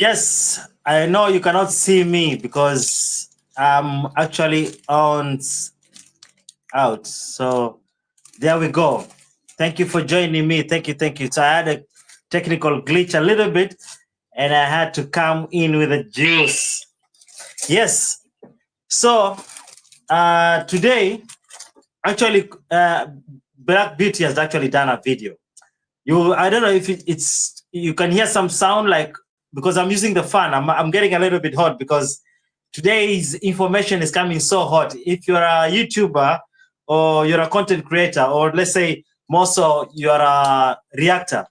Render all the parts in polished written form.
Yes, I know you cannot see me because I'm actually on out. So there we go. Thank you for joining me. Thank you, thank you. So I had a technical glitch a little bit and I had to come in with a juice. Yes. So today, actually, Black Beauty has actually done a video. I don't know if it's you can hear some sound like because I'm using the fan. I'm getting a little bit hot because today's information is coming so hot. If you're a YouTuber or you're a content creator, or let's say more so you're a reactor,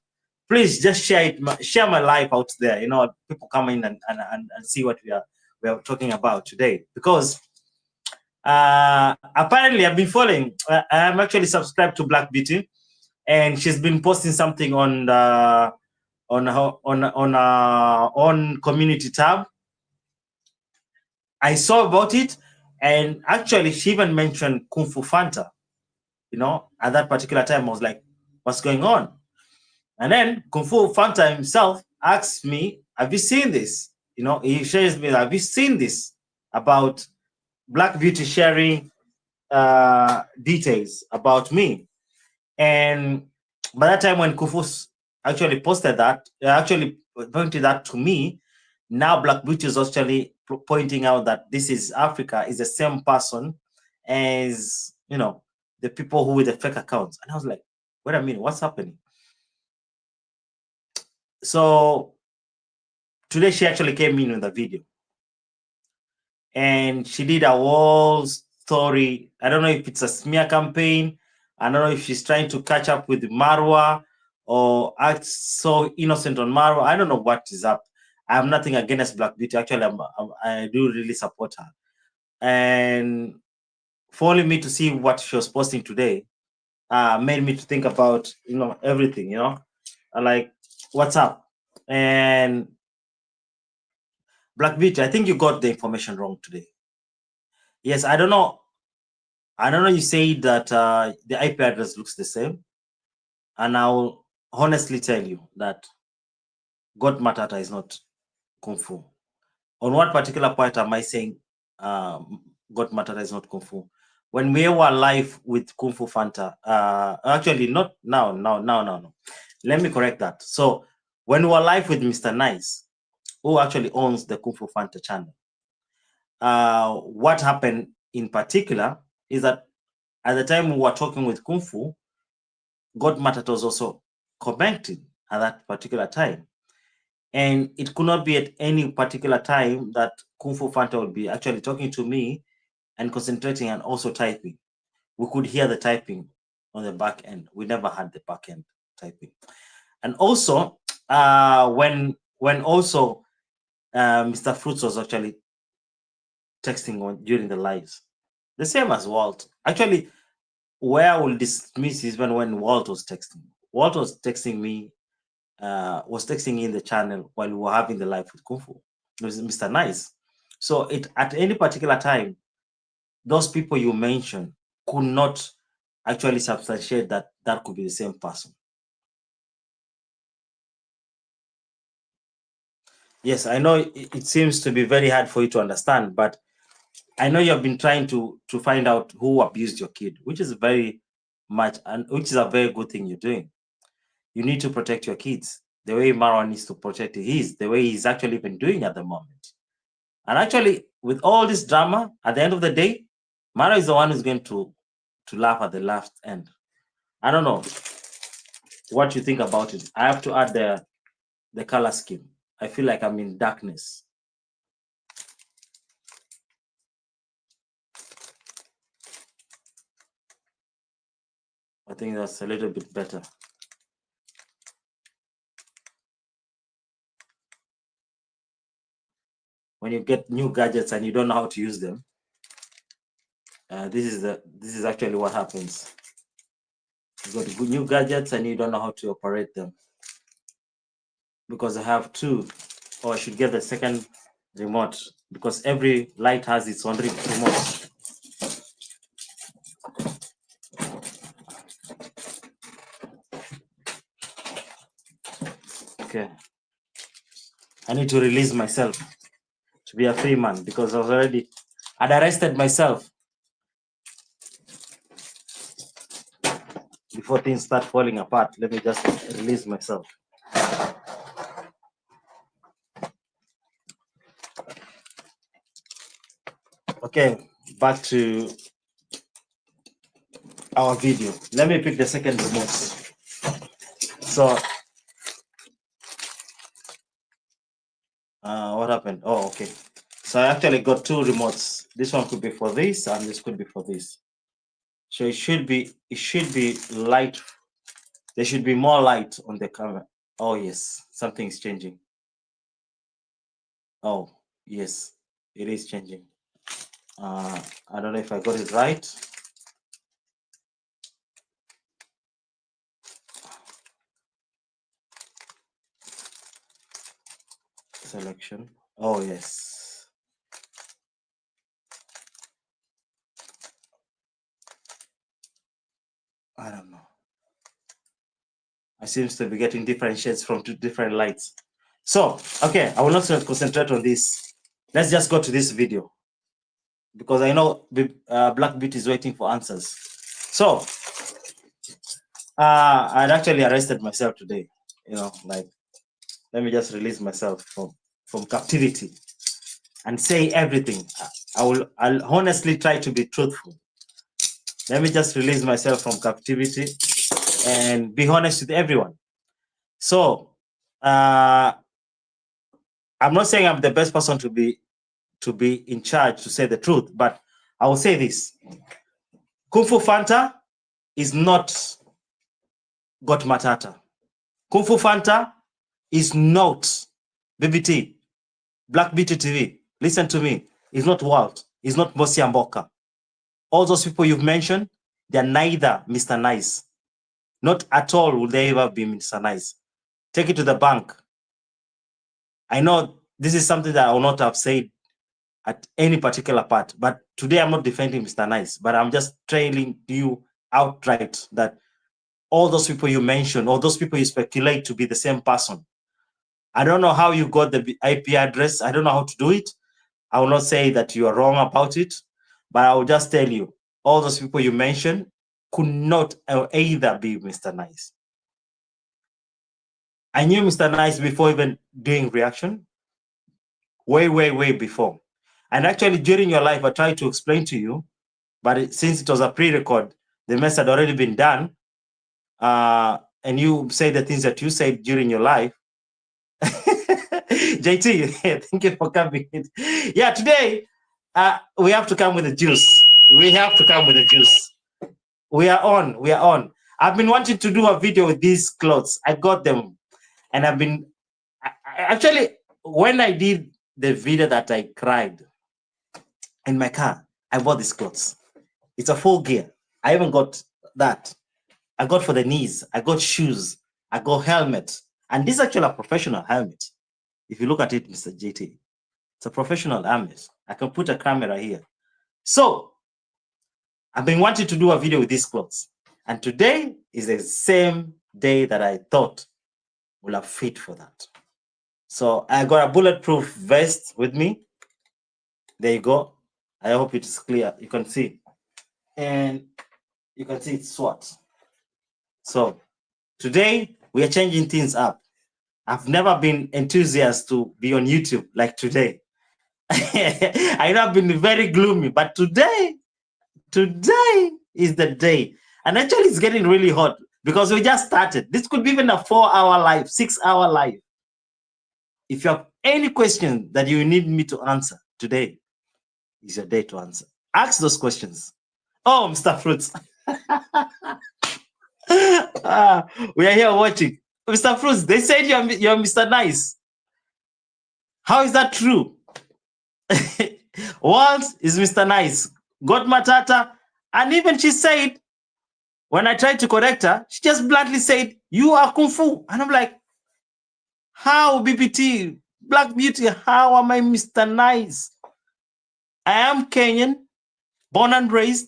please just share my life out there. You know, people come in and see what we are talking about today because apparently I've been following. I'm actually subscribed to Black Beauty, and she's been posting something on the on community tab. I saw about it, and actually she even mentioned Kung Fu Fanta. You know, at that particular time, I was like, "What's going on?" And then Kung Fu Fanta himself asked me, "Have you seen this?" You know, he shares me, "Have you seen this about Black Beauty sharing details about me?" And by that time, when Kufus actually posted that, actually pointed that to me, now Black Beauty is actually pointing out that this is Africa is the same person as, you know, the people who with the fake accounts. And I was like, wait a minute, what's happening? So today she actually came in with a video and she did a whole story. I don't know if it's a smear campaign. I don't know if she's trying to catch up with Marwa or act so innocent on Marwa. I don't know what is up. I have nothing against Black Beauty. Actually, I do really support her. And following me to see what she was posting today made me to think about, you know, everything, you know, like what's up. And Black Beauty, I think you got the information wrong today. Yes, I don't know. You say that the IP address looks the same, and I'll honestly tell you that God Matata is not Kung Fu. On what particular point am I saying God Matata is not Kung Fu? When we were live with Kung Fu Fanta, actually not now. Let me correct that. So when we were live with Mr. Nice, who actually owns the Kung Fu Fanta channel, what happened in particular is that at the time we were talking with Kung Fu, God Matata was also commenting at that particular time. And it could not be at any particular time that Kung Fu Fanta would be actually talking to me and concentrating and also typing. We could hear the typing on the back end. We never had the back end typing. And also, when also Mr. Fruits was actually texting on during the lives, the same as Walt. Actually, where I will dismiss is when Walt was texting. Walt was texting me, was texting in the channel while we were having the live with Kung Fu. It was Mr. Nice. So it at any particular time, those people you mentioned could not actually substantiate that that could be the same person. Yes, I know it seems to be very hard for you to understand, but I know you have been trying to find out who abused your kid, which is very much, and which is a very good thing you're doing. You need to protect your kids the way Marwan needs to protect his, the way he's actually been doing at the moment. And actually, with all this drama, at the end of the day, Mara is the one who's going to laugh at the last end. I don't know what you think about it. I have to add the color scheme. I feel like I'm in darkness. I think that's a little bit better. When you get new gadgets and you don't know how to use them, this is actually what happens. You got new gadgets and you don't know how to operate them. Because I have two, or I should get the second remote because every light has its own remote. Okay. I need to release myself to be a free man because I'd arrested myself before things start falling apart. Let me just release myself. Okay, back to our video. Let me pick the second remote. So, what happened? Oh, okay. So I actually got two remotes. This one could be for this, and this could be for this. So it should be light. There should be more light on the camera. Oh yes, something is changing. Oh yes, it is changing. I don't know if I got it right. Selection. Oh yes. I don't know. I seems to be getting different shades from two different lights. So, okay, I will not concentrate on this. Let's just go to this video because I know Black Beauty is waiting for answers. So, I'd actually arrested myself today. You know, like, let me just release myself from captivity and say everything. I'll honestly try to be truthful. Let me just release myself from captivity and be honest with everyone. So, I'm not saying I'm the best person to be in charge to say the truth, but I will say this: Kung Fu Fanta is not Got Matata. Kung Fu Fanta is not BBT, Black Beauty TV. Listen to me. It's not Walt. It's not mbosiamboka. All those people you've mentioned, they're neither Mr. Nice. Not at all will they ever be Mr. Nice. Take it to the bank. I know this is something that I will not have said at any particular part, but today I'm not defending Mr. Nice, but I'm just telling you outright that all those people you mentioned, all those people you speculate to be the same person. I don't know how you got the IP address. I don't know how to do it. I will not say that you are wrong about it, but I will just tell you, all those people you mentioned could not either be Mr. Nice. I knew Mr. Nice before even doing reaction, way before. And actually, during your life, I tried to explain to you, but since it was a pre-record, the mess had already been done, and you say the things that you said during your life. JT, thank you for coming. Yeah, today we have to come with the juice. We have to come with the juice. We are on. We are on. I've been wanting to do a video with these clothes. I got them, and I've been actually when I did the video that I cried in my car, I bought these clothes. It's a full gear. I even got that. I got for the knees. I got shoes. I got helmet, and this is actually a professional helmet. If you look at it, Mr. JT, it's a professional helmet. I can put a camera here. So I've been wanting to do a video with these clothes, and today is the same day that I thought will have fit for that. So I got a bulletproof vest with me. There you go. I hope it is clear. You can see, and you can see it's SWAT. So today we are changing things up. I've never been enthusiastic to be on YouTube like today. I know I've been very gloomy, but today is the day. And actually, it's getting really hot because we just started. This could be even a 4-hour live, 6-hour live. If you have any question that you need me to answer, today is your day to answer. Ask those questions. Oh, Mr. Fruits. We are here watching. Mr. Fruits, they said you're Mr. Nice. How is that true? Walt is Mr. Nice. Got Matata. And even she said, when I tried to correct her, she just bluntly said, you are Kung Fu. And I'm like, how, BBT, Black Beauty, how am I Mr. Nice? I am Kenyan, born and raised.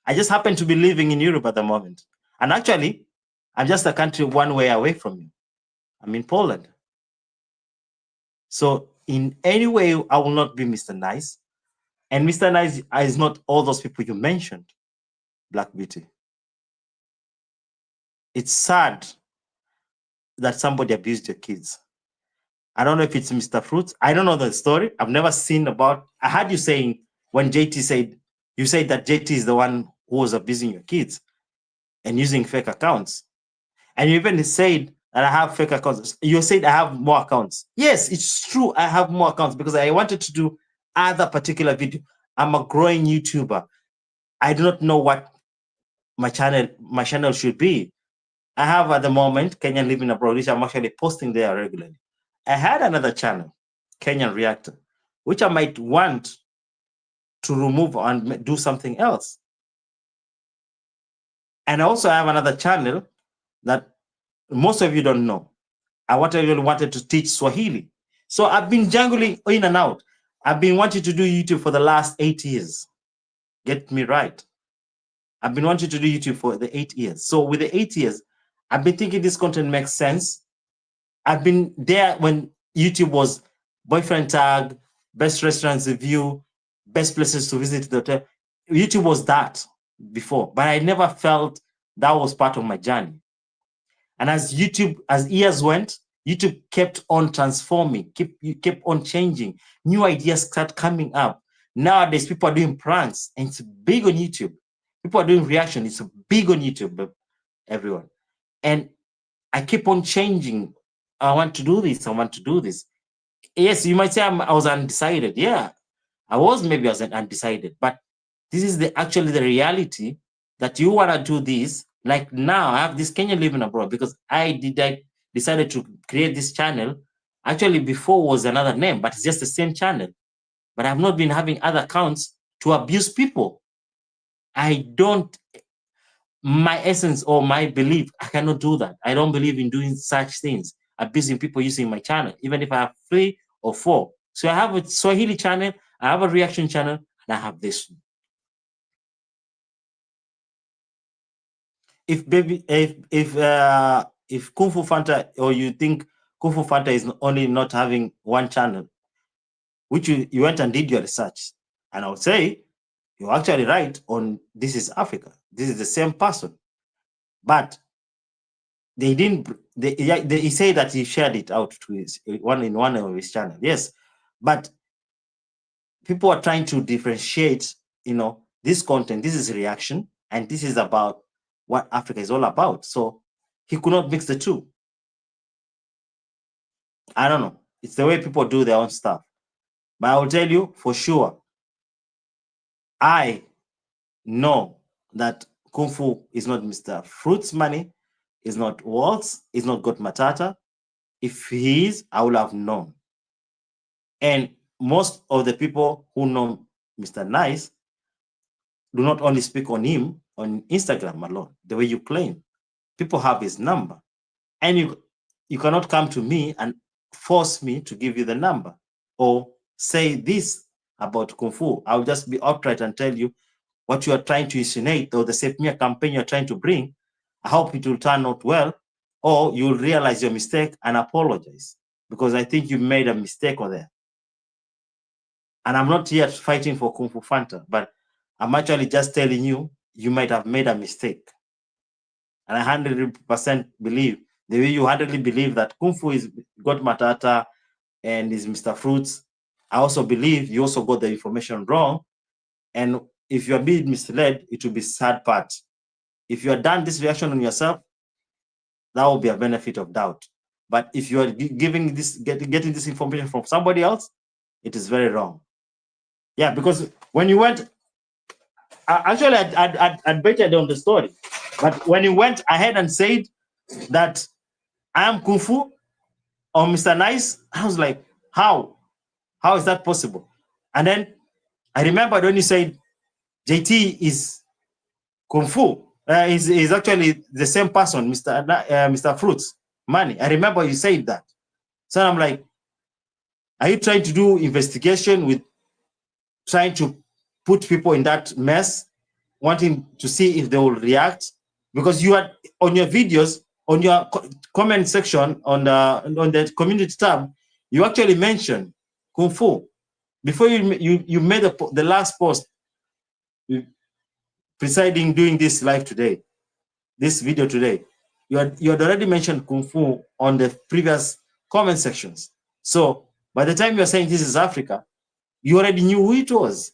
I just happen to be living in Europe at the moment. And actually, I'm just a country one way away from you. I'm in Poland. So in any way, I will not be Mr. Nice. And Mr. Nice is not all those people you mentioned, Black Beauty. It's sad that somebody abused your kids. I don't know if it's Mr. Fruits. I don't know the story. I've never seen about. I heard you saying when JT said, you said that JT is the one who was abusing your kids and using fake accounts. And you even said that I have fake accounts. You said I have more accounts. Yes, it's true. I have more accounts because I wanted to do other particular video. I'm a growing YouTuber. I do not know what my channel should be. I have at the moment Kenyan Living Abroad, which I'm actually posting there regularly. I had another channel, Kenyan Reactor, which I might want to remove and do something else. And also I have another channel that most of you don't know. I wanted to teach Swahili. So I've been jungling in and out. I've been wanting to do YouTube for the last 8 years. Get me right. I've been wanting to do YouTube for the 8 years. So with the 8 years, I've been thinking this content makes sense. I've been there when YouTube was boyfriend tag, best restaurants review, best places to visit the hotel. YouTube was that before, but I never felt that was part of my journey. And as years went, YouTube kept on transforming, kept on changing. New ideas start coming up. Nowadays, people are doing pranks, and it's big on YouTube. People are doing reaction. It's big on YouTube, everyone. And I keep on changing. I want to do this. I want to do this. Yes, you might say I was undecided. Yeah, I was undecided. But this is actually the reality that you want to do this. Like now, I have this Kenyan Living Abroad because I decided to create this channel. Actually, before was another name, but it's just the same channel. But I've not been having other accounts to abuse people. My essence or my belief, I cannot do that. I don't believe in doing such things, abusing people using my channel, even if I have 3 or 4. So I have a Swahili channel, I have a reaction channel, and I have this one. If Kung Fu Fanta, or you think Kung Fu Fanta is only not having one channel, which you went and did your research, and I would say you're actually right on This is Africa. This is the same person, but they didn't. He said that he shared it out to one of his channel. Yes, but people are trying to differentiate. This content. This is reaction, and this is about what Africa is all about. So he could not mix the two. I don't know. It's the way people do their own stuff. But I will tell you for sure, I know that Kung Fu is not Mr. Fruits Money, is not Waltz, is not God Matata. If he is, I will have known. And most of the people who know Mr. Nice do not only speak on him on Instagram alone, the way you claim. People have his number. And you cannot come to me and force me to give you the number or say this about Kung Fu. I'll just be upright and tell you what you are trying to insinuate, or the Save Me campaign you're trying to bring. I hope it will turn out well, or you'll realize your mistake and apologize, because I think you made a mistake over there. And I'm not here fighting for Kung Fu Fanta, but I'm actually just telling you, you might have made a mistake. And I 100% believe, the way you 100% believe that Kung Fu is God Matata and is Mr. Fruits, I also believe you also got the information wrong. And if you are being misled, it will be sad part. If you have done this reaction on yourself, that will be a benefit of doubt. But if you are getting this information from somebody else, it is very wrong. Yeah, because when you went, actually, I'd betted on the story. But when you went ahead and said that I am Kung Fu or Mr. Nice, I was like, how? How is that possible? And then I remembered when you said JT is Kung Fu. Is actually the same person, Mr. Fruits Money. I remember you said that. So I'm like, are you trying to do investigation with trying to put people in that mess, wanting to see if they will react? Because you had on your videos, on your comment section, on the community tab, You actually mentioned Kung Fu before you made the last post presiding doing this live today, this video today. You had already mentioned Kung Fu on the previous comment sections. So by the time you're saying this is Africa, you already knew who it was.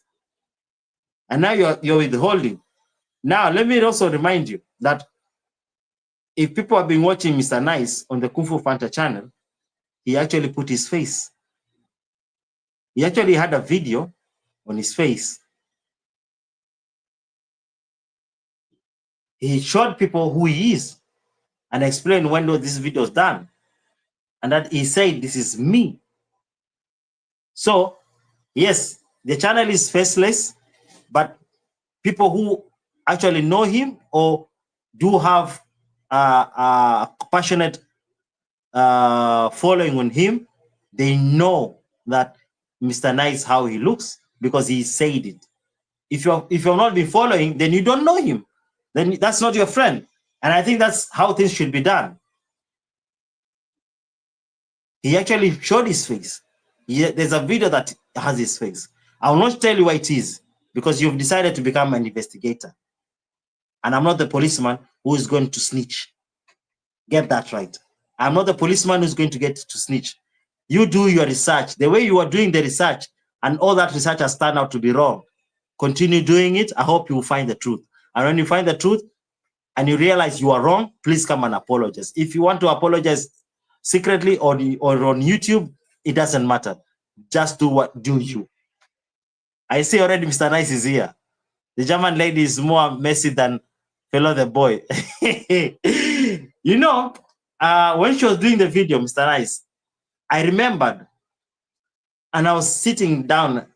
And now you're withholding. Now, let me also remind you that if people have been watching Mr. Nice on the Kung Fu Fanta channel, he actually put his face. He actually had a video on his face. He showed people who he is and explained when this video was done. And that he said, this is me. So, yes, the channel is faceless, but people who actually know him or do have a passionate following on him, they know that Mr. Nice how he looks because he said it. If you're not been following, then you don't know him. Then that's not your friend. And I think that's how things should be done. He actually showed his face. There's a video that has his face. I will not tell you what it is because you've decided to become an investigator. And I'm not the policeman who is going to snitch. Get that right. I'm not the policeman who's going to get to snitch. You do your research. The way you are doing the research and all that research has turned out to be wrong. Continue doing it. I hope you will find the truth. And when you find the truth and you realize you are wrong, please come and apologize. If you want to apologize secretly or on YouTube, it doesn't matter. Just do you. I see already Mr. Nice is here. The German lady is more messy than fellow the boy. You know, when she was doing the video, Mr. Nice, I remembered, and I was sitting down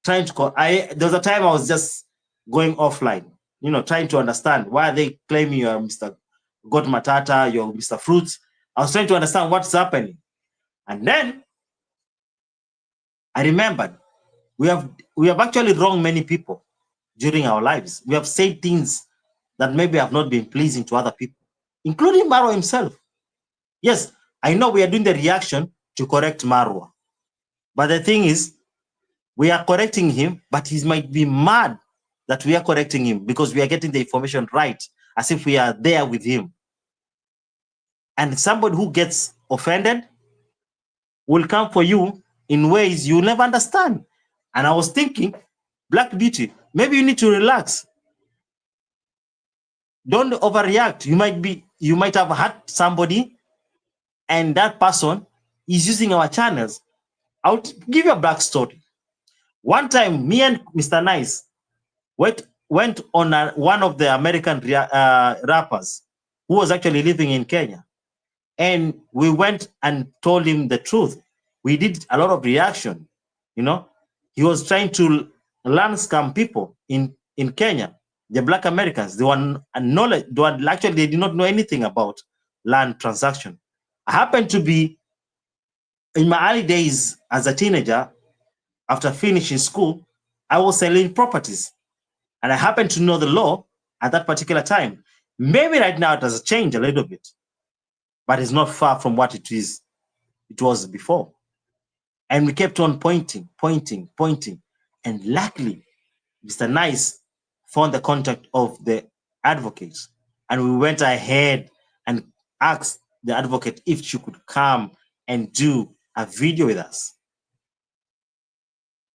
trying to call. There was a time I was just going offline, you know, trying to understand why are they claiming you're Mr. God Matata, you're Mr. Fruits. I was trying to understand what's happening. And then I remembered we have actually wronged many people during our lives. We have said things that maybe have not been pleasing to other people, including Maro himself. Yes, I know we are doing the reaction to correct Marwa. But the thing is, we are correcting him, but he might be mad that we are correcting him because we are getting the information right, as if we are there with him. And somebody who gets offended will come for you in ways you never understand. And I was thinking, Black Beauty, maybe you need to relax. Don't overreact. You might have hurt somebody, and that person is using our channels. I'll give you a backstory. One time, me and Mr. Nice went on one of the American rappers who was actually living in Kenya. And we went and told him the truth. We did a lot of reaction, you know. He was trying to land scam people in Kenya, the Black Americans. They did not know anything about land transaction. I happened to be in my early days as a teenager. After finishing school, I was selling properties, and I happened to know the law at that particular time. Maybe right now it has changed a little bit, but it's not far from what it was before. And we kept on pointing. And luckily, Mr. Nice found the contact of the advocates. And we went ahead and asked the advocate if she could come and do a video with us.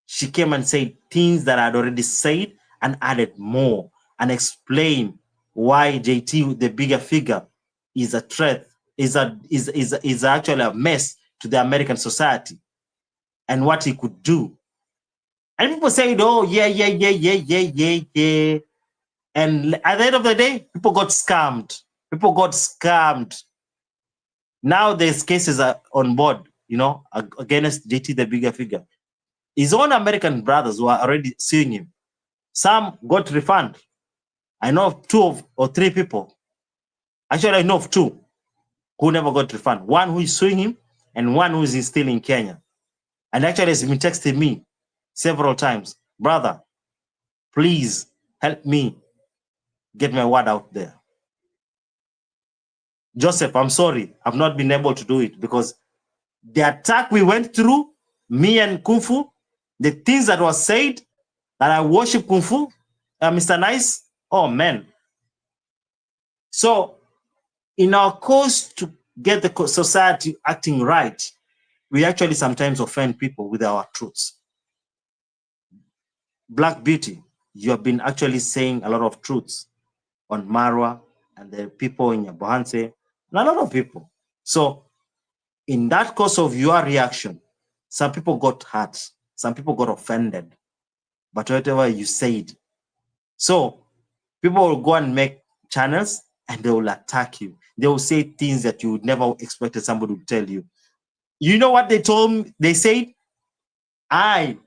She came and said things that I had already said and added more and explained why JT, the bigger figure, is a threat, is actually a mess to the American society and what he could do. And people said, oh, yeah. And at the end of the day, people got scammed. Now there's cases are on board, you know, against JT, the bigger figure. His own American brothers who are already suing him. Some got refund. I know of 2 or 3 people. Actually, I know of 2 who never got refund. One who is suing him and one who is still in Kenya. And actually has been texting me several times. Brother, please help me get my word out there. Joseph, I'm sorry. I've not been able to do it because The attack we went through, me and Kung Fu, the things that was said, that I worship Kung Fu, Mr. Nice, oh man. So in our course to get the society acting right, we actually sometimes offend people with our truths. Black Beauty, you have been actually saying a lot of truths on Marwa and the people in Yabohanse, and a lot of people. So in that course of your reaction, some people got hurt, some people got offended, but whatever you said. So people will go and make channels and they will attack you. They will say things that you would never expected somebody to tell you. You know what they told me? They said, I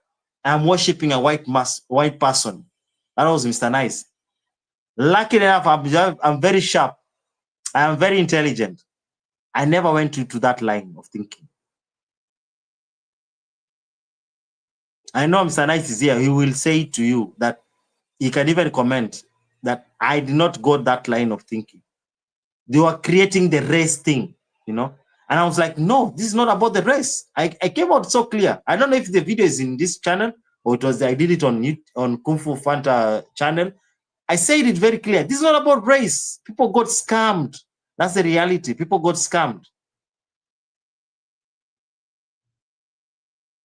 am worshiping a white person. That was Mr. Nice. Lucky enough, I'm very sharp. I am very intelligent. I never went into that line of thinking. I know Mr. Nice is here. He will say to you that he can even comment that I did not go that line of thinking. They were creating the race thing, you know? And I was like, no, this is not about the race. I came out so clear. I don't know if the video is in this channel or it was I did it on Kung Fu Fanta channel. I said it very clear. This is not about race. People got scammed. That's the reality. People got scammed.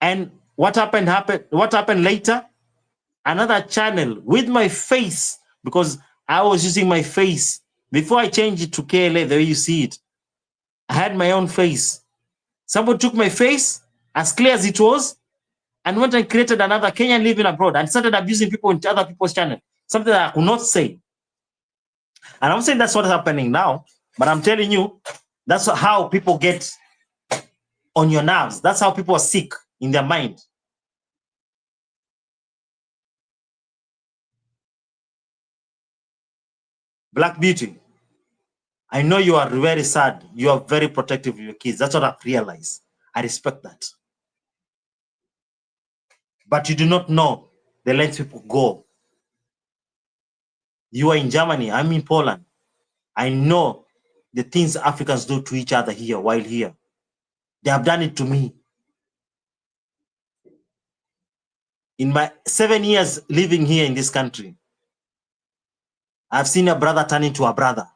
And what happened later? Another channel with my face, because I was using my face before I changed it to KLA, the way you see it. I had my own face. Someone took my face, as clear as it was, and went and created another Kenyan living abroad and started abusing people into other people's channel. Something that I could not say. And I'm saying that's what's happening now, but I'm telling you, that's how people get on your nerves. That's how people are sick in their mind. Black Beauty, I know you are very sad. You are very protective of your kids. That's what I've realized. I respect that. But you do not know the length people go. You are in Germany. I'm in Poland. I know the things Africans do to each other here while here. They have done it to me. In my 7 years living here in this country, I've seen a brother turn into a brother.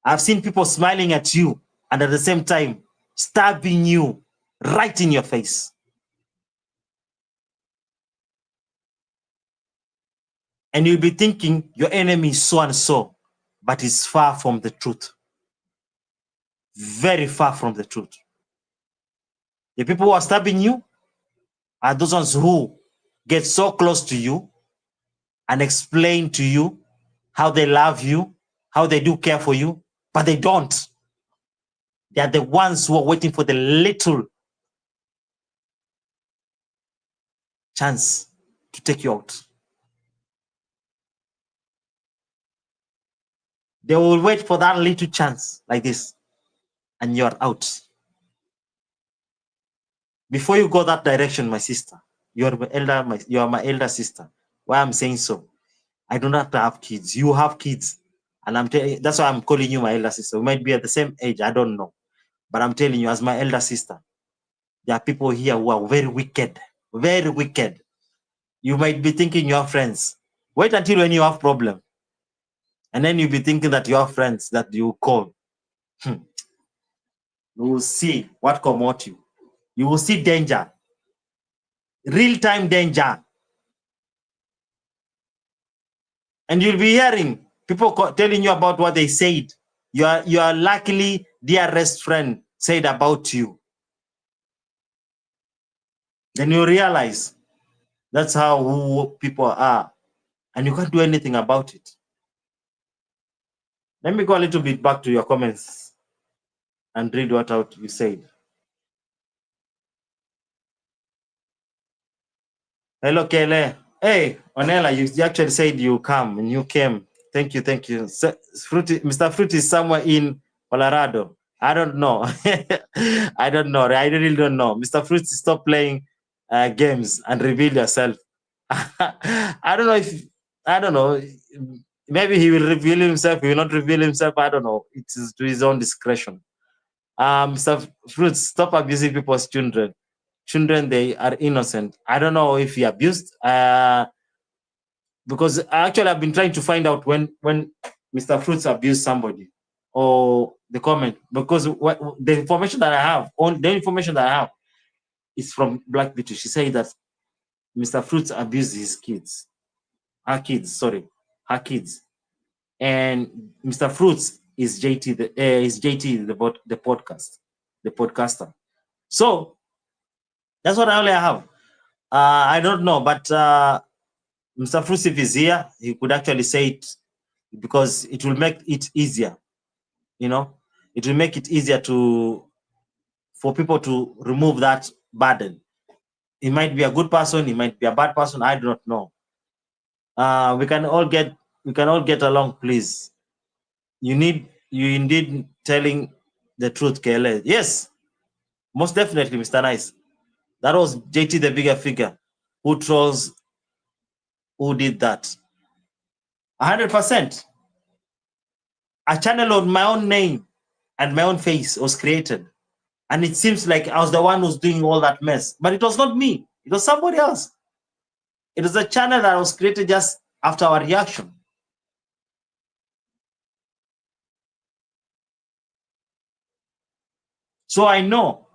I've seen people smiling at you and at the same time stabbing you right in your face. And you'll be thinking your enemy is so and so, but it's far from the truth. Very far from the truth. The people who are stabbing you are those ones who get so close to you and explain to you how they love you, how they do care for you, but they don't. They are the ones who are waiting for the little chance to take you out. They will wait for that little chance like this, and you're out. Before you go that direction, my sister, you are my elder sister. Why I'm saying so? I do not have kids. You have kids. And that's why I'm calling you my elder sister. We might be at the same age, I don't know. But I'm telling you, as my elder sister, there are people here who are very wicked. Very wicked. You might be thinking you have friends. Wait until when you have problem. And then you'll be thinking that you have friends that you call. You will see what come at you. You will see danger. Real-time danger. And you'll be hearing people telling you about what they said. Your luckily dearest friend said about you. Then you realize that's how who people are. And you can't do anything about it. Let me go a little bit back to your comments and read what out you said. Hello, Kele. Hey, Onela, you actually said you come and you came. Thank you, thank you. Mr. Fruity is somewhere in Colorado. I don't know. I don't know. I really don't know. Mr. Fruity, stop playing games and reveal yourself. I don't know. Maybe he will reveal himself. He will not reveal himself. I don't know. It is to his own discretion. Mr. Fruits, stop abusing people's children. Children, they are innocent. I don't know if he abused. Because actually I've been trying to find out when Mr. Fruits abused somebody or the comment, because what the information that I have is from Black Beauty. She said that Mr. Fruits abused her kids, and Mr. Fruits is JT the podcaster. So that's what I only have. I don't know, but Mr. Fruits, if he's here, he could actually say it, because it will make it easier. You know, it will make it easier for people to remove that burden. He might be a good person, he might be a bad person. I do not know. We can all get along, please. You indeed telling the truth, KLA. Yes, most definitely, Mr. Nice. That was JT, the bigger figure, who trolls, who did that. 100%. A channel on my own name and my own face was created. And it seems like I was the one who's doing all that mess. But it was not me. It was somebody else. It was a channel that was created just after our reaction. So I know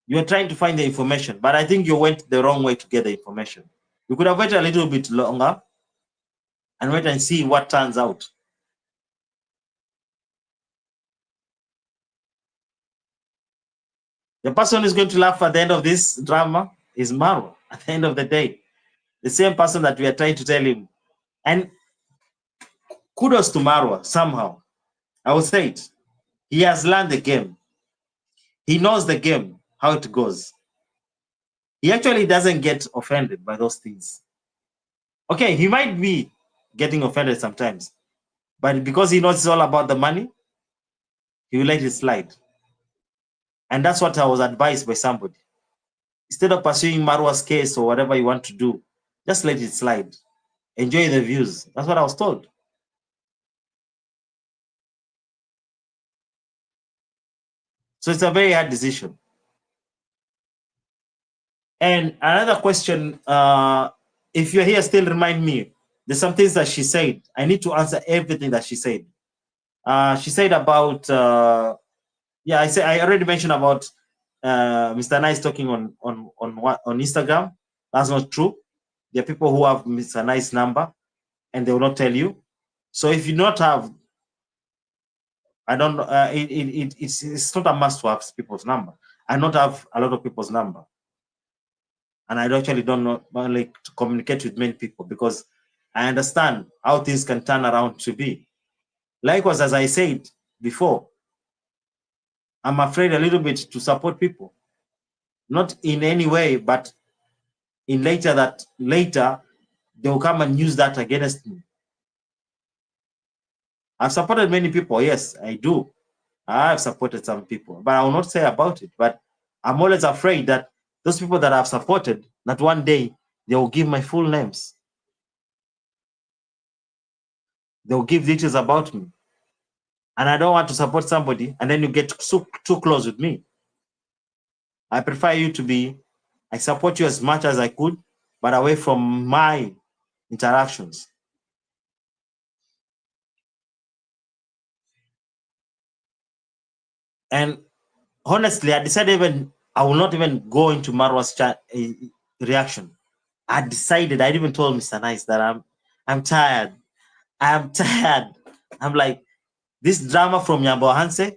you're trying to find the information, but I think you went the wrong way to get the information. You could have waited a little bit longer and wait and see what turns out. The person who's going to laugh at the end of this drama is Marwa at the end of the day. The same person that we are trying to tell him. And kudos to Marwa somehow. I will say it. He has learned the game. He knows the game, how it goes. He actually doesn't get offended by those things. Okay, he might be getting offended sometimes, but because he knows it's all about the money, he will let it slide. And that's what I was advised by somebody. Instead of pursuing Marwa's case or whatever you want to do, just let it slide. Enjoy the views. That's what I was told. So it's a very hard decision. And another question, if you're here, still remind me, there's some things that she said. I need to answer everything that she said. She said about, I already mentioned about Mr. Nice talking on Instagram. That's not true. There are people who have Mr. Nice number and they will not tell you. So if you not have, I don't know, it's not a must to have people's number. I not have a lot of people's number. And I actually don't know, like, to communicate with many people, because I understand how things can turn around to be. Likewise, as I said before, I'm afraid a little bit to support people. Not in any way, but in later they will come and use that against me. I've supported many people, yes, I do. I have supported some people, but I will not say about it. But I'm always afraid that those people that I've supported, that one day they will give my full names. They will give details about me. And I don't want to support somebody and then you get too close with me. I prefer you to be, I support you as much as I could, but away from my interactions. And honestly, I decided I will not even go into Marwa's reaction. I decided, I even told Mr. Nice that I'm tired. I'm tired. I'm like, this drama from Yambo Hanse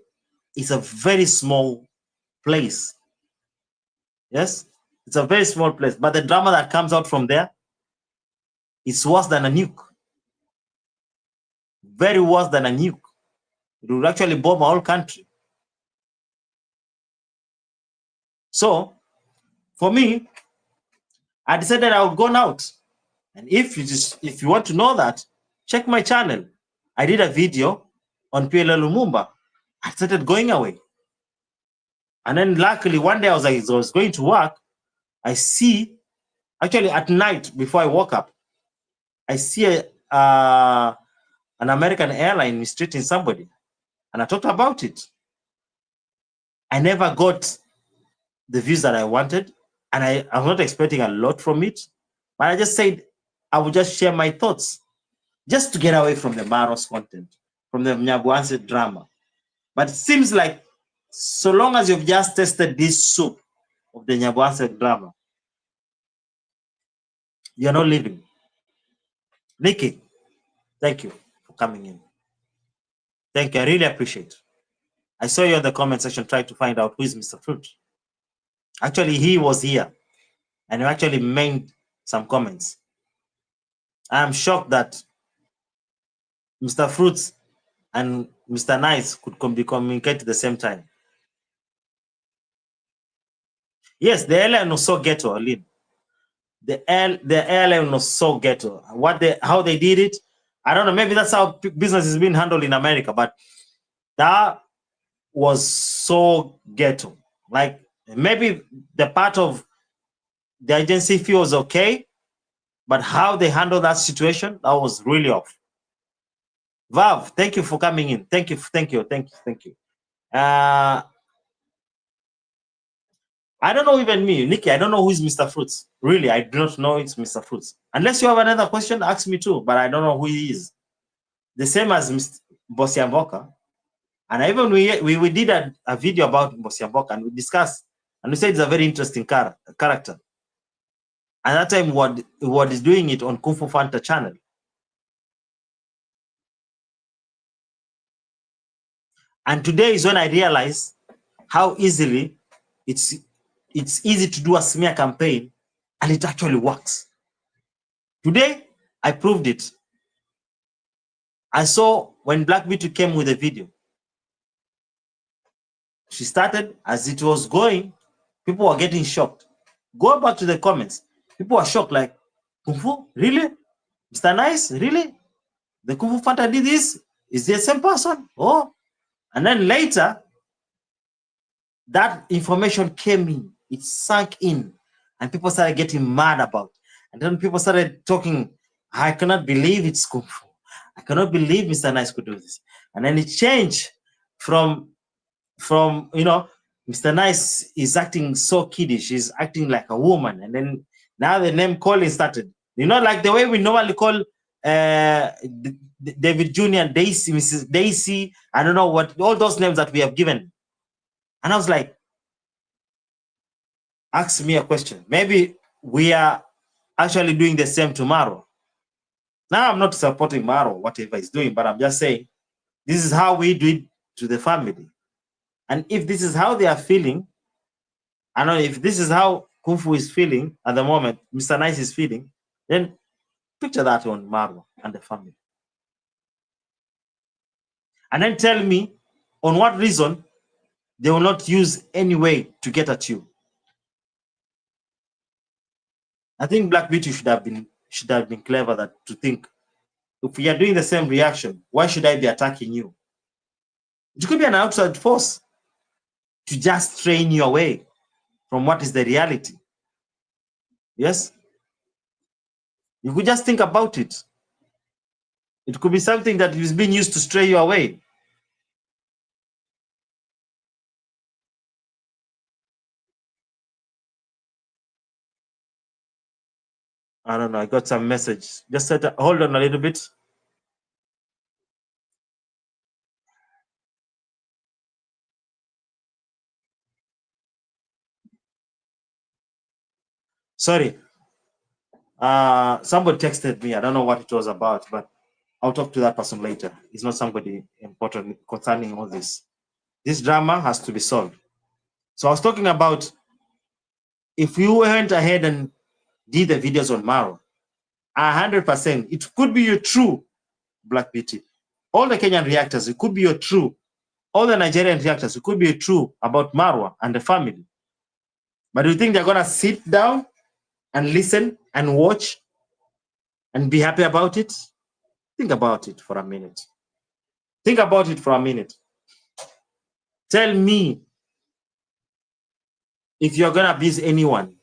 is a very small place. Yes, it's a very small place, but the drama that comes out from there is worse than a nuke. Very worse than a nuke. It would actually bomb a whole country. So, for me, I decided I would go out. And if you want to know that, check my channel. I did a video on PLL Lumumba. I started going away. And then luckily, one day I was going to work. I see, actually at night before I woke up, I see an American airline mistreating somebody, and I talked about it. I never got the views that I wanted, and I'm not expecting a lot from it, but I just said I would just share my thoughts just to get away from the Maros content, from the Mnyabwanse drama. But it seems like so long as you've just tasted this soup of the Nyabwanse drama, you're not leaving. Nikki, thank you for coming in. Thank you. I really appreciate it. I saw you in the comment section trying to find out who is Mr. Fruit. Actually, he was here and he actually made some comments. I'm shocked that Mr. Fruits and Mr. Nice could communicate at the same time. Yes, the airline was so ghetto, Aline. The airline was so ghetto. How they did it, I don't know. Maybe that's how business is being handled in America, but that was so ghetto. Like maybe the part of the agency fee was okay, but how they handled that situation, that was really off. Vav, thank you for coming in. Thank you. I don't know even me, Nikki. I don't know who is Mr. Fruits. Really, I do not know it's Mr. Fruits. Unless you have another question, ask me too. But I don't know who he is. The same as Mr. Mbosiamboka. And even we did a video about Mbosiamboka and we discussed, and we said it's a very interesting character. And that time, what is doing it on Kung Fu Fanta channel. And today is when I realized how easily it's easy to do a smear campaign, and it actually works. Today, I proved it. I saw when Black Beauty came with a video. She started, as it was going, people were getting shocked. Go back to the comments. People were shocked, like, Kung Fu? Really? Mr. Nice? Really? The Kung Fu Fanta did this? Is the same person? Oh. And then later, that information came in. It sank in. And people started getting mad about it. And then people started talking, I cannot believe it's Kung Fu. I cannot believe Mr. Nice could do this. And then it changed from Mr. Nice is acting so kiddish. He's acting like a woman. And then now the name calling started. Like the way we normally call David Jr. and Daisy, Mrs. Daisy, I don't know what, all those names that we have given. And I was like, ask me a question. Maybe we are actually doing the same tomorrow. Now, I'm not supporting Maro, whatever he's doing, but I'm just saying, this is how we do it to the family. And if this is how they are feeling, I know if this is how Kung Fu is feeling at the moment, Mr. Nice is feeling, then picture that on Maro and the family. And then tell me on what reason they will not use any way to get at you. I think Black Beauty should have been clever to think, if we are doing the same reaction, why should I be attacking you? It could be an outside force to just train you away from what is the reality. Yes? You could just think about it. It could be something that is being used to stray you away. I don't know. I got some message. Just hold on a little bit. Sorry. Somebody texted me. I don't know what it was about, but I'll talk to that person later. It's not somebody important concerning all this. This drama has to be solved. So I was talking about, if you went ahead and did the videos on Maro, 100%, it could be your true Black Beauty. All the Kenyan reactors, it could be your true. All the Nigerian reactors, it could be true about Marwa and the family. But do you think they're going to sit down and listen and watch and be happy about it? Think about it for a minute. Think about it for a minute. Tell me if you're going to abuse anyone,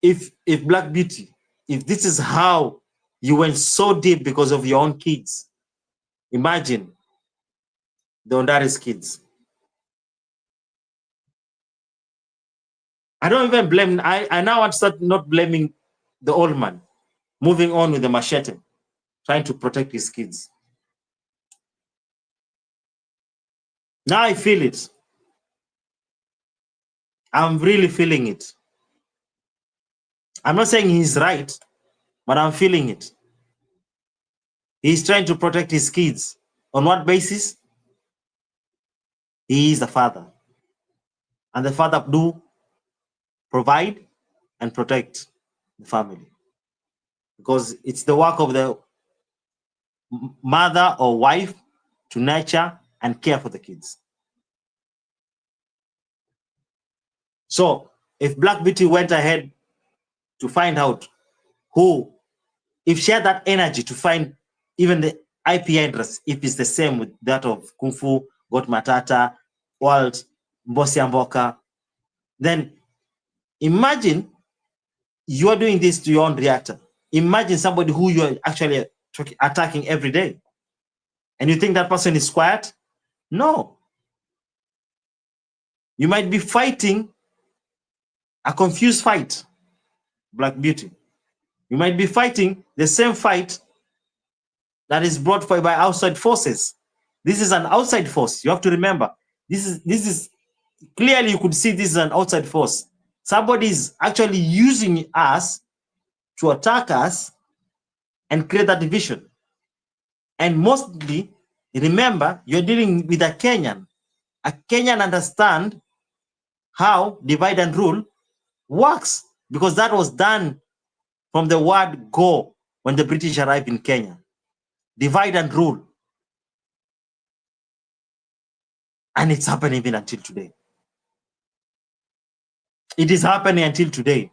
if Black Beauty, if this is how You went so deep because of your own kids. Imagine the Ondari's kids. I don't even blame. I now want to start not blaming the old man. Moving on with the machete, trying to protect his kids. Now I feel it. I'm really feeling it. I'm not saying he's right, but I'm feeling it. He's trying to protect his kids. On what basis? He is the father. And the father do provide and protect the family. Because it's the work of the mother or wife to nurture and care for the kids. So if Black Beauty went ahead to find out who, if she had that energy to find even the IP address, if it's the same with that of Kung Fu, Got Matata, Walt, mbosiamboka, then imagine you're doing this to your own reactor. Imagine somebody who you're actually attacking every day. And you think that person is quiet? No. You might be fighting a confused fight, Black Beauty. You might be fighting the same fight that is brought for by outside forces. This is an outside force. You have to remember, this is clearly, you could see this is an outside force. Somebody is actually using us to attack us and create that division. And mostly, remember, you're dealing with a Kenyan. A Kenyan understand how divide and rule works, because that was done from the word go when the British arrived in Kenya. Divide and rule. And it's happening even until today. It is happening until today.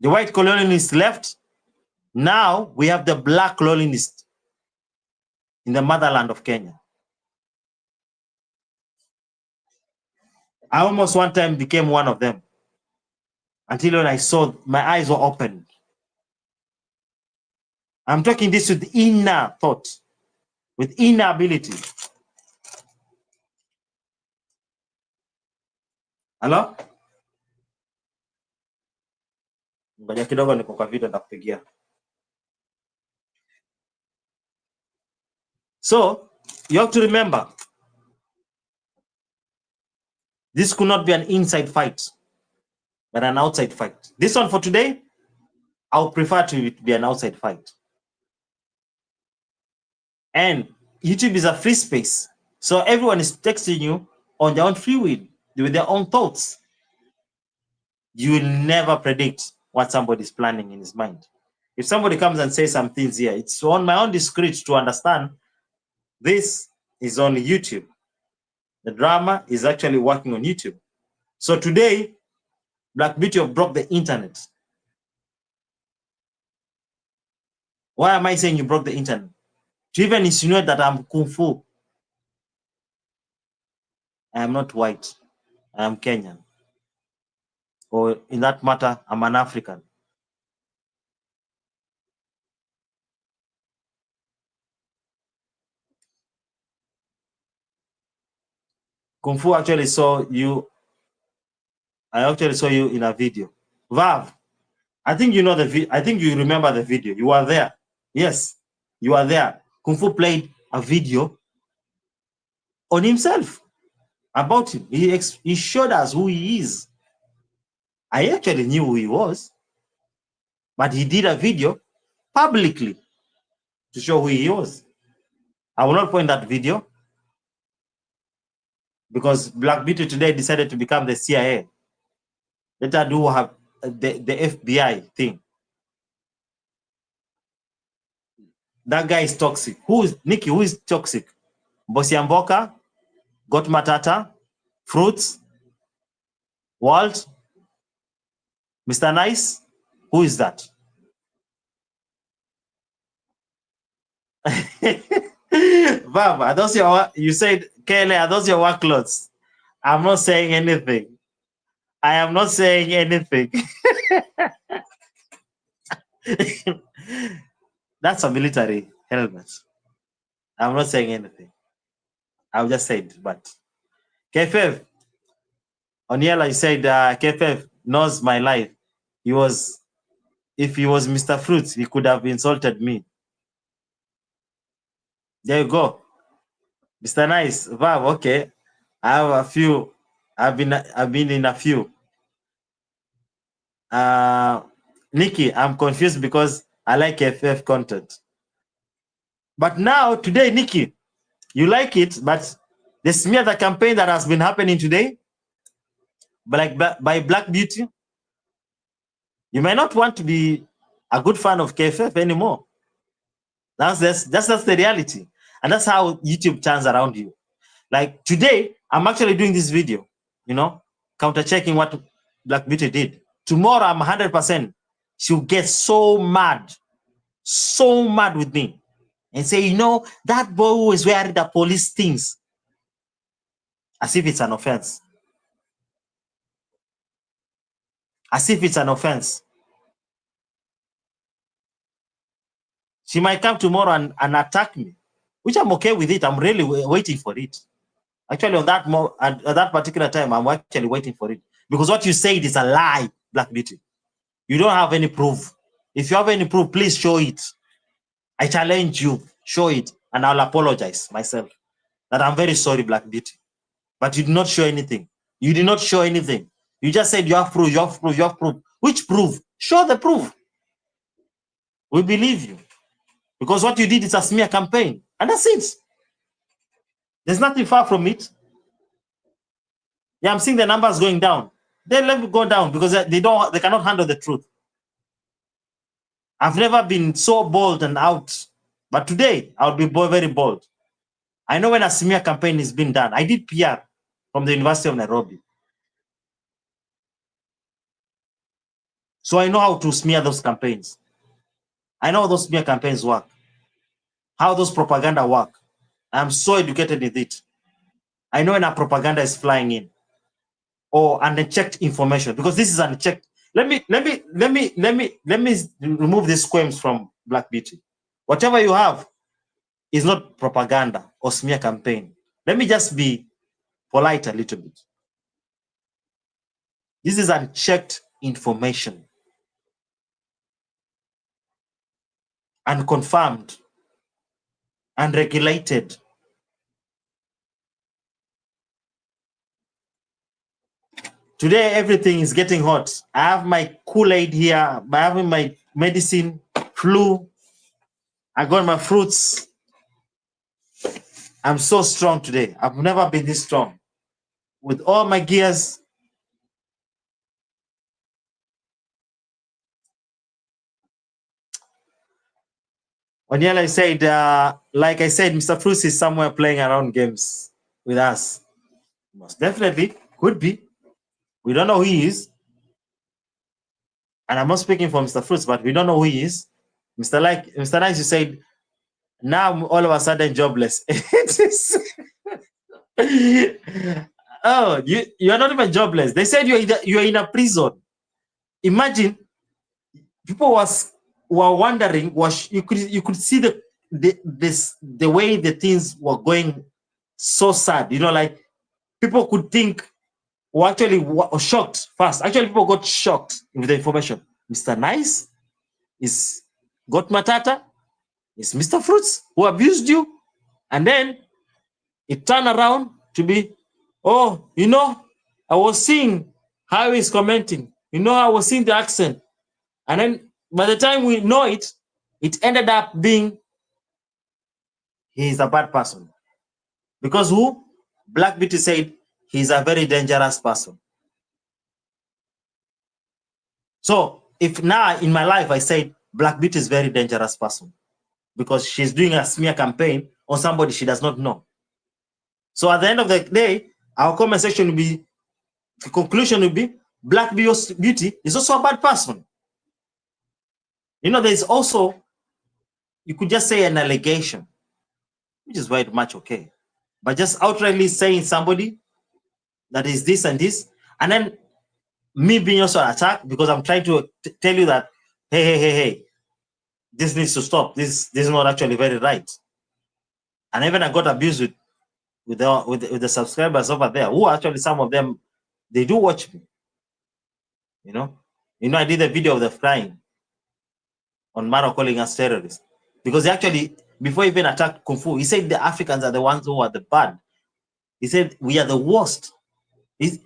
The white colonialists left. Now we have the black colonialists in the motherland of Kenya. I almost one time became one of them, until when I saw, my eyes were opened. I'm talking this with inner thought, with inner ability. Hello? Ngoja kidogo niko kwa video nakupigia. So, you have to remember, this could not be an inside fight, but an outside fight. This one for today, I would prefer to it be an outside fight. And YouTube is a free space. So everyone is texting you on their own free will, with their own thoughts. You will never predict what somebody is planning in his mind. If somebody comes and says some things here, it's on my own discreet to understand this is on YouTube. The drama is actually working on YouTube. So today, Black Beauty have broke the internet. Why am I saying you broke the internet? To even insinuate that I'm Kung Fu. I am not white. I am Kenyan. Or in that matter, I'm an African. Kung Fu actually saw you. I actually saw you in a video. Vav, I think you know I think you remember the video. You were there. Yes, you are there. Kung Fu played a video on himself, about him. He showed us who he is. I actually knew who he was, but he did a video publicly to show who he was. I will not point that video, because Black Beauty today decided to become the CIA. Let her do have the FBI thing. That guy is toxic. Who is Nikki? Who is toxic? mbosiamboka, Got Matata, Fruits, Walt, Mr. Nice. Who is that? Bab, are those you said, Kele, are those your work clothes? I'm not saying anything. I am not saying anything. That's a military helmet. I'm not saying anything. I've just said, but KFF, Oniela, you said KFF knows my life. If he was Mr. Fruits, he could have insulted me. There you go. Mr. Nice, Vav, okay. I have a few. I've been in a few. Nikki, I'm confused because I like FF content. But now, today, Nikki, you like it, but the smear the campaign that has been happening today, by Black Beauty, you may not want to be a good fan of KFF anymore. That's the reality. And that's how YouTube turns around you. Like today, I'm actually doing this video, counter checking what Black Beauty did. Tomorrow, I'm 100%. She'll get so mad with me and say, that boy who is wearing the police things, as if it's an offense. As if it's an offense. She might come tomorrow and attack me, which I'm okay with it. I'm really waiting for it. Actually, on that particular time, I'm actually waiting for it. Because what you said is a lie, Black Beauty. You don't have any proof. If you have any proof, please show it. I challenge you, show it, and I'll apologize myself. That I'm very sorry, Black Beauty. But you did not show anything. You did not show anything. You just said you have proof, you have proof, you have proof. Which proof? Show the proof. We believe you. Because what you did is a smear campaign. And that's it. There's nothing far from it. Yeah, I'm seeing the numbers going down. Then let me go down because they cannot handle the truth. I've never been so bold and out. But today, I'll be very bold. I know when a smear campaign is being done. I did PR from the University of Nairobi. So I know how to smear those campaigns. I know how those smear campaigns work. How those propaganda work. I'm so educated in it. I know when a propaganda is flying in or unchecked information, because this is unchecked. Let me remove these claims from Black Beauty. Whatever you have is not propaganda or smear campaign. Let me just be polite a little bit. This is unchecked information, unconfirmed, unregulated. Today, everything is getting hot. I have my Kool-Aid here. I have my medicine, flu. I got my fruits. I'm so strong today. I've never been this strong. With all my gears. Oniela said, like I said, Mr. Fruits is somewhere playing around games with us. Most definitely. Could be. We don't know who he is. And I'm not speaking for Mr. Fruits, but we don't know who he is. Mr. Nice, you said, now I'm all of a sudden jobless. Oh, you are not even jobless. They said you're in a prison. Imagine, people were wondering. You could see the way the things were going so sad. Like people could think, actually were shocked first. Actually, people got shocked with the information. Mr. Nice is got matata. It's Mr. Fruits who abused you, and then it turned around to be, oh, I was seeing how he's commenting. I was seeing the accent. And then by the time we know it, it ended up being he's a bad person. Because who? Black Beauty said he's a very dangerous person. So if now in my life I say Black Beauty is a very dangerous person because she's doing a smear campaign on somebody she does not know. So at the end of the day, our comment section will be, the conclusion will be, Black Beauty is also a bad person. There's also, you could just say an allegation, which is very much okay. But just outrightly saying somebody that is this and this, and then me being also attacked because I'm trying to tell you that, hey, this needs to stop. This is not actually very right. And even I got abused with the subscribers over there, who actually, some of them, they do watch me. You know, I did a video of the flying on Maro calling us terrorists, because he actually, before he even attacked Kung Fu, he said the Africans are the ones who are the bad. He said we are the worst. He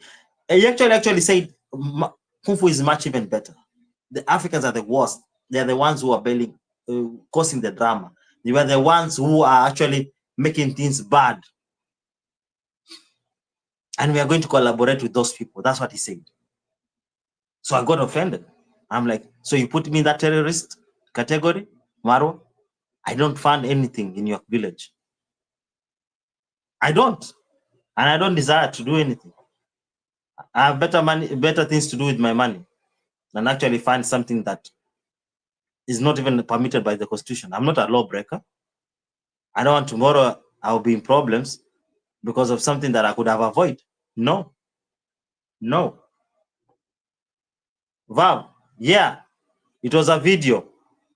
actually said Kung Fu is much even better. The Africans are the worst. They are the ones who are causing the drama. They were the ones who are actually making things bad. And we are going to collaborate with those people. That's what he said. So I got offended. I'm like, so you put me in that terrorist category, Maro? I don't fund anything in your village. I don't. And I don't desire to do anything. I have better things to do with my money than actually find something that is not even permitted by the Constitution. I'm not a lawbreaker. I don't want tomorrow I'll be in problems because of something that I could have avoided. No. Vav, yeah, it was a video,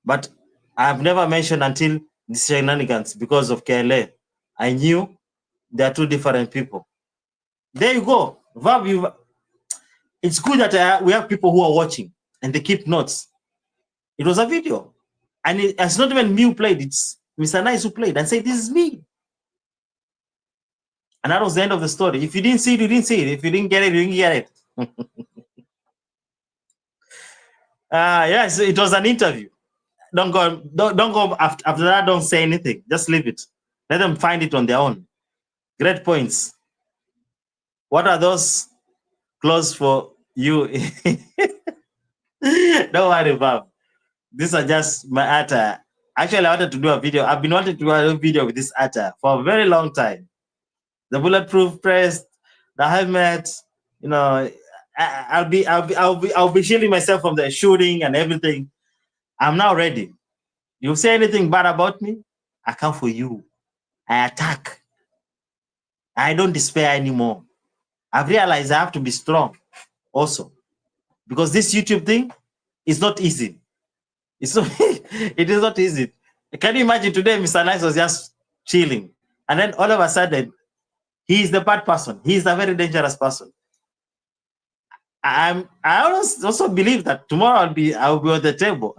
but I've never mentioned until the shenanigans because of KLA. I knew they are two different people. There you go. Vav, it's good that we have people who are watching and they keep notes. It was a video. And it's not even me who played, it's Mr. Nice who played and said, this is me. And that was the end of the story. If you didn't see it, you didn't see it. If you didn't get it, you didn't get it. Yes, it was an interview. Don't go after that. Don't say anything. Just leave it. Let them find it on their own. Great points. What are those clothes for you? Don't worry, Bob. These are just my attire. Actually, I wanted to do a video. I've been wanting to do a video with this attire for a very long time. The bulletproof vest, the helmet. You know, I'll be shielding myself from the shooting and everything. I'm now ready. You say anything bad about me, I come for you. I attack. I don't despair anymore. I've realized I have to be strong also, because this YouTube thing is not easy. It's so it is not easy. Can you imagine today Mr. Nice was just chilling, and then all of a sudden he is the bad person. He is a very dangerous person. I also believe that tomorrow I'll be on the table.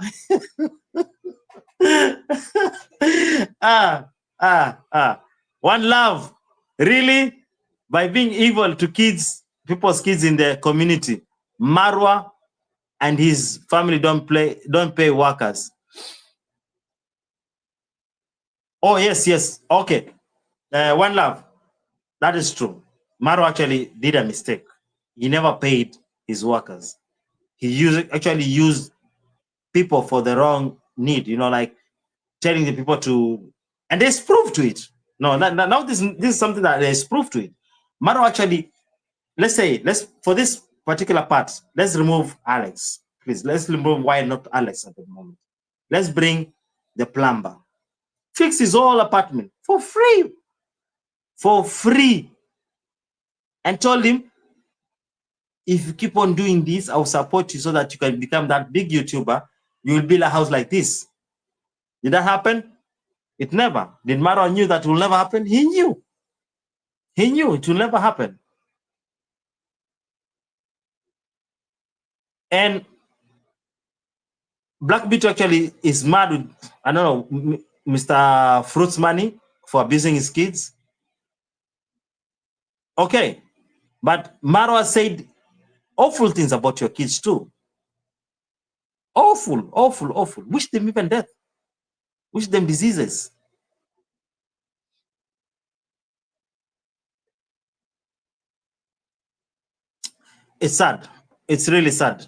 One love, really, by being evil to people's kids in the community. Marwa and his family don't pay workers. Oh yes, okay. One love, that is true. Marwa actually did a mistake. He never paid his workers. He actually used people for the wrong need. You know, like telling the people to, and there's proof to it. No, now this is something that there's proof to it. Maro actually, let's for this particular part, let's remove Alex, please. Let's remove why not Alex at the moment. Let's bring the plumber. Fix his whole apartment for free, and told him, if you keep on doing this, I'll support you so that you can become that big YouTuber. You will build a house like this. Did that happen? It never. Did Maro knew that will never happen? He knew. He knew it will never happen. And Black Beauty actually is mad with, I don't know, Mr. Fruit's money for abusing his kids. Okay. But Maro said awful things about your kids too. Awful. Wish them even death. Wish them diseases. It's sad. It's really sad.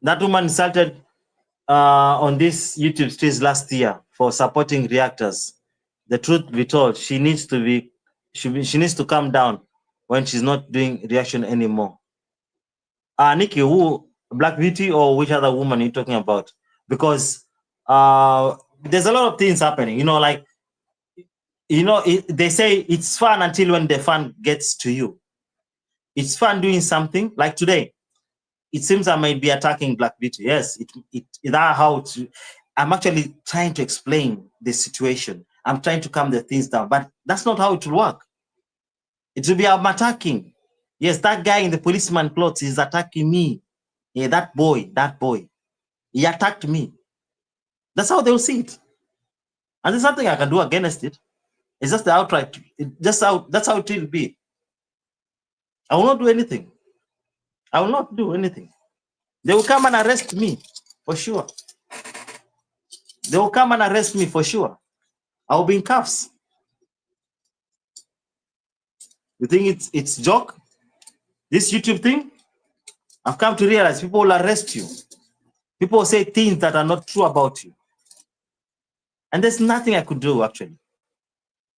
That woman insulted on this YouTube streams last year for supporting reactors. The truth be told, she needs to calm down when she's not doing reaction anymore. Nikki, who, Black Beauty or which other woman are you talking about? Because there's a lot of things happening. You know, like, you know, they say it's fun until when the fun gets to you. It's fun doing something like today. It seems I might be attacking Black Beauty. Yes, that how I'm actually trying to explain the situation. I'm trying to calm the things down, but that's not how it will work. It will be I'm attacking. Yes, that guy in the policeman clothes is attacking me. Yeah, that boy, he attacked me. That's how they'll see it. And there's nothing I can do against it. It's just the outright. That's how it will be. I will not do anything. I will not do anything. They will come and arrest me for sure. They will come and arrest me for sure. I will be in cuffs. You think it's joke? This YouTube thing? I've come to realize people will arrest you. People will say things that are not true about you. And there's nothing I could do, actually.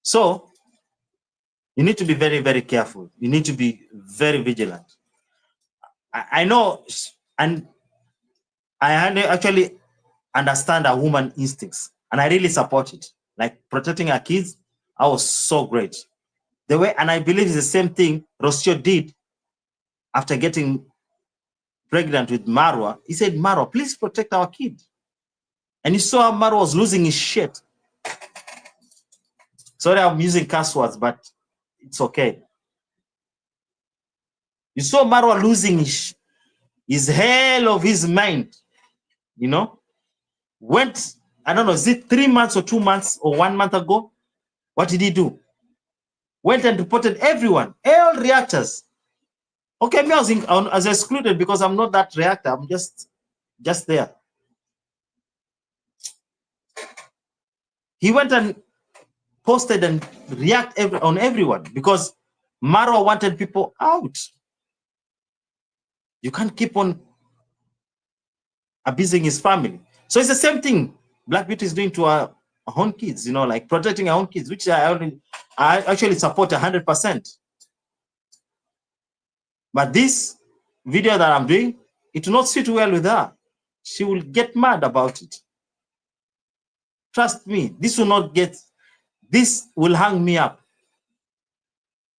So, you need to be very, very careful. You need to be very vigilant. I know, and I actually understand a woman's instincts, and I really support it. Like protecting her kids, I was so great. The way, and I believe it's the same thing Rocio did after getting pregnant with Marwa. He said, Marwa, please protect our kid. And you saw how Marwa was losing his shit. Sorry, I'm using curse words, but it's okay. You saw Marwa losing his hell of his mind, you know? Went, I don't know, is it 3 months or 2 months or 1 month ago? What did he do? Went and reported everyone, all reactors. Okay, me, I was excluded because I'm not that reactor. I'm just there. He went and posted and react on everyone because Marwa wanted people out. You can't keep on abusing his family. So it's the same thing Black Beauty is doing to our own kids, you know, like protecting our own kids, which I actually support 100%. But this video that I'm doing, it will not sit well with her. She will get mad about it. Trust me, this will hang me up.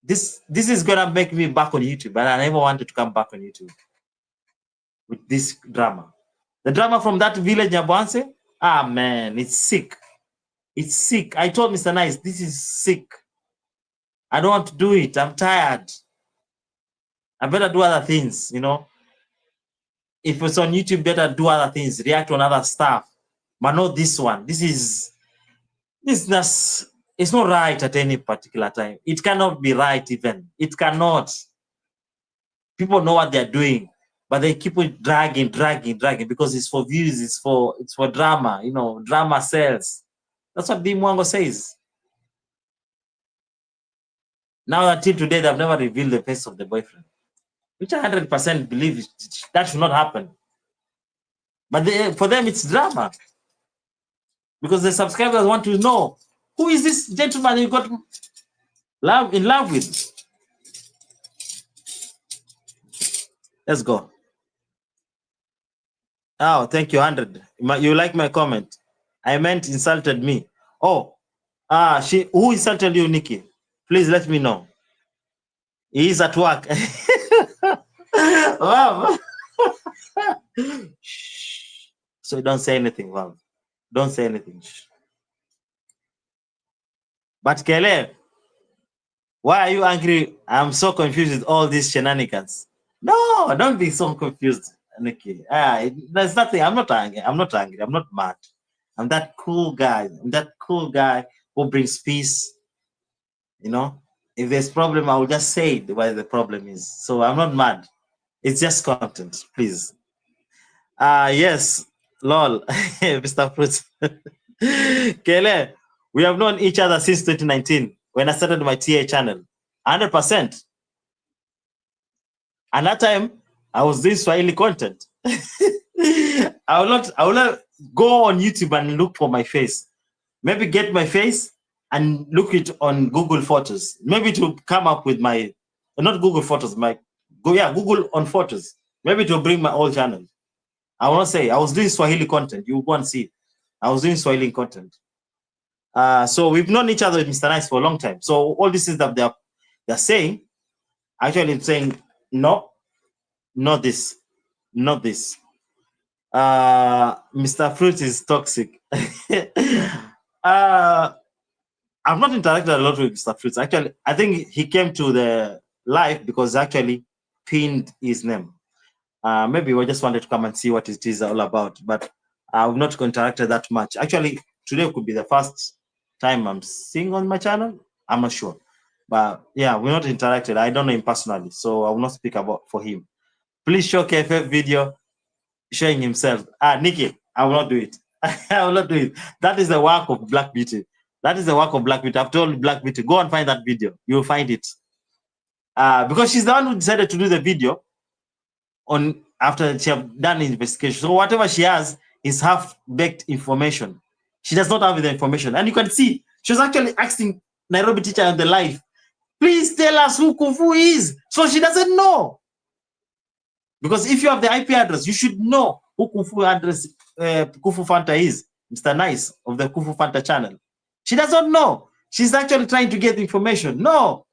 This is gonna make me back on YouTube, and I never wanted to come back on YouTube with this drama. The drama from that village, Nyabanse, man, it's sick. It's sick. I told Mr. Nice, this is sick. I don't want to do it. I'm tired. I better do other things, you know. If it's on YouTube, better do other things, react on other stuff. But not this one. It's not right at any particular time. It cannot be right even. It cannot. People know what they're doing, but they keep it dragging because it's for views, it's for drama, you know, drama sells. That's what Bimwango says. Now until today, they've never revealed the face of the boyfriend, which I 100% believe that should not happen. But for them, it's drama because the subscribers want to know who is this gentleman you got in love with. Let's go. Oh, thank you, 100. You like my comment? I meant insulted me. Oh, who insulted you, Nikki? Please let me know. He is at work. Wow. So don't say anything, wow. Don't say anything. But Kele, why are you angry? I'm so confused with all these shenanigans. No, don't be so confused, Nikki. There's nothing. I'm not angry. I'm not mad. I'm that cool guy. Who brings peace. You know, if there's problem, I will just say why the problem is. So I'm not mad. It's just content, please. Yes, lol, Mr. Fruit. Kele, we have known each other since 2019 when I started my TA channel. 100%. And that time, I was doing Swahili content. I will not go on YouTube and look for my face. Maybe get my face and look it on Google Photos. Maybe to come up with my, not Google Photos, Google on Photos. Maybe to bring my old channel. I will not say, I was doing Swahili content. You go and see it. I was doing Swahili content. So we've known each other with Mr. Nice for a long time. So all this is that they're saying, actually saying, no, not this. Mr. Fruit is toxic. I've not interacted a lot with Mr. Fruits. Actually, I think he came to the live because actually pinned his name. Maybe we just wanted to come and see what it is all about, but I've not interacted that much. Actually, today could be the first time I'm seeing on my channel. I'm not sure, but yeah, we're not interacted. I don't know him personally, so I will not speak about for him. Please show KFF video showing himself. Nikki, I will not do it. I will not do it. That is the work of Black Beauty. That is the work of Black Beauty. I've told Black Beauty, go and find that video. You'll find it. Because she's the one who decided to do the video on after she have done the investigation. So whatever she has is half-baked information. She does not have the information. And you can see, she was actually asking Nairobi teacher on the live, please tell us who Kung Fu is. So she doesn't know. Because if you have the IP address, you should know who Kung Fu address Kung Fu Fanta is, Mr. Nice of the Kung Fu Fanta channel. She doesn't know. She's actually trying to get information. No.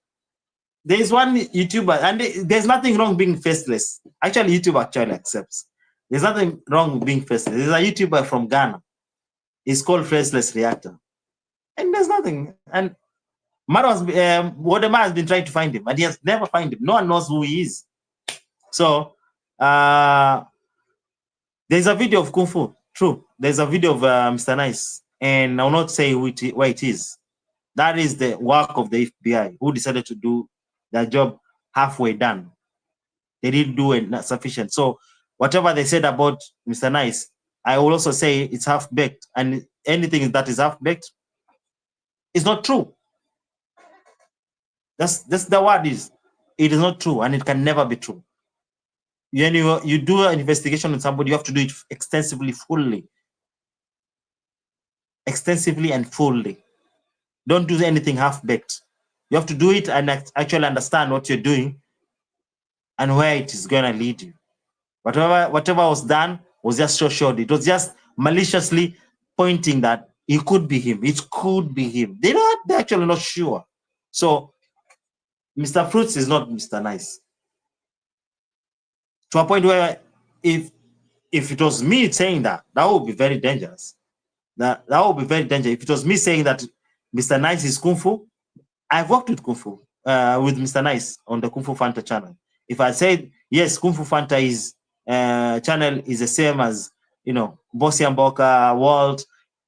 There is one YouTuber, and there's nothing wrong being faceless. Actually, YouTube actually accepts. There's nothing wrong being faceless. There's a YouTuber from Ghana. It's called Faceless Reactor. And there's nothing. And Wodema has been trying to find him, and he has never found him. No one knows who he is. So, there's a video of Kung Fu. True. There's a video of Mr. Nice. And I will not say where it is. That is the work of the FBI, who decided to do their job halfway done. They didn't do it not sufficient. So whatever they said about Mr. Nice, I will also say it's half-baked. And anything that is half-baked is not true. That's the word is. It is not true, and it can never be true. You do an investigation on somebody, you have to do it extensively, fully. Extensively and fully. Don't do anything half-baked. You have to do it and actually understand what you're doing and where it is going to lead you. Whatever was done was just showed. It was just maliciously pointing that it could be him. It could be him. They're actually not sure. So Mr. Fruits is not Mr. Nice. To a point where if it was me saying that would be very dangerous. That would be very dangerous. If it was me saying that Mr. Nice is Kung Fu, I've worked with Kung Fu, with Mr. Nice on the Kung Fu Fanta channel. If I said, yes, Kung Fu Fanta is channel is the same as, mbosiamboka, Walt,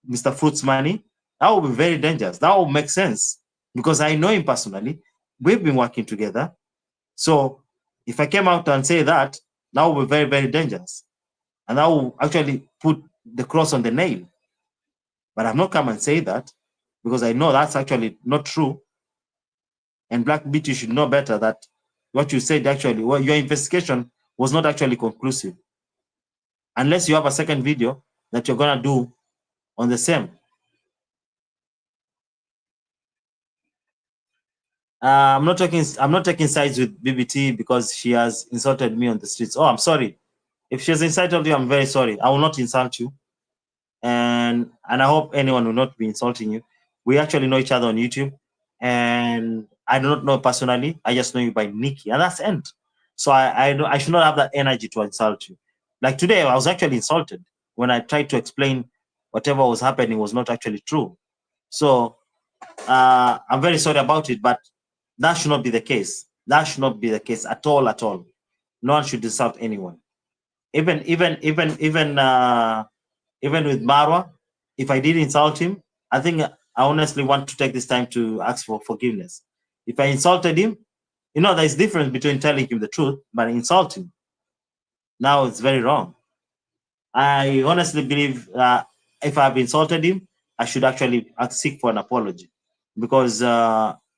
Mr. Fruits Money, that would be very dangerous. That would make sense because I know him personally. We've been working together. So if I came out and say that would be very, very dangerous. And that will actually put the cross on the nail. But I've not come and say that because I know that's actually not true. And Black Beauty should know better that what you said actually, your investigation was not actually conclusive. Unless you have a second video that you're gonna do on the same. I'm not taking sides with BBT because she has insulted me on the streets. Oh, I'm sorry. If she has insulted you, I'm very sorry. I will not insult you. And I hope anyone will not be insulting you. We actually know each other on YouTube. And I do not know personally. I just know you by Nikki. And that's end. So I should not have that energy to insult you. Like today, I was actually insulted when I tried to explain whatever was happening was not actually true. So I'm very sorry about it, but that should not be the case. That should not be the case at all, at all. No one should insult anyone. Even with Marwa, if I did insult him, I think I honestly want to take this time to ask for forgiveness. If I insulted him, there's a difference between telling him the truth, but insulting. Now it's very wrong. I honestly believe if I've insulted him, I should actually seek for an apology because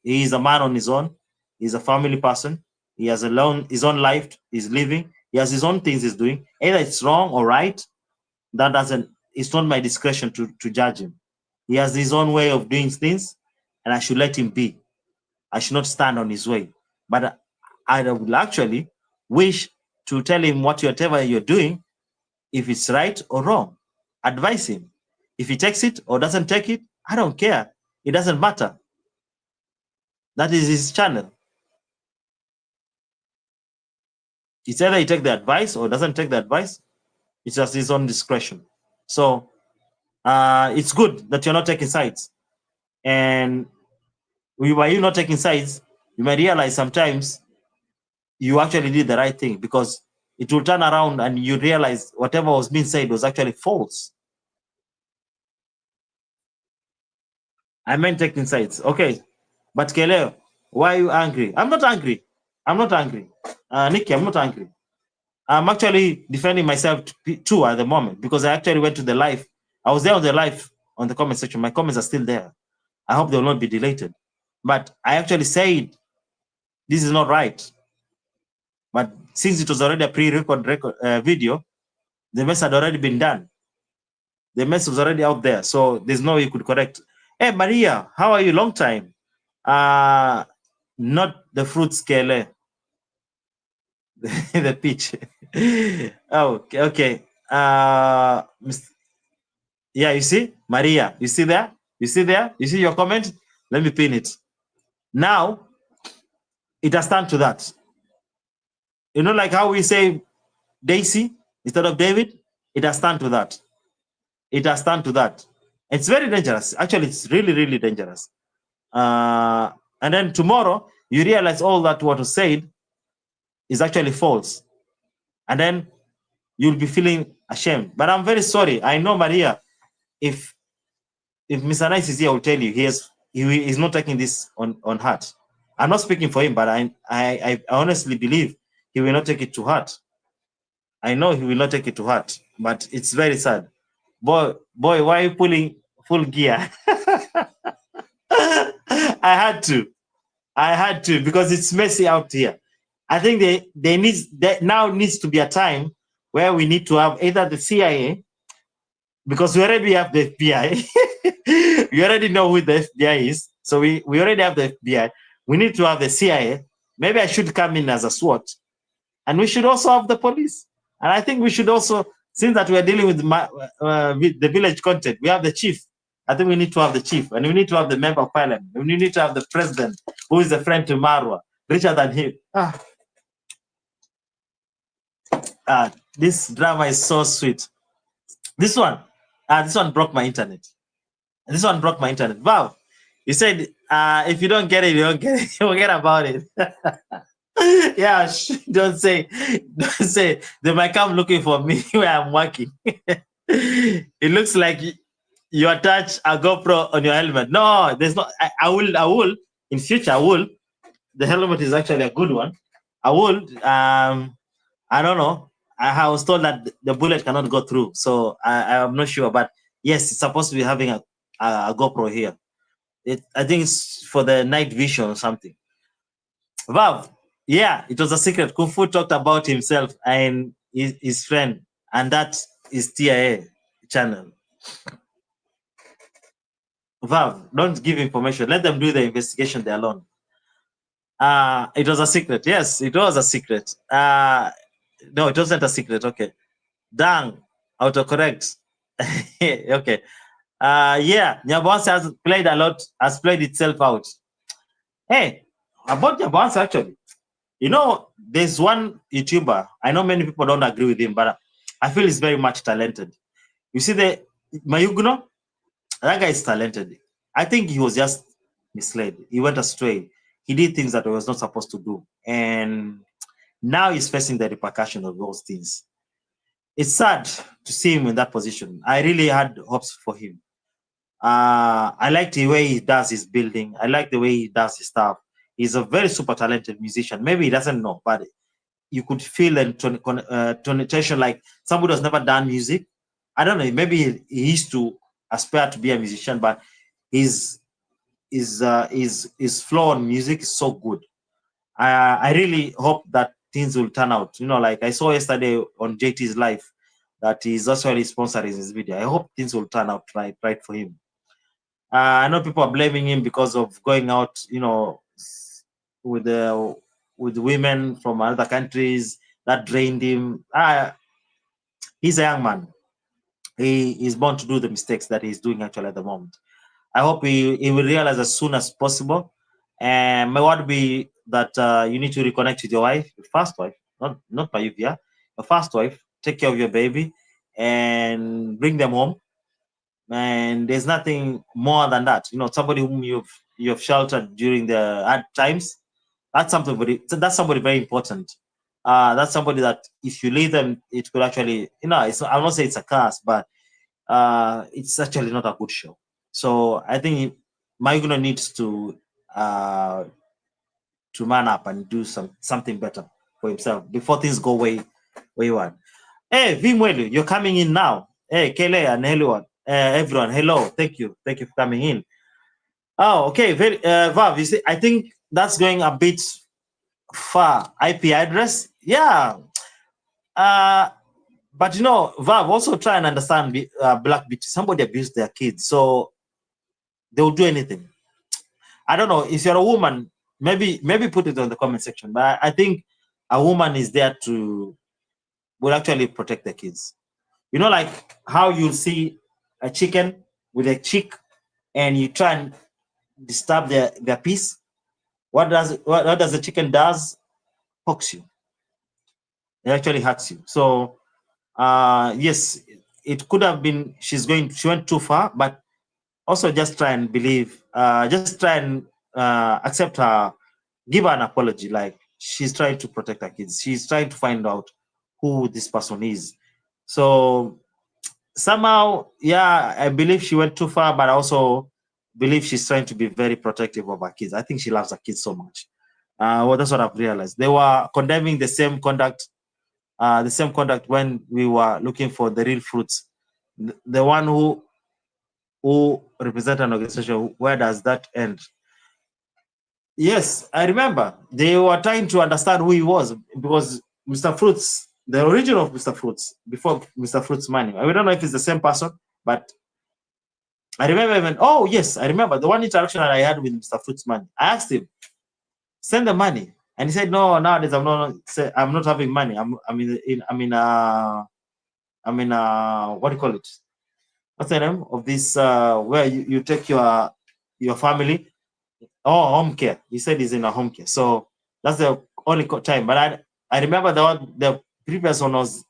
he is a man on his own. He's a family person. He has his own life. He's living. He has his own things he's doing. Either it's wrong or right. It's not my discretion to judge him. He has his own way of doing things, and I should let him be. I should not stand on his way. But I would actually wish to tell him whatever you're doing, if it's right or wrong. Advise him. If he takes it or doesn't take it, I don't care. It doesn't matter. That is his channel. It's either he take the advice or doesn't take the advice. It's just his own discretion. So it's good that you're not taking sides. And by you not taking sides, you might realize sometimes you actually did the right thing, because it will turn around and you realize whatever was being said was actually false. I meant taking sides. Okay. But Kele, why are you angry? I'm not angry. I'm not angry. Nikki, I'm not angry. I'm actually defending myself too at the moment, because I actually went to the live. I was there on the live on the comment section. My comments are still there. I hope they will not be deleted. But I actually said this is not right. But since it was already a pre-record video, the mess had already been done. The mess was already out there, so there's no way you could correct. Hey, Maria, how are you? Long time. Not the fruit scale, the peach. Oh, okay. Yeah, you see, Maria, you see there? You see there? You see your comment? Let me pin it. Now, it has turned to that. You know, like how we say Daisy instead of David? It has turned to that. It has turned to that. It's very dangerous. Actually, it's really, really dangerous. And then tomorrow, you realize all that what was said is actually false. And then you'll be feeling ashamed. But I'm very sorry. I know, Maria, if Mr. Nice is here, I will tell you he is not taking this on heart. I'm not speaking for him, but I honestly believe he will not take it to heart. I know he will not take it to heart, but it's very sad. Boy, why are you pulling full gear? I had to, because it's messy out here. I think there now needs to be a time where we need to have either the CIA, because we already have the FBI. We already know who the FBI is. So we already have the FBI. We need to have the CIA. Maybe I should come in as a SWAT. And we should also have the police. And I think we should also, since that we are dealing with the village content, we have the chief. I think we need to have the chief. And we need to have the member of parliament. We need to have the president, who is a friend to Marwa, richer than him. This drama is so sweet. This one broke my internet. This one broke my internet. Wow. You said, if you don't get it, you don't get it. Forget about it. Yeah, don't say. They might come looking for me where I'm working. It looks like you attach a GoPro on your helmet. No, there's not. I will. In future, I will. The helmet is actually a good one. I will. I don't know. I was told that the bullet cannot go through, so I'm not sure. But yes, it's supposed to be having a GoPro here. I think it's for the night vision or something. Vav, yeah, it was a secret. Kung Fu talked about himself and his friend, and that is TIA channel. Vav, don't give information. Let them do the investigation there alone. It was a secret. Yes, it was a secret. No, it wasn't a secret. Okay. Dang, autocorrect. Okay. Yeah, Nyaboans has played a lot, has played itself out. Hey, about Nyaboans actually. You know, there's one YouTuber, I know many people don't agree with him, but I feel he's very much talented. You see the Mayugno? That guy is talented. I think he was just misled. He went astray. He did things that he was not supposed to do. And now he's facing the repercussion of those things. It's sad to see him in that position. I really had hopes for him. I like the way he does his building. I like the way he does his stuff. He's a very super talented musician. Maybe he doesn't know, but you could feel a connotation like somebody who's never done music. I don't know. Maybe he used to aspire to be a musician, but his flow on music is so good. I really hope that things will turn out. You know, like I saw yesterday on JT's live that he's actually sponsoring his video. I hope things will turn out right for him. I know people are blaming him because of going out, you know, with women from other countries that drained him. He's a young man. He is born to do the mistakes that he's doing actually at the moment. I hope he will realize as soon as possible. And my word be that you need to reconnect with your wife, your first wife, not my UVA, your first wife. Take care of your baby. and bring them home. And there's nothing more than that. You know, somebody whom you've sheltered during the hard times. That's somebody very important. That's somebody that if you leave them, it could actually, you know, I won't say it's a curse, but it's actually not a good show. So I think Maiguno needs to man up and do something better for himself before things go wayward. Hey, Vimwelu, you're coming in now. Hey, Kele and everyone, hello, thank you for coming in. Oh, okay, very Vav, you see, I think that's going a bit far. IP address, yeah. But you know, Vav, also try and understand Black Beauty. Somebody abused their kids, so they'll do anything. I don't know, if you're a woman, maybe put it on the comment section, but I think a woman is there will actually protect the kids. You know, like how you see a chicken with a chick and you try and disturb their peace. What does the chicken does? Pokes you. It actually hurts you. So yes, it could have been she went too far, but also just try and believe, just try and accept her, give her an apology. Like, she's trying to protect her kids. She's trying to find out who this person is. So somehow, yeah, I believe she went too far, but I also believe she's trying to be very protective of her kids. I think she loves her kids so much. Well, that's what I've realized. They were condemning the same conduct when we were looking for the real fruits. The one who represent an organization, where does that end? Yes, I remember. They were trying to understand who he was, because Mr. Fruits, the origin of Mr. Fruits, before Mr. Fruits Money, I don't know if it's the same person, but I remember oh yes, I remember the one interaction that I had with Mr. Fruits Money. I asked him, send the money, and he said, no, nowadays I'm not having money. I'm in what do you call it? What's the name of this? Where you take your family. Oh, home care. He said he's in a home care. So that's the only time. But I remember the previous one was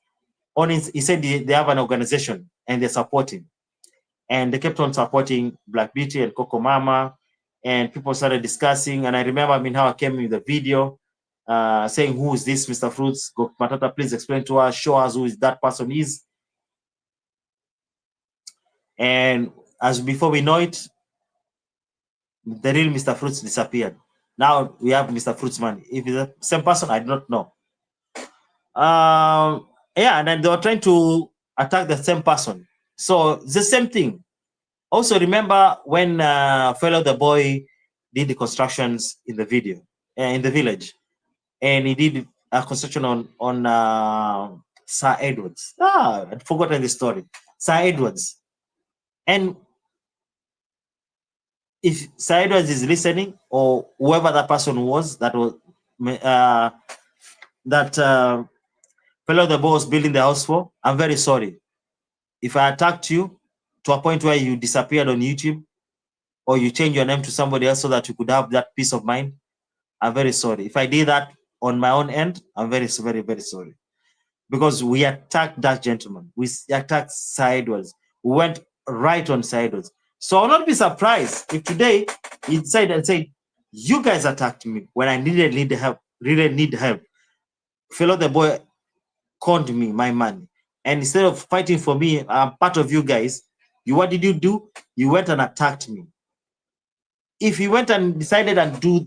he said they have an organization and they're supporting. And they kept on supporting Black Beauty and Coco Mama, and people started discussing. And I remember, how I came with the video saying, who is this Mr. Fruits? Go Matata, please explain to us, show us who that person is. And as before we know it, the real Mr. Fruits disappeared. Now we have Mr. Fruits Money. If it's the same person, I do not know. Yeah, and then they were trying to attack the same person. So it's the same thing. Also, remember when Fellow the Boy did the constructions in the video, in the village, and he did a construction on Sir Edwards. I'd forgotten the story. Sir Edwards. And if Sir Edwards is listening, or whoever that person was, Fellow the Boy was building the house for, I'm very sorry. If I attacked you to a point where you disappeared on YouTube, or you change your name to somebody else so that you could have that peace of mind, I'm very sorry. If I did that on my own end, I'm very, very, very sorry. Because we attacked that gentleman. We attacked Sideways. We went right on Sideways. So I'll not be surprised if today he said and said, you guys attacked me when I really need help. Fellow the Boy conned me my money. And instead of fighting for me, I'm part of you guys. What did you do? You went and attacked me. If you went and decided and do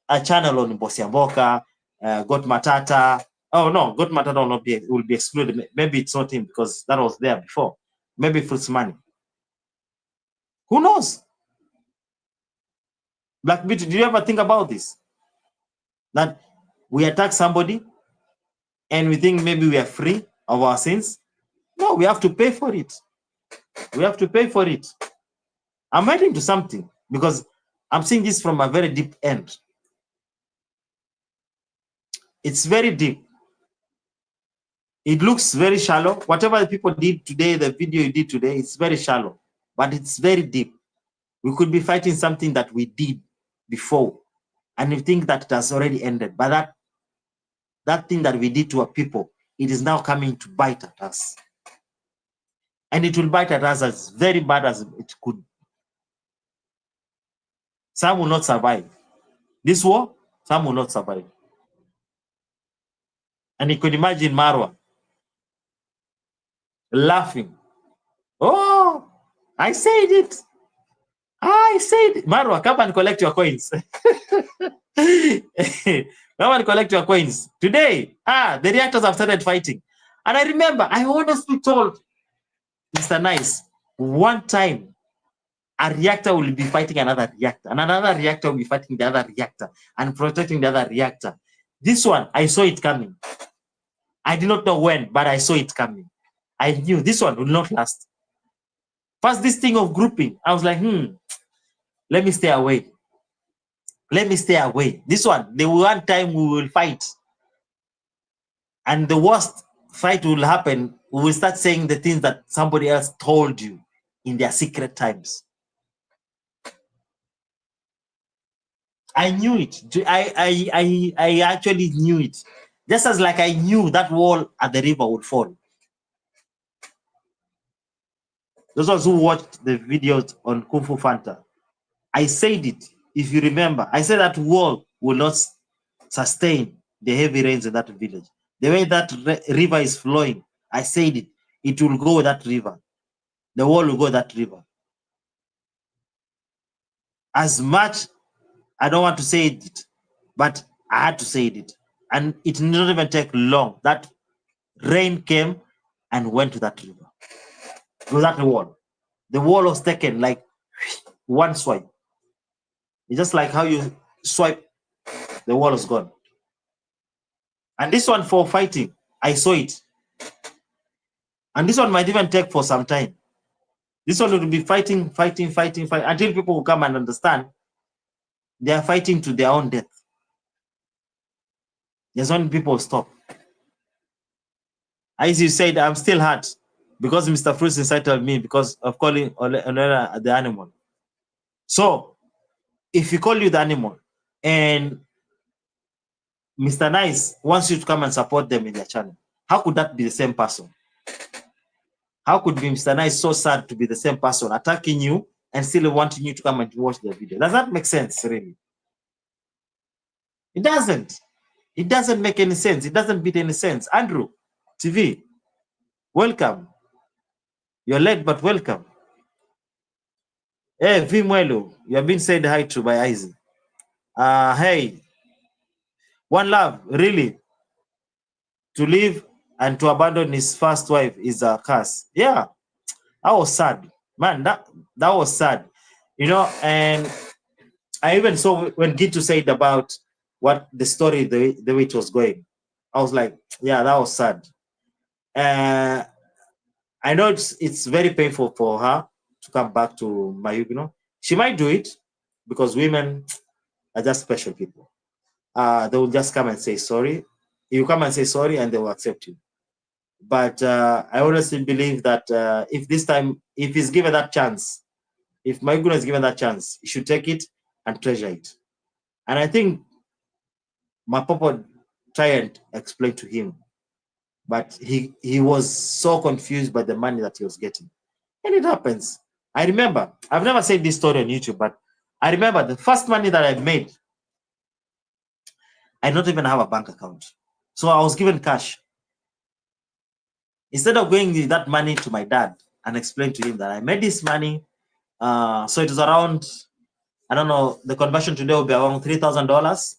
a channel on mbosiamboka, Got Matata. Oh no, Got Matata will be excluded. Maybe it's not him because that was there before. Maybe Fruits Money. Who knows? Black Beauty, do you ever think about this? That we attack somebody and we think maybe we are free of our sins? No, we have to pay for it. We have to pay for it. I'm heading to something because I'm seeing this from a very deep end. It's very deep. It looks very shallow. Whatever the people did today, the video you did today, it's very shallow, but it's very deep. We could be fighting something that we did before, and we think that it has already ended. But that thing that we did to our people, it is now coming to bite at us. and it will bite at us as very bad as it could. Some will not survive. This war, some will not survive. And you could imagine Marwa laughing. Oh, I said it. I said, Marwa, come and collect your coins. Come and collect your coins. Today, the reactors have started fighting. And I remember, I honestly told Mr. Nice, one time, a reactor will be fighting another reactor, and another reactor will be fighting the other reactor and protecting the other reactor. This one, I saw it coming. I did not know when, but I saw it coming. I knew this one will not last. First, this thing of grouping, I was like, let me stay away. Let me stay away. This one, the one time we will fight, and the worst fight will happen, we will start saying the things that somebody else told you in their secret times. I knew it. I actually knew it. Just as like I knew that wall at the river would fall. Those of us who watched the videos on Kung Fu Fanta, I said it. If you remember, I said that wall will not sustain the heavy rains in that village. The way that river is flowing, I said it. It will go that river. The wall will go that river. As much, I don't want to say it, but I had to say it. And it did not even take long. That rain came and went to that river. To that wall. The wall was taken like one swipe. It's just like how you swipe, the wall is gone. And this one for fighting, I saw it. And this one might even take for some time. This one will be fighting until people will come and understand they are fighting to their own death. There's when people stop. As you said, I'm still hurt because Mr. Fruits incited me because of calling the animal. So, if you call you the animal and Mr. Nice wants you to come and support them in their channel, how could that be the same person? How could be Mr. Nice so sad to be the same person attacking you and still wanting you to come and watch the video? Does that make sense, really? It doesn't. It doesn't make any sense. It doesn't make any sense. Andrew, TV, welcome. You're late, but welcome. Hey, Vimwelo, you have been said hi to by Isaac. Hey, one love, really. To leave and to abandon his first wife is a curse. Yeah, that was sad. Man, that was sad. You know, and I even saw when Gitu said about what the story, the way it was going. I was like, yeah, that was sad. I know it's very painful for her to come back to Mayugno. She might do it because women are just special people. They will just come and say sorry. You come and say sorry and they will accept you. But I honestly believe that if this time, if he's given that chance, if Mayugno is given that chance, he should take it and treasure it. And I think Mapopo tried and explain to him, but he was so confused by the money that he was getting. And it happens. I remember, I've never said this story on YouTube, but I remember the first money that I made, I don't even have a bank account. So I was given cash. Instead of going with that money to my dad and explain to him that I made this money, so it was around, I don't know, the conversion today will be around $3,000.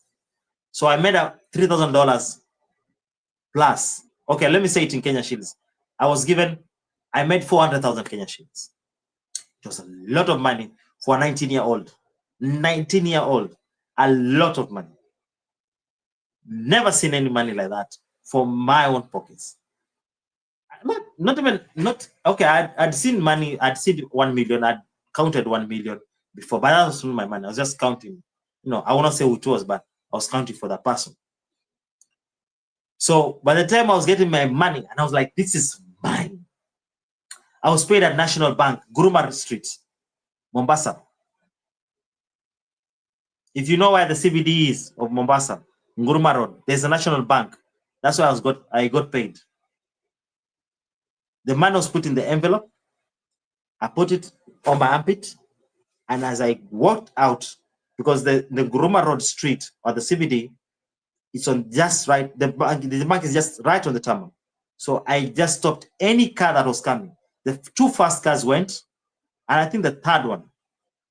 So I made a $3,000 plus. Okay, let me say it in Kenya shillings. I made 400,000 Kenya shillings. It was a lot of money for a 19-year-old. 19-year-old, a lot of money. Never seen any money like that from my own pockets. Okay. I'd seen money. I'd seen 1 million. I'd counted 1 million before, but that was not my money. I was just counting. You know, I want to say who it was, but I was counting for that person. So by the time I was getting my money, and I was like, this is mine. I was paid at National Bank, Guruma Street, Mombasa. If you know where the CBD is of Mombasa, Nguruma Road, there's a National Bank. That's where I got paid. The money was put in the envelope, I put it on my armpit, and as I walked out, because the Guruma Road Street or the CBD, it's on just right. The bank is just right on the tarmac. So I just stopped any car that was coming. The two first cars went, and I think the third one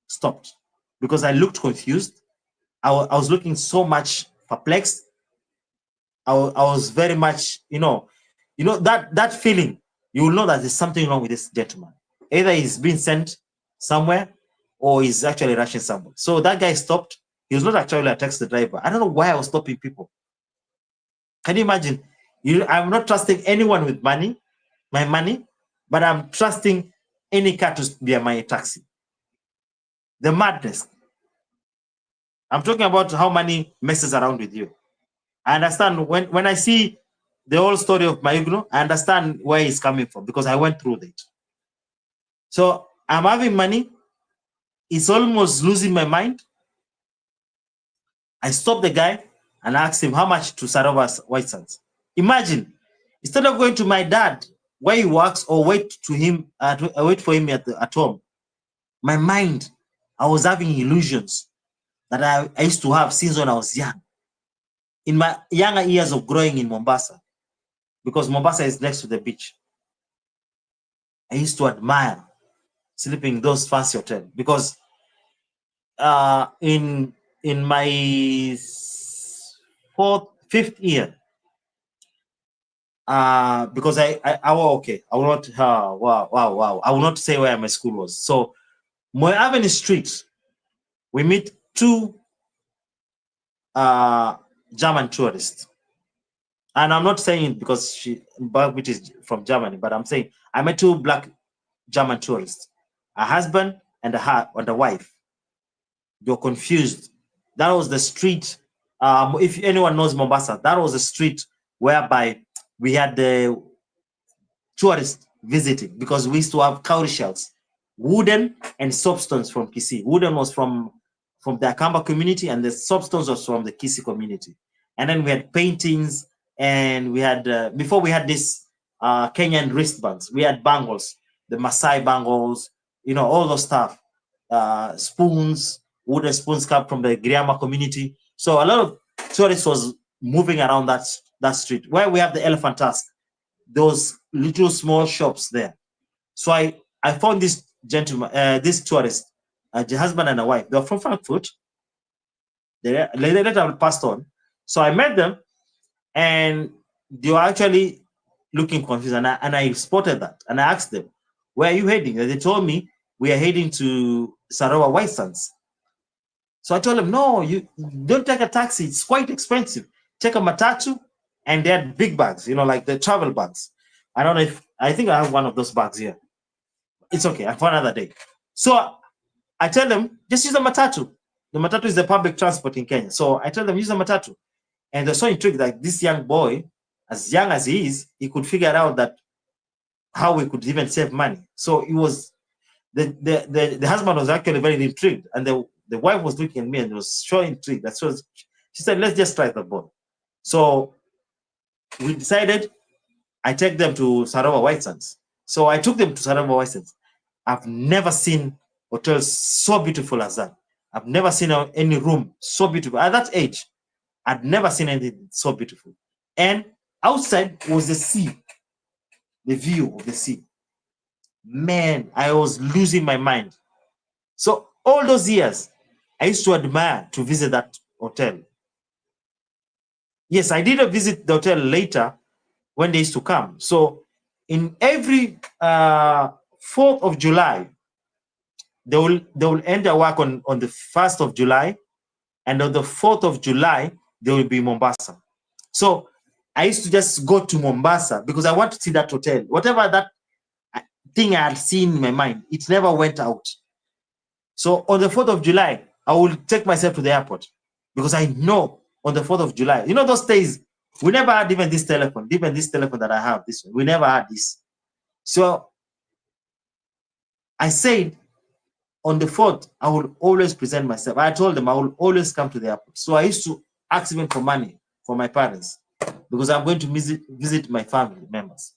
stopped because I looked confused. I was looking so much perplexed. I was very much, that feeling. You will know that there's something wrong with this gentleman. Either he's been sent somewhere or he's actually rushing somewhere. So that guy stopped. He was not actually a taxi driver. I don't know why I was stopping people. Can you imagine? I'm not trusting anyone with my money, but I'm trusting any car to be my taxi. The madness. I'm talking about how money messes around with you. I understand when I see the whole story of Maigno, I understand where he's coming from because I went through it. So I'm having money. It's almost losing my mind. I stopped the guy and asked him how much to Sarova's White Sands. Imagine, instead of going to my dad where he works or wait for him at home, my mind, I was having illusions that I used to have since when I was young. In my younger years of growing in Mombasa, because Mombasa is next to the beach, I used to admire sleeping in those fancy hotels because in my fifth year, because I okay, I will not wow, I will not say where my school was. So Moy Avenue Street, we meet two German tourists. And I'm not saying it because Bagbit is from Germany, but I'm saying I met two black German tourists, a husband and a wife. You're confused. That was the street. If anyone knows Mombasa, that was the street whereby we had the tourists visiting because we used to have cowrie shells, wooden and soapstones from Kisii. Wooden was from the Akamba community and the soapstones was from the Kisii community. And then we had paintings and we had, before we had this Kenyan wristbands, we had bangles, the Maasai bangles, all those stuff, spoons, wooden spoons come from the Griama community. So a lot of tourists was moving around that street where we have the elephant tusk, those little small shops there. So I found this gentleman, this tourist, the husband and a wife. They're from Frankfurt. They later passed on. So I met them, and they were actually looking confused. And I spotted that, and I asked them, "Where are you heading?" And they told me we are heading to Sarawak White Sands. So I told them, "No, you don't take a taxi. It's quite expensive. Take a matatu." And they had big bags, like the travel bags. I don't know I think I have one of those bags here. It's okay, for another day. So I tell them, just use the matatu. The matatu is the public transport in Kenya. So I tell them, use the matatu. And they're so intrigued that this young boy, as young as he is, he could figure out that how we could even save money. So it was, the husband was actually very intrigued. And the wife was looking at me and was so intrigued. She said, let's just try the boy. So we decided I take them to Sarawak White Sands. So I took them to Sarawak White Sands. I've never seen hotels so beautiful as that. I've never seen any room so beautiful. At that age, I'd never seen anything so beautiful. And outside was the sea, the view of the sea. Man, I was losing my mind. So all those years, I used to admire to visit that hotel. Yes, I did visit the hotel later when they used to come. So in every 4th of July, they will end their work on the 1st of July, and on the 4th of July, they will be in Mombasa. So I used to just go to Mombasa because I want to see that hotel. Whatever that thing I had seen in my mind, it never went out. So on the 4th of July, I will take myself to the airport because I know on the 4th of July, those days, we never had even this telephone that I have, this one. We never had this. So I said, on the 4th, I will always present myself. I told them I will always come to the airport. So I used to ask even for money for my parents because I'm going to visit my family members.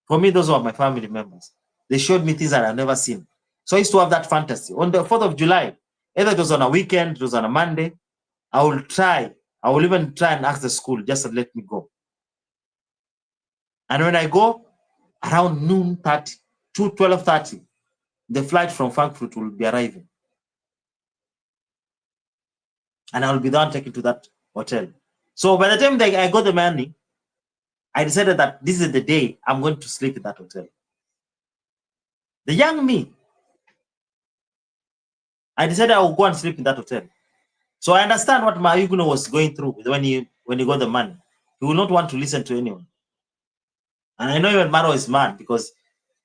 For me, those were my family members. They showed me things that I've never seen. So I used to have that fantasy. On the 4th of July, either it was on a weekend, it was on a Monday, I will even try and ask the school just to let me go. And when I go, around noon 30 to 12:30, the flight from Frankfurt will be arriving. And I will be the one taken to that hotel. So by the time I got the money, I decided that this is the day I'm going to sleep in that hotel. The young me, I decided I will go and sleep in that hotel. So I understand what Mayuguno was going through when he got the money. He will not want to listen to anyone. And I know even Maro is mad because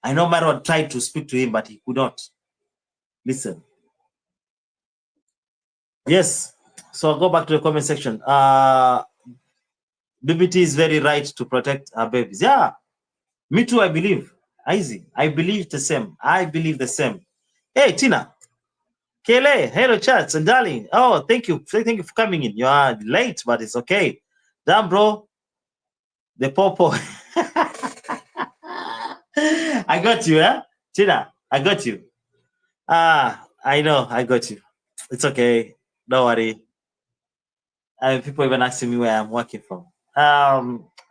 I know Maro tried to speak to him, but he could not listen. Yes. So I'll go back to the comment section. BBT is very right to protect our babies. Yeah, me too, I believe. Easy. I believe the same. I believe the same. Hey, Tina. Kele, hello, chats and darling. Oh, thank you. Thank you for coming in. You are late, but it's okay. Damn, bro. The popo. I got you, eh? Tina, I got you. I know, I got you. It's okay. Don't worry. People even asking me where I'm working from.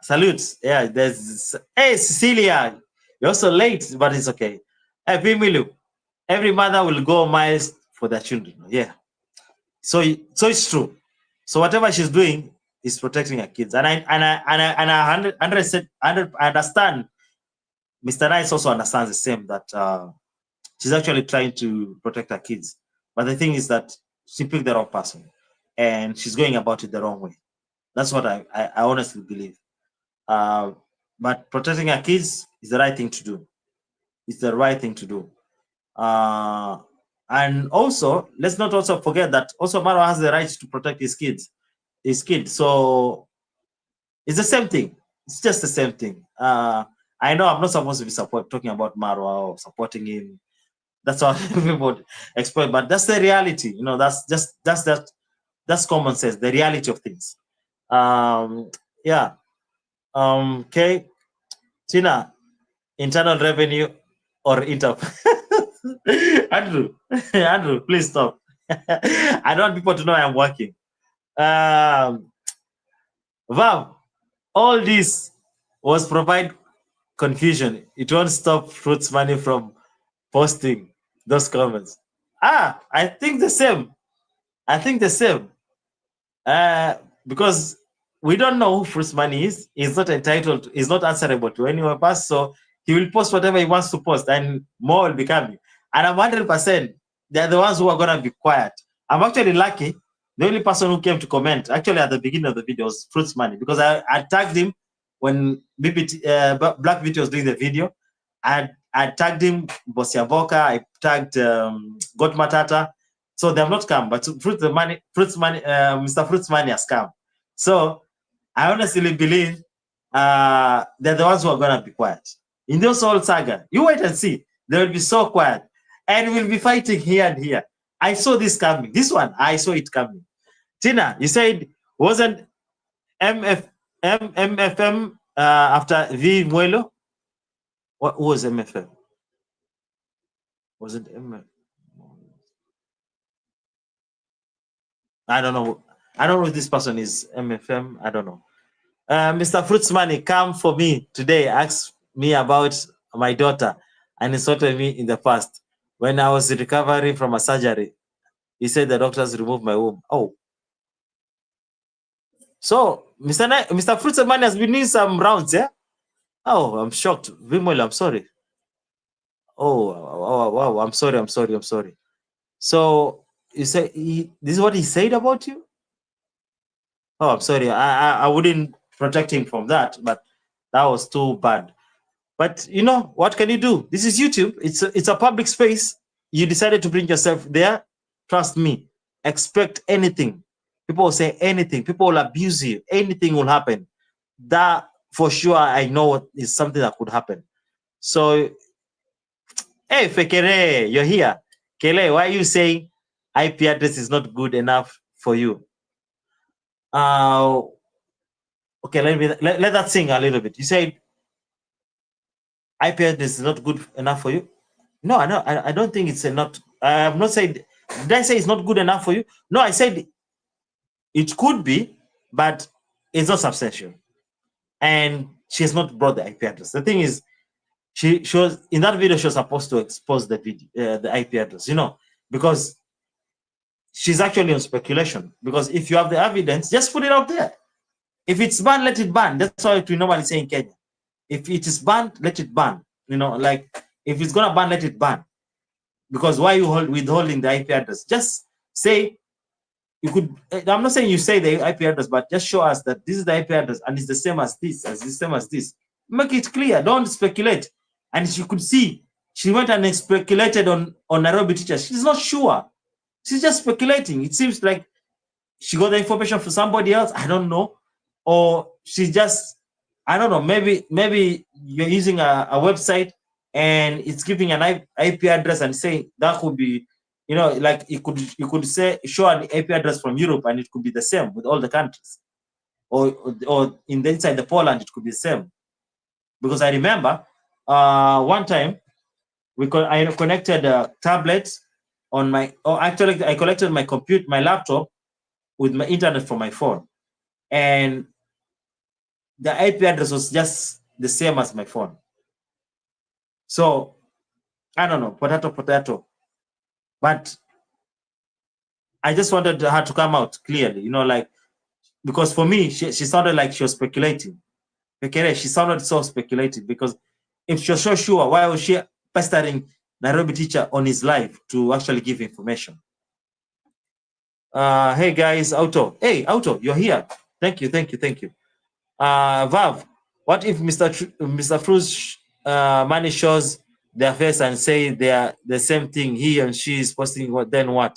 Salutes. Yeah, there's. Hey, Cecilia. You're also late, but it's okay. Hey, Pimilu. Every mother will go miles for their children. Yeah. So it's true. So whatever she's doing is protecting her kids, and I understand. Mr. Nice also understands the same, that she's actually trying to protect her kids. But the thing is that she picked the wrong person, and she's going about it the wrong way. That's what I honestly believe. But protecting her kids is the right thing to do. It's the right thing to do. And also, let's not also forget that also Maro has the right to protect his kids. So it's the same thing. It's just the same thing. I know I'm not supposed to be talking about Maro or supporting him. That's what people exploit, but that's the reality. You know, that's common sense, the reality of things. Yeah. Okay. Tina, internal revenue or inter. Andrew, Andrew, please stop. I don't want people to know I'm working. Vav, all this was provide confusion. It won't stop Fruits Money from posting those comments. I think the same. I think the same. Because we don't know who Fruits Money is. He's not entitled, he's not answerable to any of us. So he will post whatever he wants to post, and more will be coming. And I'm 100%, they're the ones who are going to be quiet. I'm actually lucky. The only person who came to comment, actually at the beginning of the video, was Fruits Money, because I tagged him when Black Beauty was doing the video. I tagged him, mbosiamboka, I tagged God Matata. So they have not come, but Mr. Fruits Money has come. So I honestly believe they're the ones who are going to be quiet. In this whole saga, you wait and see. They will be so quiet. And we'll be fighting here and here. I saw this coming. This one, I saw it coming. Tina, you said wasn't MFM after V Muelo? What was MFM? Was it MFM? I don't know. I don't know if this person is MFM. I don't know. Mr. Fruits Money, come for me today. Ask me about my daughter and insulted me in the past. When I was recovering from a surgery, he said the doctors removed my womb. Oh. So, Mr. Fruits Money has been doing some rounds, yeah? Oh, I'm shocked. Vimwell, I'm sorry. Oh, wow. I'm sorry. So, you say this is what he said about you? Oh, I'm sorry. I wouldn't protect him from that, but that was too bad. But you know, what can you do? This is YouTube. It's a public space. You decided to bring yourself there. Trust me. Expect anything. People will say anything. People will abuse you. Anything will happen. That for sure, I know is something that could happen. So, hey, Fekere, you're here. Kele, why are you saying IP address is not good enough for you? Okay, let that sing a little bit. You said IP address is not good enough for you? No, I don't think it's not. I have not said. Did I say it's not good enough for you? No, I said it could be, but it's not substantial. And she has not brought the IP address. The thing is, she was in that video. She was supposed to expose the video, the IP address. Because she's actually on speculation. Because if you have the evidence, just put it out there. If it's banned, let it ban. That's what we normally say in Kenya. If it is banned, let it ban. Like if it's gonna ban, let it ban. Because why are you withholding the IP address? Just say you could. I'm not saying you say the IP address, but just show us that this is the IP address and it's the same as this, as the same as this. Make it clear. Don't speculate. And she could see she went and speculated on Nairobi teacher. She's not sure. She's just speculating. It seems like she got the information from somebody else. I don't know, or she just, I don't know. Maybe you're using a website and it's giving an IP address and saying that could be, like you could say show an IP address from Europe and it could be the same with all the countries, or in the inside the Poland it could be the same. Because I remember one time I connected a tablet on my, actually I connected my laptop with my internet from my phone, and the IP address was just the same as my phone. So I don't know, potato. But I just wanted her to come out clearly, like, because for me, she sounded like she was speculating. She sounded so speculative, because if she was so sure, why was she pestering Nairobi teacher on his live to actually give information? Hey guys, Auto. Hey, Auto, you're here. Thank you. Vav, what if Mr. Fru's money shows their face and say they are the same thing he and she is posting? Then what?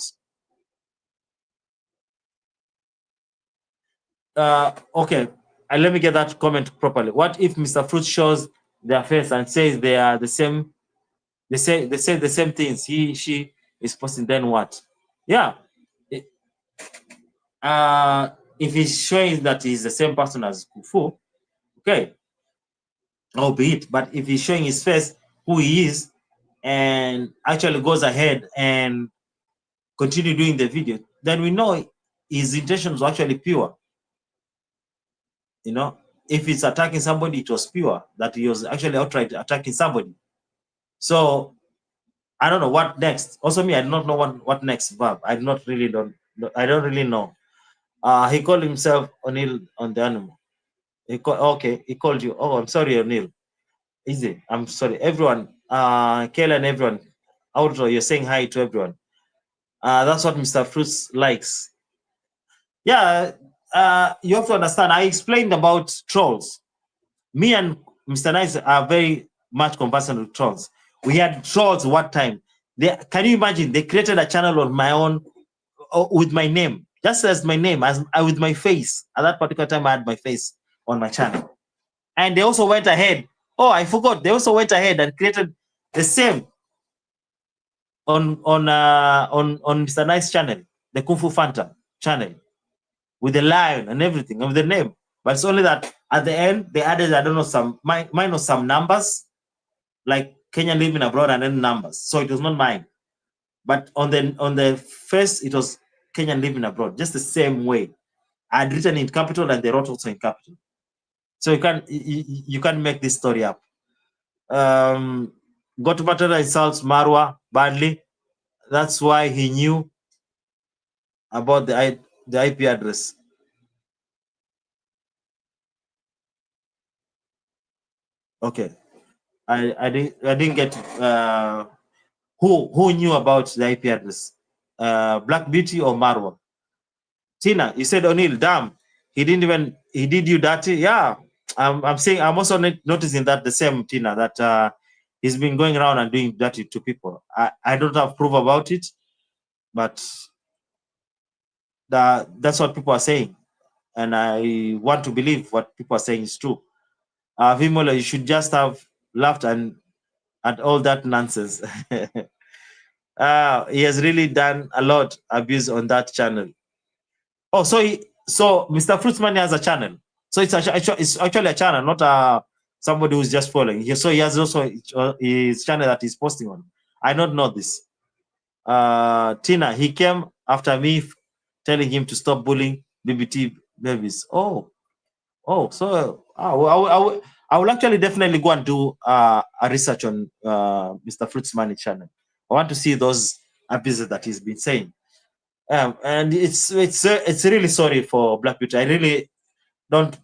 Okay, let me get that comment properly. What if Mr. Fruit shows their face and says they are the same? They say the same things she is posting. Then what? Yeah. If he's showing that he's the same person as Kufu, okay, albeit. But if he's showing his face, who he is, and actually goes ahead and continue doing the video, then we know his intentions were actually pure. If it's attacking somebody, it was pure, that he was actually outright attacking somebody. So I don't know what next. Also, me, I do not know what next, Bob. I don't really know. He called himself O'Neill on the animal. He called you. Oh, I'm sorry, O'Neill. Easy. I'm sorry, everyone. Kayla and everyone. Outro, you're saying hi to everyone. That's what Mr. Fruits likes. Yeah, you have to understand. I explained about trolls. Me and Mr. Nice are very much conversant with trolls. We had trolls one time. Can you imagine? They created a channel on my own with my name, just as my name, with my face. At that particular time, I had my face on my channel. And they also went ahead. Oh, I forgot. They also went ahead and created the same on Mr. Nice channel, the Kung Fu Fanta channel, with the lion and everything, and with the name. But it's only that at the end they added, I don't know, mine was some numbers, like Kenya living abroad and then numbers. So it was not mine. But on the face, it was Kenya living abroad, just the same way. I had written in capital and they wrote also in capital. So you can't make this story up. Gotumatera insults Marwa badly. That's why he knew about the IP address. Okay, I didn't get who knew about the IP address, Black Beauty or Marwa? Tina, you said O'Neill, damn, he did you dirty. Yeah, I'm saying, I'm also noticing that the same Tina, that he's been going around and doing dirty to people. I don't have proof about it, but that's what people are saying, and I want to believe what people are saying is true. Vimola, you should just have laughed at all that nonsense. He has really done a lot of abuse on that channel. Oh, so Mr. Fruitsman has a channel. So it's actually a channel, not Somebody who's just following. So he has also his channel that he's posting on. I don't know this. Tina, he came after me telling him to stop bullying BBT babies. Oh, so I will actually definitely go and do a research on Mr. Fruits Money channel. I want to see those episodes that he's been saying. And it's really sorry for Black Beauty. I really don't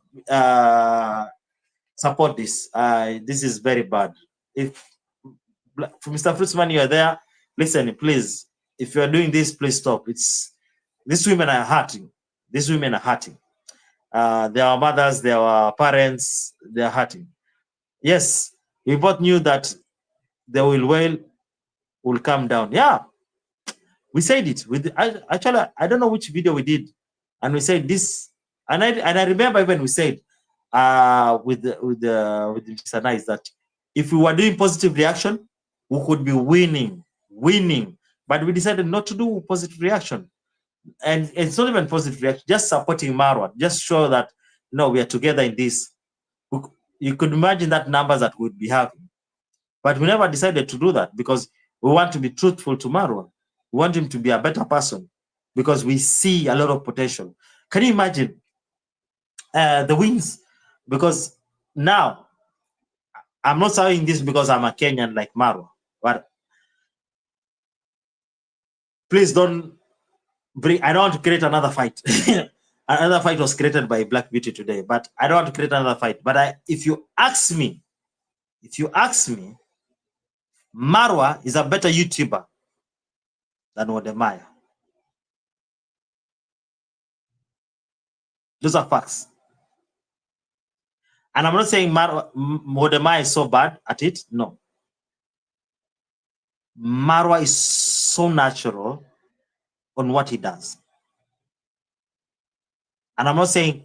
support this. This is very bad. If Mr. Fruitsman, you are there, listen, please. If you are doing this, please stop. These women are hurting. These women are hurting. They are mothers, they are parents, they are hurting. Yes, we both knew that the will come down. Yeah, we said it. Actually, I don't know which video we did, and we said this, and I remember when we said with Mr. Nice that if we were doing positive reaction, we could be winning, but we decided not to do positive reaction, and it's not even positive reaction, just supporting Marwa, just show that no, we are together in this. You could imagine that numbers that we'd be having, but we never decided to do that because we want to be truthful to Marwa. We want him to be a better person because we see a lot of potential. Can you imagine the wins? Because now, I'm not saying this because I'm a Kenyan like Marwa, but please don't bring, I don't want to create another fight. Another fight was created by Black Beauty today, but I don't want to create another fight. But if you ask me, Marwa is a better YouTuber than Wodemaya. Those are facts. And I'm not saying Wodemaya is so bad at it. No. Marwa is so natural on what he does. And I'm not saying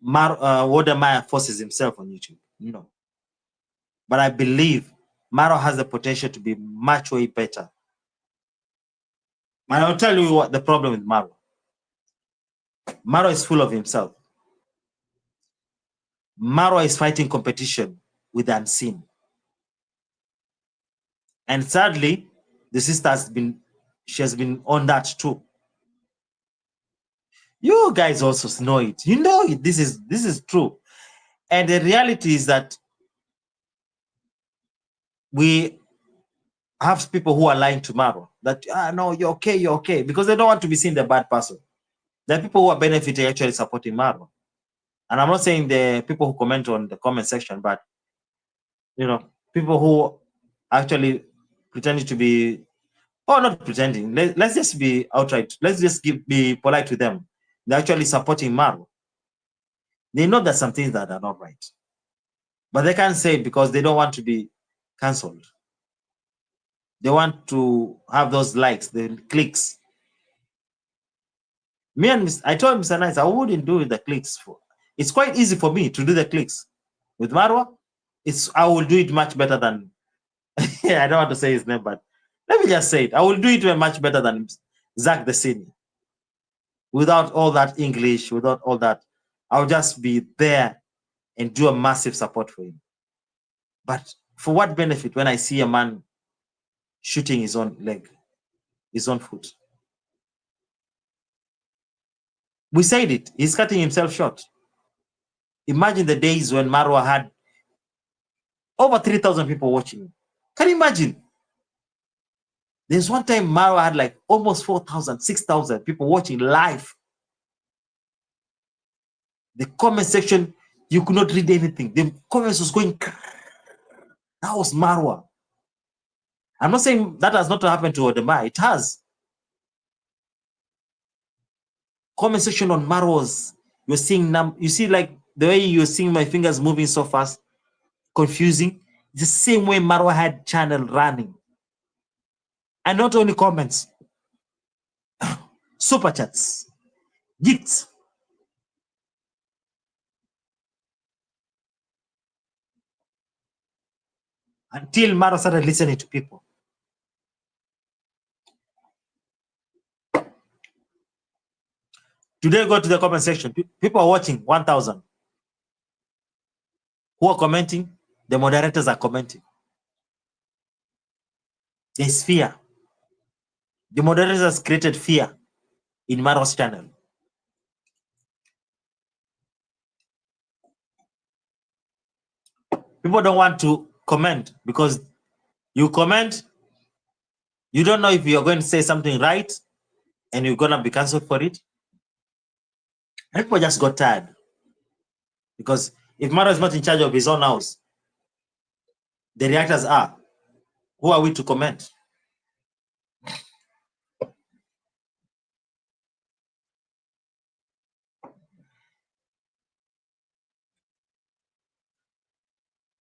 Wodemaya forces himself on YouTube. No. But I believe Marwa has the potential to be much way better. And I'll tell you what the problem with Marwa. Marwa is full of himself. Marwa is fighting competition with the unseen. And sadly, the sister has been on that too. You guys also know it. You know it. This is true. And the reality is that we have people who are lying to Marwa that no, you're okay, because they don't want to be seen the bad person. There are people who are benefiting actually supporting Marwa. And I'm not saying the people who comment on the comment section, but people who actually pretending to be, or not pretending, let's just be outright, let's just be polite to them. They're actually supporting Marwa. They know that some things that are not right, but they can't say it because they don't want to be cancelled. They want to have those likes, the clicks. Me and I told Mr. Nice I wouldn't do the clicks. It's quite easy for me to do the clicks. With Marwa, I will do it much better than I don't want to say his name, but let me just say it. I will do it much better than Zach the Senior. Without all that English, without all that, I'll just be there and do a massive support for him. But for what benefit when I see a man shooting his own leg, his own foot? We said it. He's cutting himself short. Imagine the days when Marwa had over 3,000 people watching. Can you imagine? There's one time Marwa had like almost 4,000, 6,000 people watching live. The comment section, you could not read anything. The comments was going. That was Marwa. I'm not saying that has not happened to Odema. It has. Comment section on Marwas. You're seeing you see like the way you're seeing my fingers moving so fast, confusing. The same way Marwa had channel running. And not only comments, super chats, gifts. Until Marwa started listening to people. Today, go to the comment section. People are watching 1,000. Who are commenting The moderators are commenting. There's fear. The moderators created fear in Maro's channel. People don't want to comment because you comment, you don't know if you're going to say something right and you're going to be cancelled for it. And people just got tired. Because if Maro is not in charge of his own house, the reactors are. Who are we to comment?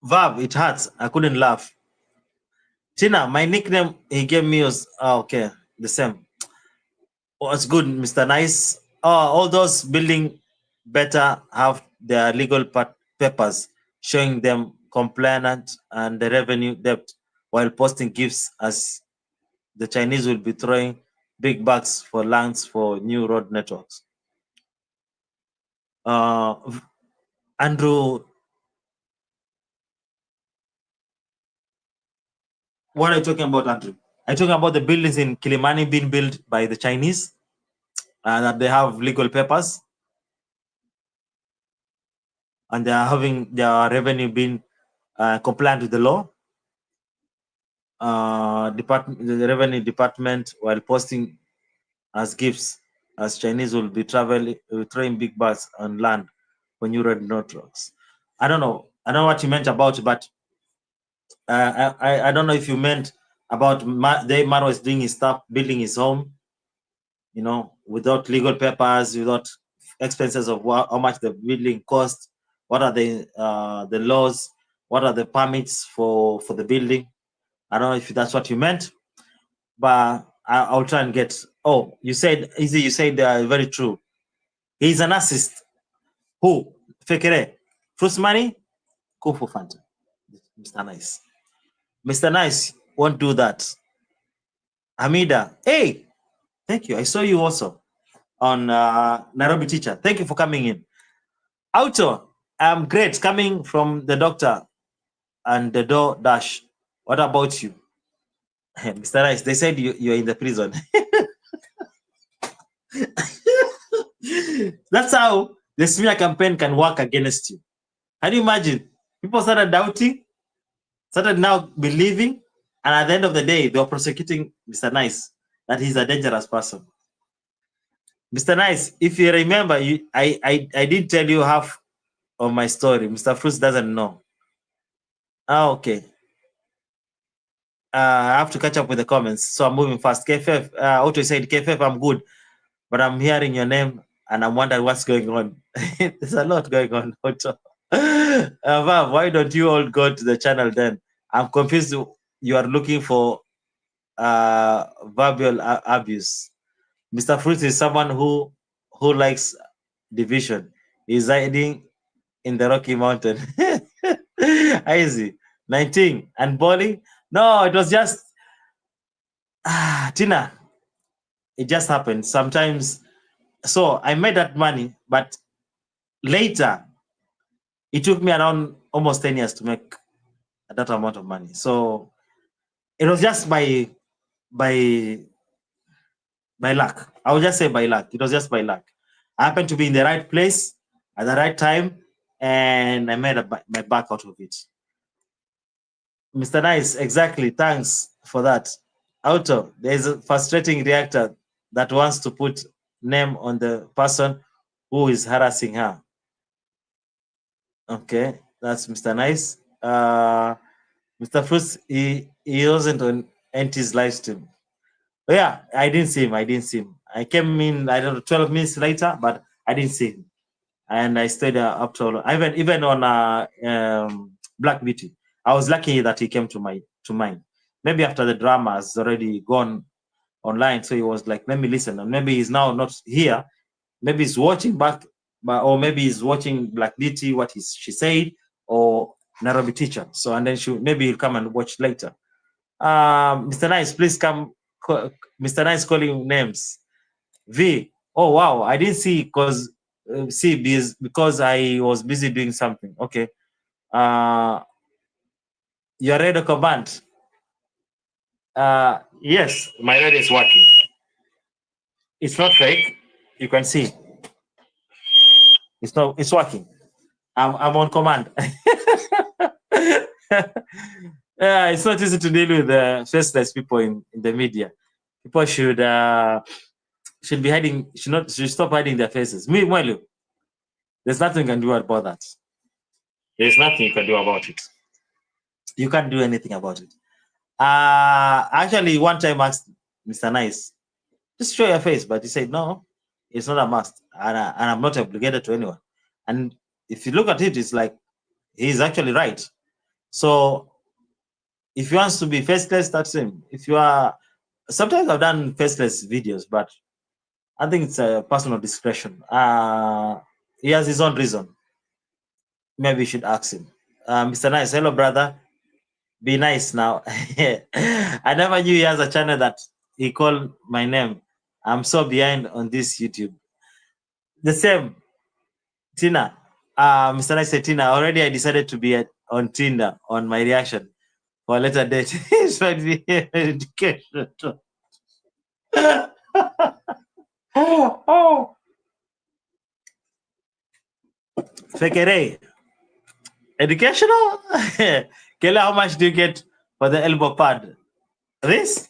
Vav, it hurts. I couldn't laugh. Tina, my nickname he gave me was okay, the same. Oh, it's good, Mr. Nice. Oh, all those building better have their legal papers showing them compliant and the revenue debt while posting gifts as the Chinese will be throwing big bucks for lands for new road networks. Andrew, what are you talking about, Andrew? Are you talking about the buildings in Kilimani being built by the Chinese and that they have legal papers and they are having their revenue being compliant with the law? The revenue department, while posting as gifts, as Chinese will be throwing big bucks on land for new road networks. I don't know what you meant about, but I don't know if you meant about Maro is doing his stuff, building his home, you know, without legal papers, without expenses of how much the building cost, what are the laws, what are the permits for the building. I don't know if that's what you meant, but I'll try and get. Oh, you said Easy. You said very true. He's an assist. Who? Fekere. Fruits money. Kung Fu Fanta. Mr. Nice. Mr. Nice won't do that. Hamida. Hey, thank you. I saw you also on Nairobi Teacher. Thank you for coming in. Auto. I'm great. Coming from the doctor and the door dash. What about you? Mr. Nice, they said you're in the prison. That's how the smear campaign can work against you. Can you imagine? People started doubting, started now believing, and at the end of the day, they were prosecuting Mr. Nice that he's a dangerous person. Mr. Nice, if you remember, I didn't tell you half of my story. Mr. Fruits doesn't know. Okay. I have to catch up with the comments, so I'm moving fast. KFF, Auto said, KFF, I'm good, but I'm hearing your name and I'm wondering what's going on. There's a lot going on, Auto. Vav, why don't you all go to the channel then? I'm confused. You are looking for verbal abuse. Mr. Fruits is someone who likes division. He's hiding in the Rocky Mountain. Easy. 19 and bowling. No, it was just Tina. It just happened. Sometimes. So I made that money, but later it took me around almost 10 years to make that amount of money. So it was just by luck. I would just say by luck. It was just by luck. I happened to be in the right place at the right time, and I made my back out of it. Mr. Nice, exactly. Thanks for that. Auto, there's a frustrating reactor that wants to put name on the person who is harassing her. Okay, that's Mr. Nice. Mr. Fruits, he wasn't on Auntie's live stream. Oh, yeah, I didn't see him. I came in, I don't know, 12 minutes later, but I didn't see him. And I stayed up to even on Black Beauty. I was lucky that he came to mine. Maybe after the drama has already gone online, so he was like, let me listen. And maybe he's now not here. Maybe he's watching back, or maybe he's watching Black Beauty, what she said, or Nairobi Teacher. So, and then maybe he'll come and watch later. Mr. Nice, please come. Mr. Nice calling names. V. Oh wow, I didn't see because because I was busy doing something. Okay. Your radio command. Yes, my radio is working. It's not fake. You can see. It's working. I'm on command. Yeah, it's not easy to deal with faceless people in the media. People should be hiding, should stop hiding their faces. Meanwhile, there's nothing you can do about that. There's nothing you can do about it. You can't do anything about it. Actually, one time I asked Mr. Nice, just show your face, but he said no, it's not a must, and I'm not obligated to anyone. And if you look at it, it's like he's actually right. So if he wants to be faceless, that's him. If you are, sometimes I've done faceless videos, but I think it's a personal discretion. He has his own reason. Maybe you should ask him. Mr. Nice, hello, brother. Be nice now. I never knew he has a channel that he called my name. I'm so behind on this YouTube. The same, Tina. Mr. Nice said, Tina, already I decided to be on Tinder on my reaction for a later date. It's might be education. Oh. Fekere. Educational? Kela, how much do you get for the elbow pad? This?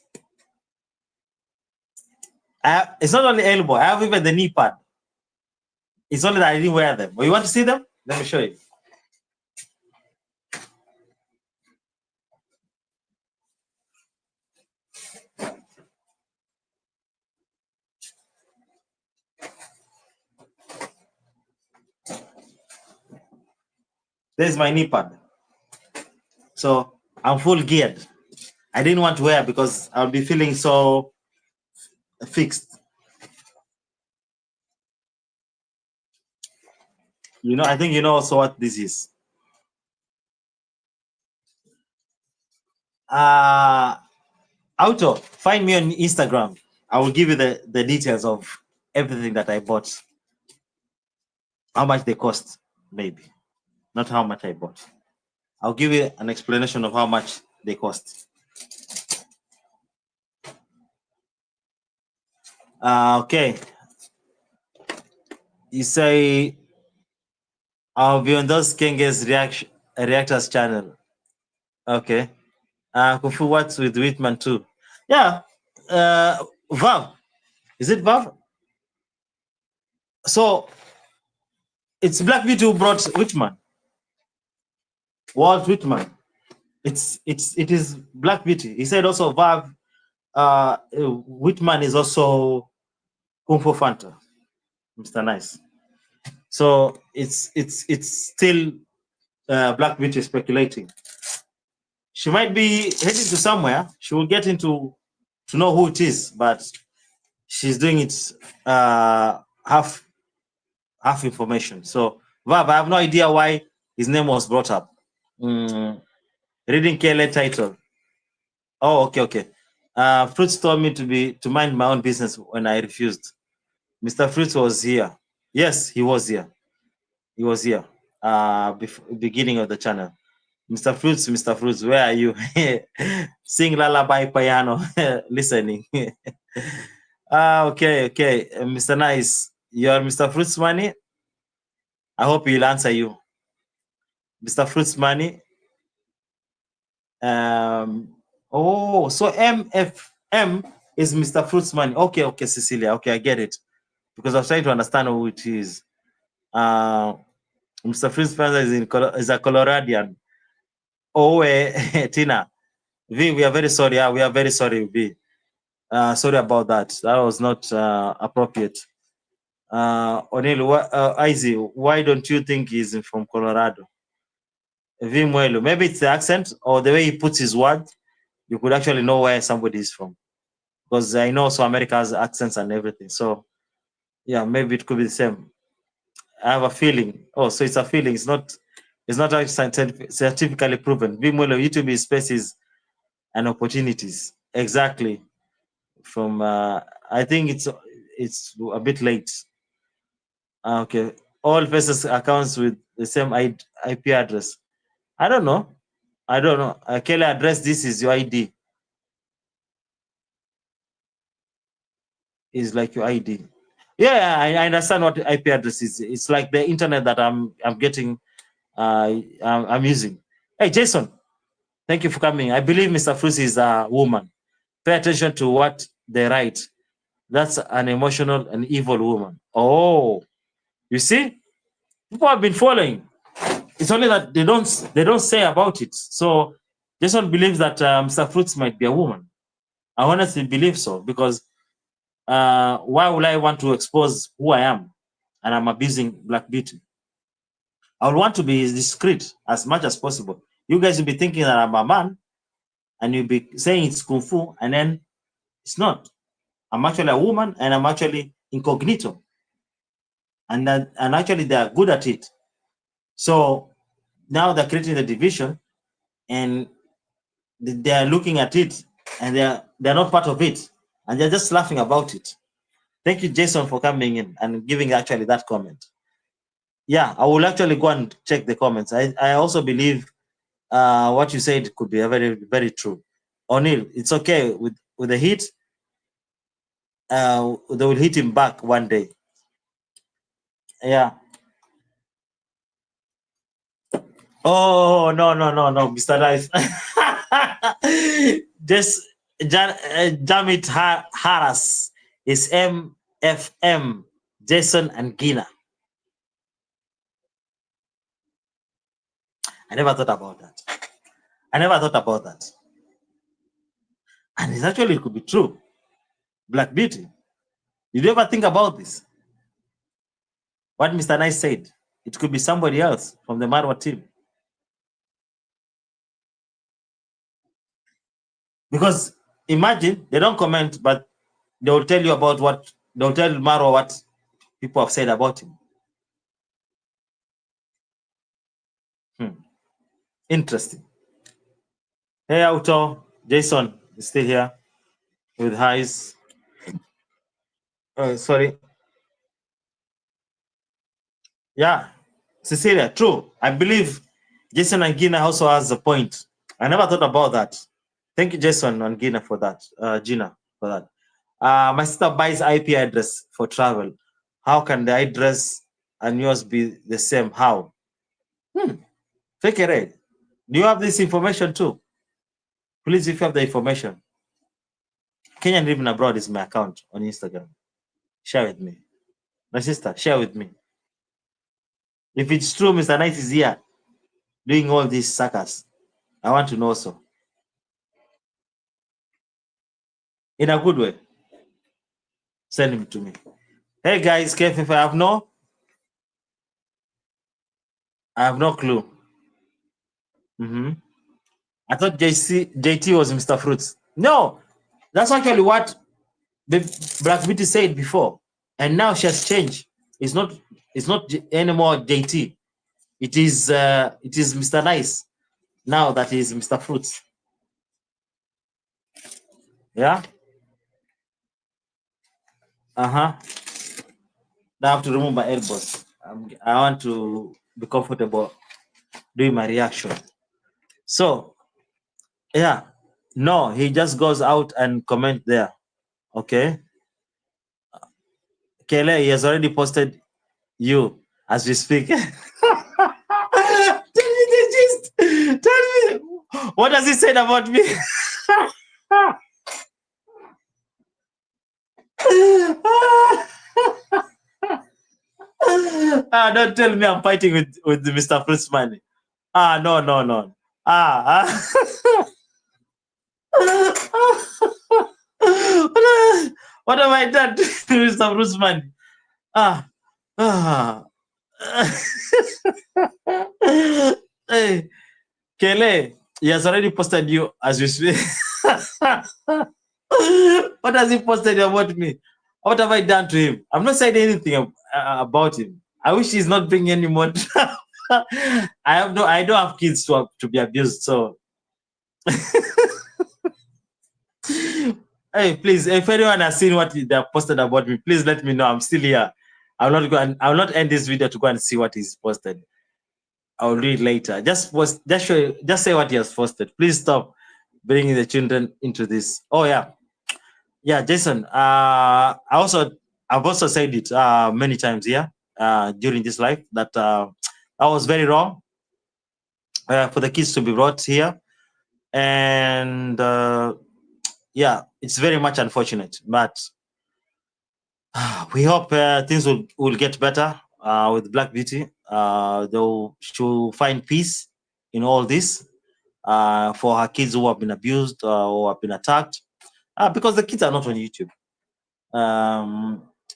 It's not only elbow, I have even the knee pad. It's only that I didn't wear them. You want to see them? Let me show you. There's my knee pad. So I'm full geared. I didn't want to wear because I'll be feeling so fixed. You know, I think you know also what this is. Auto, find me on Instagram. I will give you the details of everything that I bought. How much they cost, maybe. Not how much I bought. I'll give you an explanation of how much they cost. Okay. You say I'll be on those Kenge's reactors channel. Okay. Kufu what's with Whitman too? Yeah. Vav. Is it Vav? So it's Black Beauty who brought Whitman. Walt Whitman. It is Black Beauty. He said also Vav. Whitman is also Kung Fu Fanta. Mr. Nice. So it's still Black Beauty speculating. She might be heading to somewhere. She will get into to know who it is, but she's doing it half information. So Vav, I have no idea why his name was brought up. Reading KLA title. Oh, okay. Fruits told me to mind my own business when I refused. Mr. Fruits was here. Yes, he was here. He was here. Beginning of the channel. Mr. Fruits, where are you? Sing lullaby piano, listening. Okay. Mr. Nice, you're Mr. Fruits Money. I hope he'll answer you. Mr. Fruits Money. So MFM is Mr. Fruits Money. Okay, Cecilia. Okay, I get it. Because I was trying to understand who it is. Mr. Fruits Money is a Coloradian. Oh, Tina. V, we are very sorry. We are very sorry, V. Sorry about that. That was not appropriate. O'Neill, Izzy, why don't you think he's from Colorado? V Mwelo, maybe it's the accent or the way he puts his word. You could actually know where somebody is from. Because I know so America has accents and everything. So yeah, maybe it could be the same. I have a feeling. Oh, so it's a feeling. It's not scientifically proven. V Mwelo, YouTube spaces and opportunities. Exactly. From I think it's a bit late. Okay, all faces accounts with the same IP address. I don't know. I don't know. Kelly, address this is your ID. Is like your ID. Yeah, I understand what IP address is. It's like the internet that I'm getting. I'm using. Hey, Jason, thank you for coming. I believe Mr. Fruits is a woman. Pay attention to what they write. That's an emotional and evil woman. Oh, you see, people have been following. It's only that they don't say about it. So Jason believes that Mr. Fruits might be a woman. I honestly believe so, because why would I want to expose who I am and I'm abusing Black Beauty? I would want to be discreet as much as possible. You guys will be thinking that I'm a man, and you'll be saying it's kung fu, and then it's not. I'm actually a woman, and I'm actually incognito, and actually they are good at it. So now they're creating the division, and they are looking at it, and they're not part of it, and they're just laughing about it. Thank you, Jason, for coming in and giving actually that comment. Yeah, I will actually go and check the comments. I also believe what you said could be very, very true. O'Neill, it's okay with the hit. They will hit him back one day. Yeah. Oh, no, Mr. Nice. Just Jamit Harris is MFM, Jason and Gina. I never thought about that. And it actually could be true. Black Beauty. Did you ever think about this? What Mr. Nice said? It could be somebody else from the Marwa team. Because imagine they don't comment, but they will tell you about what they'll tell Marwa what people have said about him. Interesting. Hey, Auto, Jason is still here with highs. Sorry. Yeah, Cecilia, true. I believe Jason and Gina also has a point. I never thought about that. Thank you, Jason and Gina, for that. Gina, for that. My sister buys IP address for travel. How can the address and yours be the same? How? Fake it. Do you have this information too? Please, if you have the information. Kenyan living abroad is my account on Instagram. Share with me. My sister, share with me. If it's true, Mr. Knight is here doing all these suckers, I want to know so. In a good way. Send him to me. Hey guys, KFF, I have no clue. I thought JT was Mr. Fruits. No, that's actually what the Black Beauty said before, and now she has changed. It's not anymore JT. It is Mr. Nice. Now that is Mr. Fruits. Yeah. Now I have to remove my elbows. I want to be comfortable doing my reaction. So, yeah, no, he just goes out and comment there. Okay. Kele, he has already posted you as we speak. Tell me the gist. Tell me. What does he say about me? Don't tell me I'm fighting with Mr. Fruits money. No. What have I done to Mr. Fruits money? Hey, Kele, he has already posted you as we speak. What has he posted about me? What have I done to him? I'm not saying anything about him. I wish he's not bringing any more. I don't have kids to be abused, so. Hey, please, if anyone has seen what they have posted about me, please let me know. I'm still here. I'll not end this video to go and see what is posted. I'll read later. Just say what he has posted. Please stop bringing the children into this. Oh yeah, yeah, Jason. I've also said it many times here during this life that I was very wrong for the kids to be brought here, and yeah, it's very much unfortunate, but we hope things will get better with Black Beauty. She'll find peace in all this for her kids who have been abused or have been attacked because the kids are not on YouTube.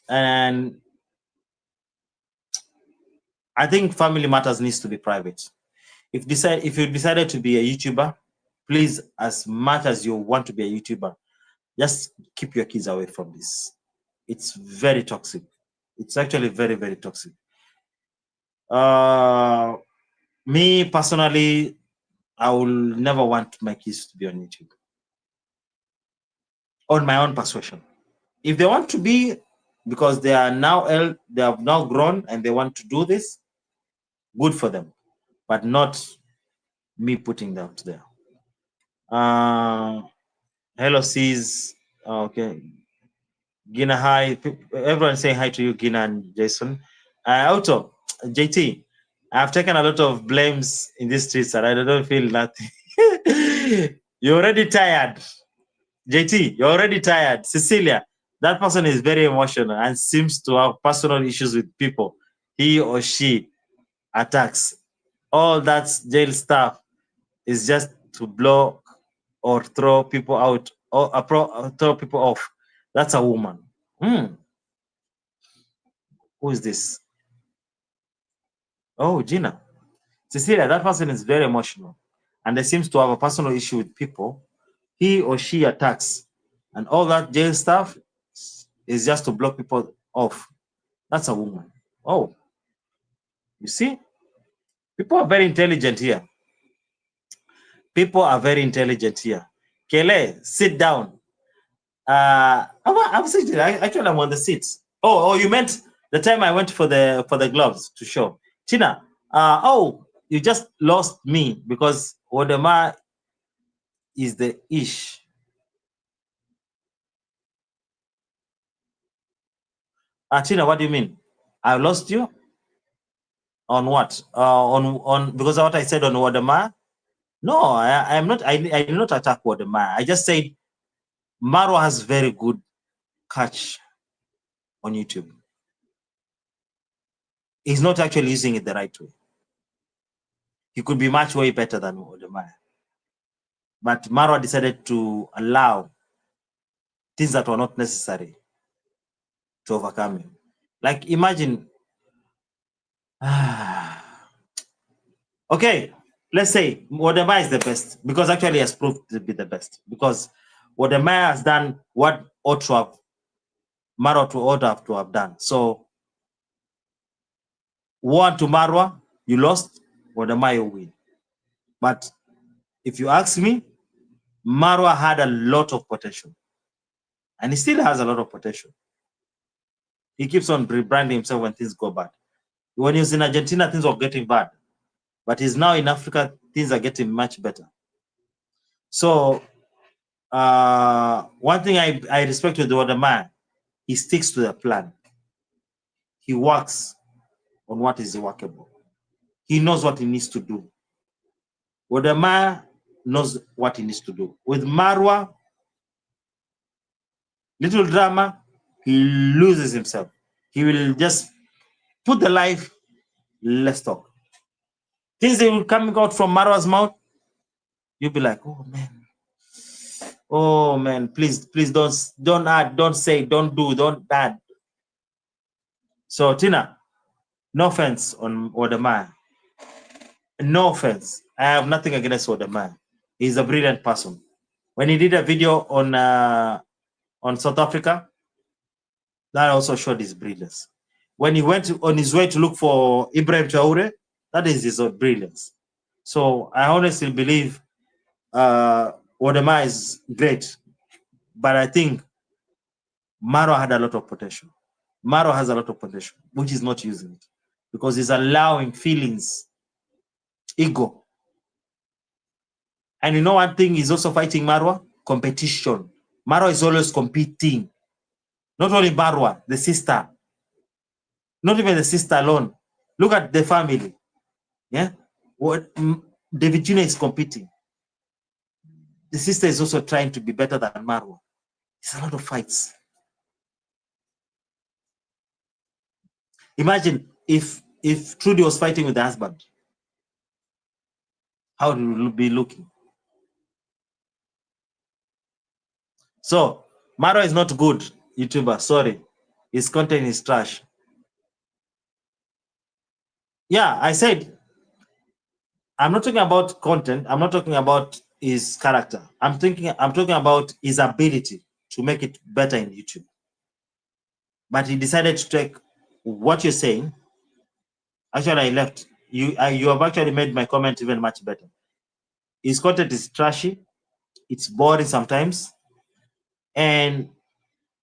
And I think family matters needs to be private. If you decided to be a YouTuber, please, as much as you want to be a YouTuber, just keep your kids away from this. It's very toxic. It's actually very, very toxic. Me personally, I will never want my kids to be on YouTube. On my own persuasion. If they want to be, because they are now they have now grown and they want to do this, good for them, but not me putting them there. Hello, Cs. Okay. Gina, hi. Everyone saying hi to you, Gina and Jason. Also, JT, I've taken a lot of blames in these streets and I don't feel nothing. You're already tired. JT, you're already tired. Cecilia, that person is very emotional and seems to have personal issues with people he or she attacks. All that jail stuff is just to block or throw people out or throw people off. That's a woman. Who is this? Oh, Gina. Cecilia, that person is very emotional and they seems to have a personal issue with people he or she attacks. And all that jail stuff is just to block people off. That's a woman. Oh, you see? People are very intelligent here. People are very intelligent here. Kele, sit down. I'm sitting. Actually, I'm on the seats. Oh, you meant the time I went for the gloves to show. Tina, you just lost me because Wodema is the ish. Tina, what do you mean? I lost you? On what? On because of what I said on Wodema? No, I am not. I did not attack Wodema. I just said Maro has very good catch on YouTube. He's not actually using it the right way. He could be much way better than Wodema. But Marwa decided to allow things that were not necessary to overcome him. Like imagine, okay, let's say Wodema is the best because actually he has proved to be the best because Wodema has done what ought to have Marwa ought to have done. So one to Marwa, you lost, Wodema you win. But if you ask me, Marwa had a lot of potential. And he still has a lot of potential. He keeps on rebranding himself when things go bad. When he was in Argentina, things were getting bad. But he's now in Africa, things are getting much better. So one thing I respect with the other man, he sticks to the plan. He works on what is workable. He knows what he needs to do. Wodema knows what he needs to do. With Marwa, little drama, he loses himself. He will just put the life, let's talk. Things that will coming out from Marwa's mouth, you'll be like, oh man, please don't add, don't say, don't do, don't add. So Tina, no offense on Wodema. No offense. I have nothing against Wodema. He's a brilliant person. When he did a video on South Africa, that also showed his brilliance. When he went on his way to look for Ibrahim Traore, that is his brilliance. So I honestly believe Wodema is great, but I think Maro had a lot of potential. Maro has a lot of potential, which is not using it because he's allowing feelings Ego. And you know one thing is also fighting Marwa? Competition. Marwa is always competing. Not only Marwa, the sister. Not even the sister alone. Look at the family. Yeah? What David Jr. is competing. The sister is also trying to be better than Marwa. It's a lot of fights. Imagine if Trudy was fighting with the husband. How would it be looking? So, Marwa is not good, YouTuber. Sorry. His content is trash. Yeah, I said, I'm not talking about content. I'm not talking about his character. I'm talking about his ability to make it better in YouTube. But he decided to take what you're saying. Actually, I left. You have actually made my comment even much better. His content is trashy. It's boring sometimes. And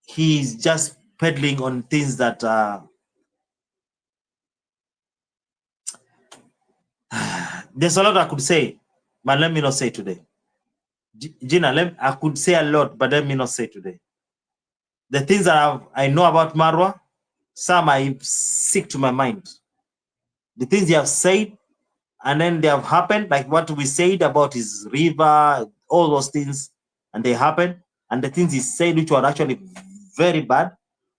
he's just peddling on things that there's a lot I could say, but let me not say today. Gina, I could say a lot, but let me not say today. The things that I know about Marwa, some I stick to my mind. The things they have said, and then they have happened, like what we said about his river, all those things, and they happened. And the things he said, which were actually very bad,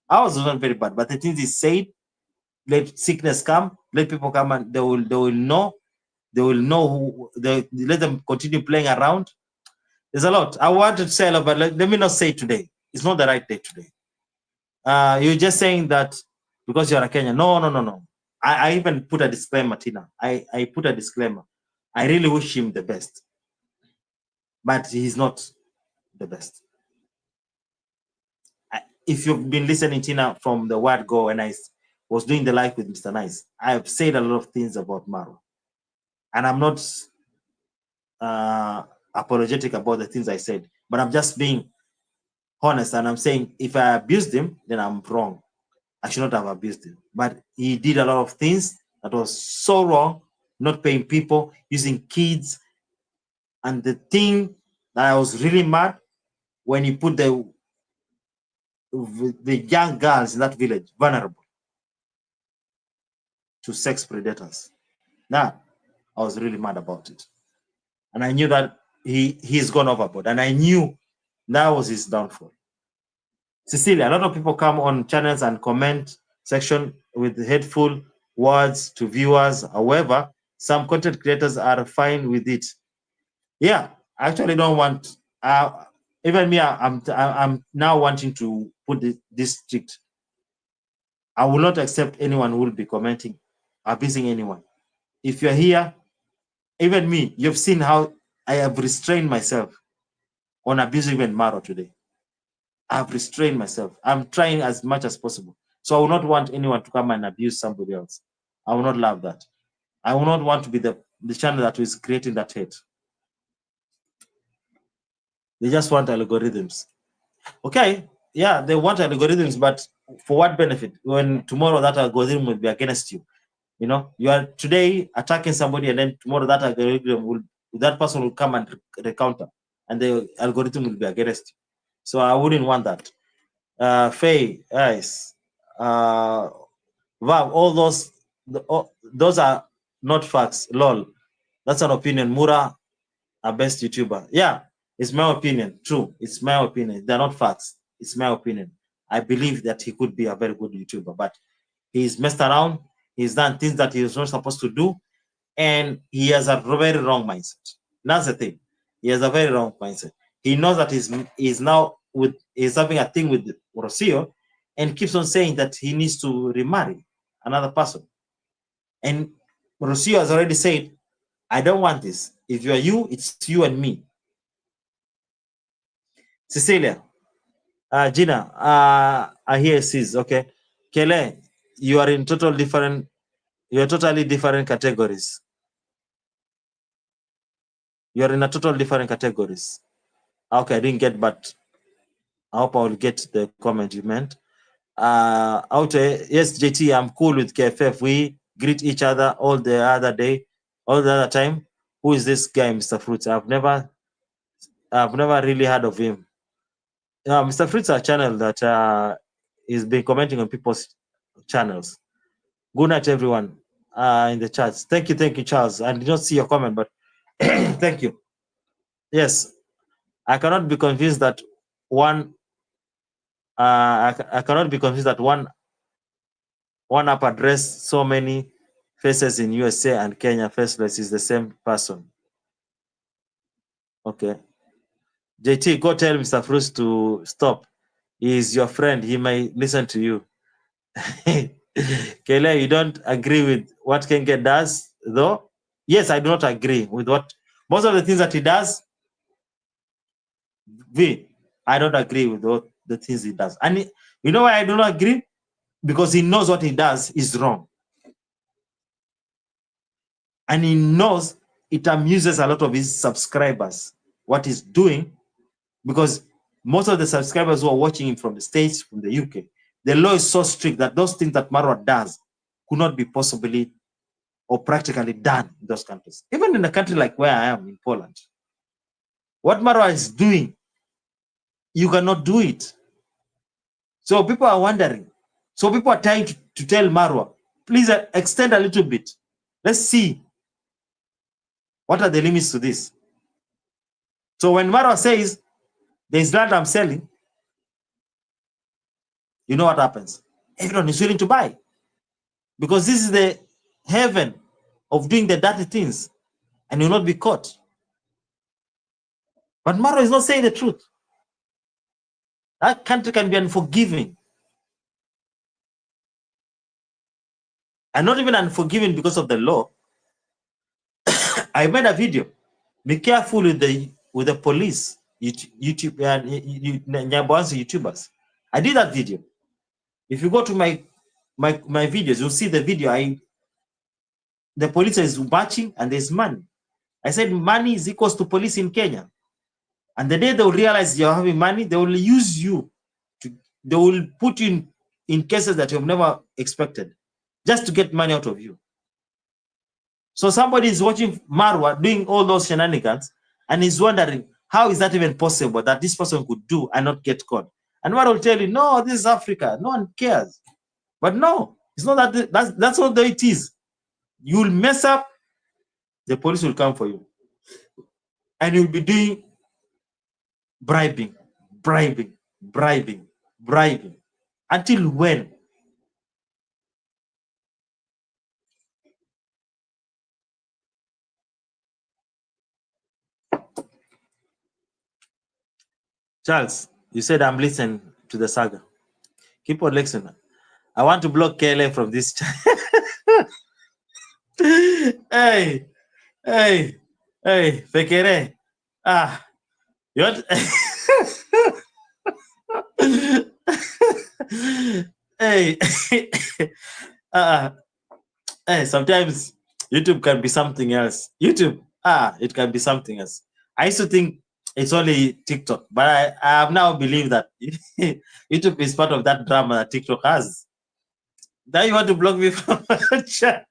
I was not very bad, but the things he said, let sickness come, let people come, and they will know who let them continue playing around. There's a lot I wanted to say a lot, but let me not say today. It's not the right day today. You're just saying that because you're a Kenyan. No. I even put a disclaimer, Tina. I put a disclaimer. I really wish him the best, but he's not the best. If you've been listening, Tina, from the word go, when I was doing the live with Mr. Nice, I've said a lot of things about Maro, and I'm not apologetic about the things I said, but I'm just being honest, and I'm saying if I abused him, then I'm wrong. I should not have abused him. But he did a lot of things that was so wrong, not paying people, using kids. And the thing that I was really mad when he put the young girls in that village vulnerable to sex predators. Now, I was really mad about it. And I knew that he's gone overboard. And I knew that was his downfall. Cecilia, a lot of people come on channels and comment section with hateful words to viewers. However, some content creators are fine with it. Yeah, I actually don't want. Even me, I'm now wanting to put this strict. I will not accept anyone who will be commenting, abusing anyone. If you're here, even me, you've seen how I have restrained myself on abusing even Maro today. I've restrained myself. I'm trying as much as possible. So I will not want anyone to come and abuse somebody else. I will not love that. I will not want to be the channel that is creating that hate. They just want algorithms. Okay, yeah, they want algorithms, but for what benefit? When tomorrow that algorithm will be against you. You know, you are today attacking somebody, and then tomorrow that person will come and recounter, and the algorithm will be against you. So I wouldn't want that. Faye, guys, Vav, all those are not facts. Lol, that's an opinion. Mura, a best YouTuber. Yeah, it's my opinion. True, it's my opinion. They're not facts. It's my opinion. I believe that he could be a very good YouTuber, but he's messed around. He's done things that he was not supposed to do, and he has a very wrong mindset. That's the thing. He has a very wrong mindset. He knows that he's now he's having a thing with Rocio, and keeps on saying that he needs to remarry another person. And Rocio has already said, I don't want this. If you are you, it's you and me. Cecilia, Gina, I hear sis. Okay, Kele, you are in totally different categories. You are in a total different categories. Okay, I didn't get, but I hope I will get the comment you meant. Yes, JT, I'm cool with KFF. We greet each other all the other day. all the other time, who is this guy, Mr. Fruits? I've never really heard of him. Mr. Fruits, a channel that is been commenting on people's channels. Good night, everyone. In the chats. Thank you, Charles. I did not see your comment, but thank you. Yes, I cannot be convinced that one. I cannot be convinced that one app addressed so many faces in USA and Kenya faceless is the same person. Okay. JT, go tell Mr. Fruits to stop. He is your friend. He may listen to you. Kele, you don't agree with what Kenge does, though? Yes, I do not agree with what most of the things that he does. I don't agree with what the things he does. And you know why I do not agree? Because he knows what he does is wrong. And he knows it amuses a lot of his subscribers, what he's doing, because most of the subscribers who are watching him from the States, from the UK, the law is so strict that those things that Marwa does could not be possibly or practically done in those countries. Even in a country like where I am, in Poland, what Marwa is doing, you cannot do it. So people are wondering. So people are trying to tell Marwa, please extend a little bit. Let's see what are the limits to this. So when Marwa says, there's land I'm selling, you know what happens? Everyone is willing to buy. Because this is the heaven of doing the dirty things, and you'll not be caught. But Marwa is not saying the truth. That country can be unforgiving. And not even unforgiving because of the law. I made a video. Be careful with the police, YouTube and YouTubers. I did that video. If you go to my videos, you'll see the video. The police is marching and there's money. I said money is equals to police in Kenya. And the day they will realize you're having money, they will use you. They will put you in cases that you've never expected, just to get money out of you. So somebody is watching Marwa doing all those shenanigans and is wondering, how is that even possible that this person could do and not get caught? And Marwa will tell you, no, this is Africa. No one cares. But no, it's not that. That's not the way it is. You'll mess up, the police will come for you. And you'll be doing bribing. Until when? Charles, you said I'm listening to the saga. Keep on listening. I want to block KLA from this channel. Hey, Fekere. You want? Hey, hey, sometimes YouTube can be something else. YouTube, it can be something else. I used to think it's only TikTok, but I have now believed that YouTube is part of that drama that TikTok has. Now you want to block me from chat?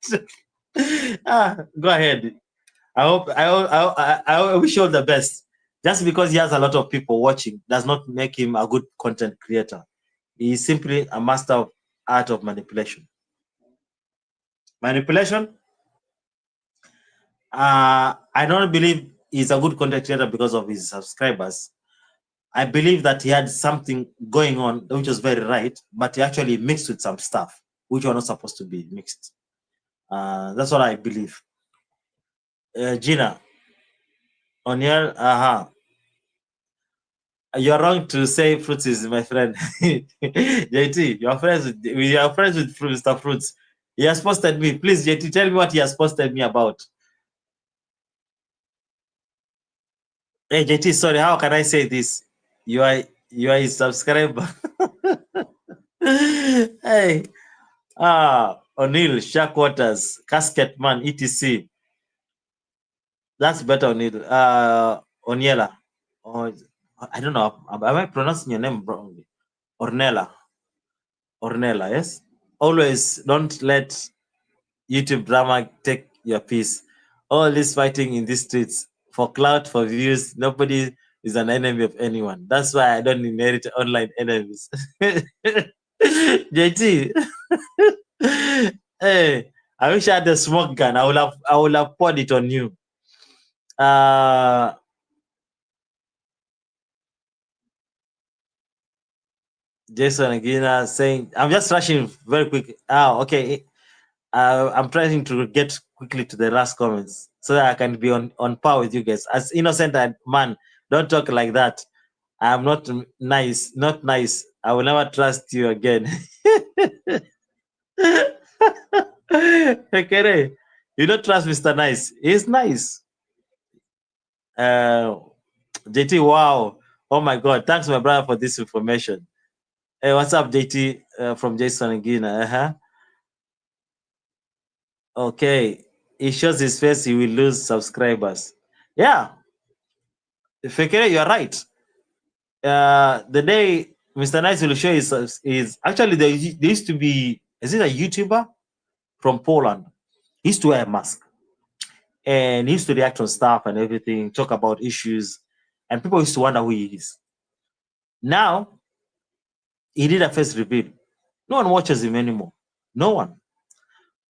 Go ahead. I wish you all the best. Just because he has a lot of people watching does not make him a good content creator. He is simply a master of art of manipulation. Manipulation? I don't believe he's a good content creator because of his subscribers. I believe that he had something going on which was very right, but he actually mixed with some stuff which were not supposed to be mixed. That's what I believe. Gina, on your you're wrong to say Fruits is my friend. JT, you're friends with Mr. Fruits. He has posted me. Please, JT, tell me what he has posted me about. Hey, JT, sorry, how can I say this? You are his subscriber. Hey, O'Neill, Shark Waters, Casket Man, etc. That's better, O'Neill. Oniela. Oh, I don't know. Am I pronouncing your name wrongly? Ornella, yes. Always don't let YouTube drama take your piece. All this fighting in these streets for clout, for views. Nobody is an enemy of anyone. That's why I don't inherit online enemies. JT, hey, I wish I had a smoke gun. I would have poured it on you. Jason Agina saying, I'm just rushing very quick. Okay. I'm trying to get quickly to the last comments so that I can be on par with you guys. As innocent man, don't talk like that. I'm not nice, not nice. I will never trust you again. Okay, you don't trust Mr. Nice. He's nice. JT, wow. Oh my God. Thanks, my brother, for this information. Hey, what's up, JT, from Jason again? Okay. He shows his face, he will lose subscribers. Yeah. Fekere, you're right. The day Mr. Nice will show is actually there used to be, is it a YouTuber from Poland? He used to wear a mask and he used to react on stuff and everything, talk about issues, and people used to wonder who he is. Now he did a face reveal. No one watches him anymore. No one.